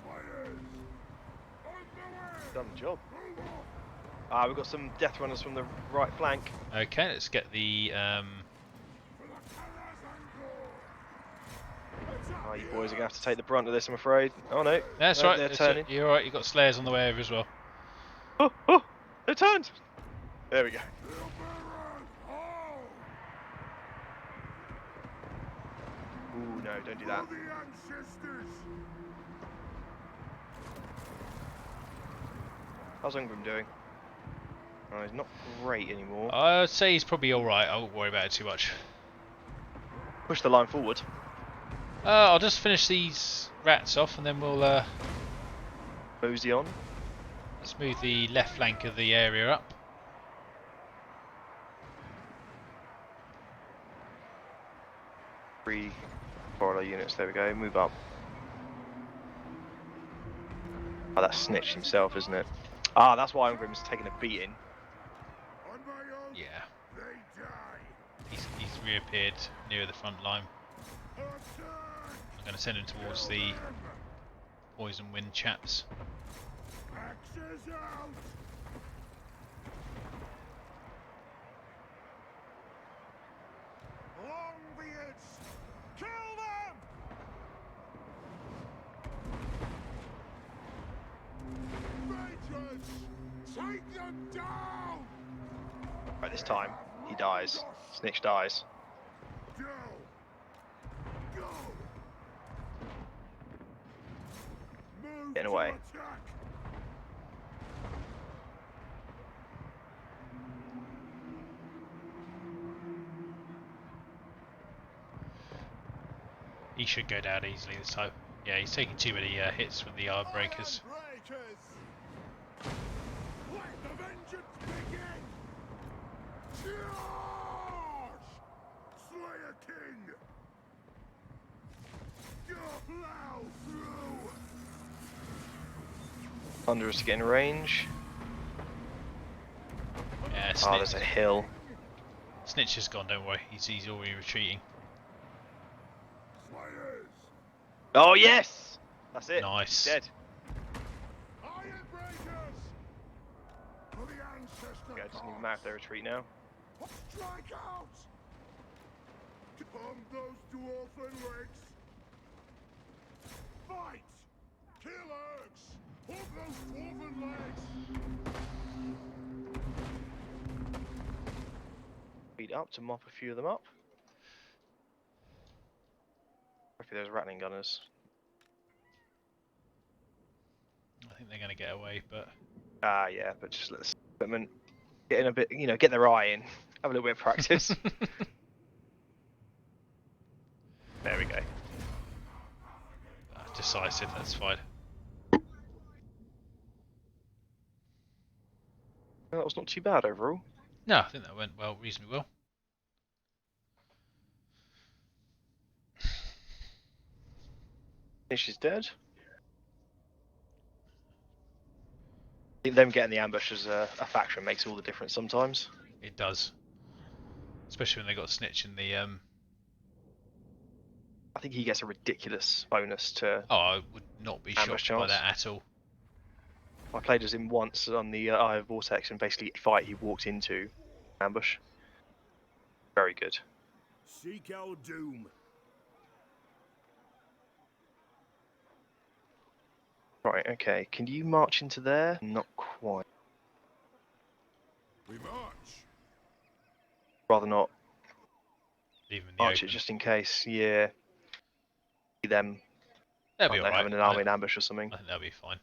Fires. On the way. Done the job. We've got some death runners from the right flank. Okay, let's get the... For the Karas and Oh, you boys are going to have to take the brunt of this, I'm afraid. Oh no. That's No, right, they're that's turning. You're alright, you've got Slayers on the way over as well. Oh, they're turned. There we go. Silverrun. Oh. no, don't do that. For the ancestors. How's Angrund doing? Oh, he's not great anymore. I'd say he's probably alright, I won't worry about it too much. Push the line forward. I'll just finish these rats off and then we'll Mosey on. let's move the left flank of the area up. 3 4 units, there we go, move up. Oh, that's snitched himself, isn't it? Ah, that's why Angrund's taking a beating. On my oath, Yeah, they die. he's reappeared near the front line. Attack! I'm going to send him towards the poison wind chaps. Axes out! Long beards! Kill them! Vengeance! Take them down! Right, this time, he dies. Snitch dies. Go! Go! Move Getting to away. attack! He should go down easily this time. Yeah, he's taking too many hits with the arm breakers. Breakers! Let the vengeance begin! Charge! Slayer King! Go plow through! Thunderous to get in range. Yeah, Oh, there's a hill. Snitch has gone, don't worry. He's already retreating. Slayers! Oh, yes! That's it. Nice. Dead. Iron breakers! For the ancestor Okay, doesn't even gods. matter if they retreat now. Strike out! Pump those dwarfen legs! Fight! Kill Urgs! Pump those dwarfen legs! Speed up to mop a few of them up. Hopefully those rattling gunners. I think they're going to get away, but Ah, yeah, but just let the equipment get in a bit, you know, get their eye in. Have a little bit of practice. There we go. decisive. That's fine. That was not too bad overall. No, I think that went well, reasonably well. Nish is dead. I think them getting the ambush as a faction makes all the difference sometimes. It does, especially when they got Snitch in the. I think he gets a ridiculous bonus to. Oh, I would not be Ambush shocked by chance. that at all. I played as him once on the Eye of Vortex, and basically fight he walked into ambush. Very good. Seek our doom. Right, okay. Can you march into there? Not quite. We march. Rather not Leave them in the march open. it just in case. Yeah. See them. They'll be They alright. having an army in ambush or something. I think they'll be fine.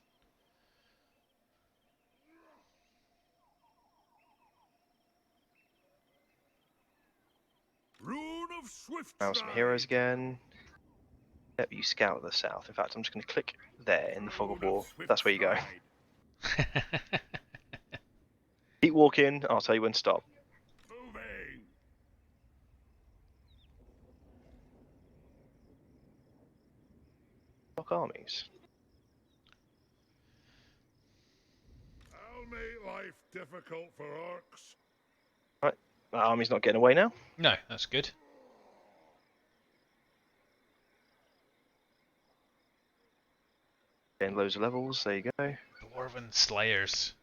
Rune of swift Now some stride. heroes again. Yep, you scout the south. In fact, I'm just going to click there in the fog of Rune war. swift That's where you go. stride. Keep walking. I'll tell you when to stop. Moving. Block armies. I'll make life difficult for orcs. That army's not getting away now. No, that's good. Getting loads of levels. There you go. Dwarven Slayers.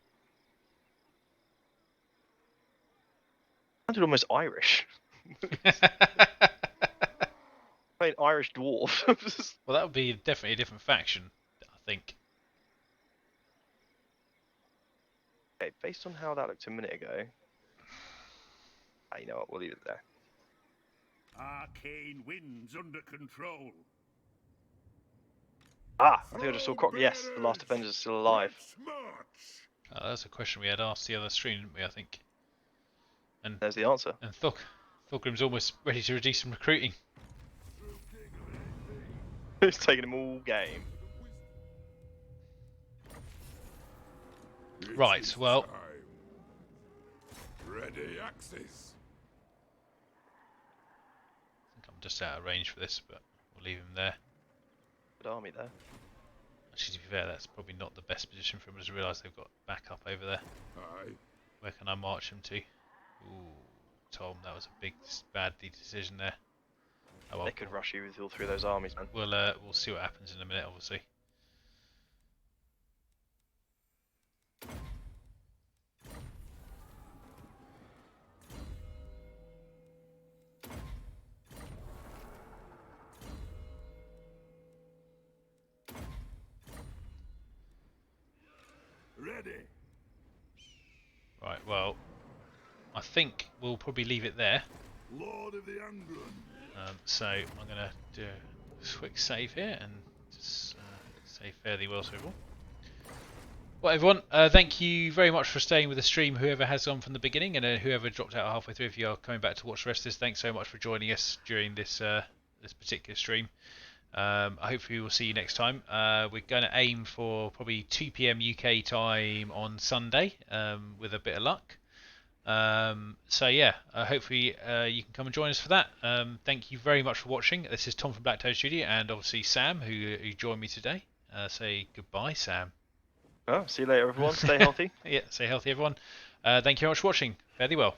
Sounded almost Irish. Playing Irish dwarf. Well, that would be definitely a different faction, I think. Okay, based on how that looked a minute ago. You know what? We'll leave it there. Arcane winds under control. Ah, I think I just saw Croc. Yes, the last Avengers is still alive. Let's march. That's a question we had asked the other stream, didn't we? I think. And There's the answer. Thorgrim's almost ready to do some recruiting. It's taking him all game. It Right, is well- time. Ready access. I think I'm just out of range for this, but we'll leave him there. Good army there. Actually, to be fair, that's probably not the best position for him. I just realised they've got backup over there. Aye. Where can I march him to? Ooh, Tom, that was a big, bad decision there. Oh well, They could rush you with all three of those armies, man. we'll see what happens in a minute, obviously. Ready. Right, well, I think we'll probably leave it there. Lord of the Angrund. So I'm going to do a quick save here and just save fairly well so everyone. Well, everyone, thank you very much for staying with the stream, whoever has gone from the beginning, and whoever dropped out halfway through. If you are coming back to watch the rest of this, thanks so much for joining us during this this particular stream. I hope we will see you next time. We're going to aim for probably 2 PM UK time on Sunday, with a bit of luck. So yeah, hopefully you can come and join us for that. Thank you very much for watching. This is Tom from Black Toad Studio, and obviously Sam, who joined me today. Say goodbye, Sam. Oh, see you later, everyone. Stay healthy. Yeah, stay healthy, everyone. Thank you very much for watching. Fairly well.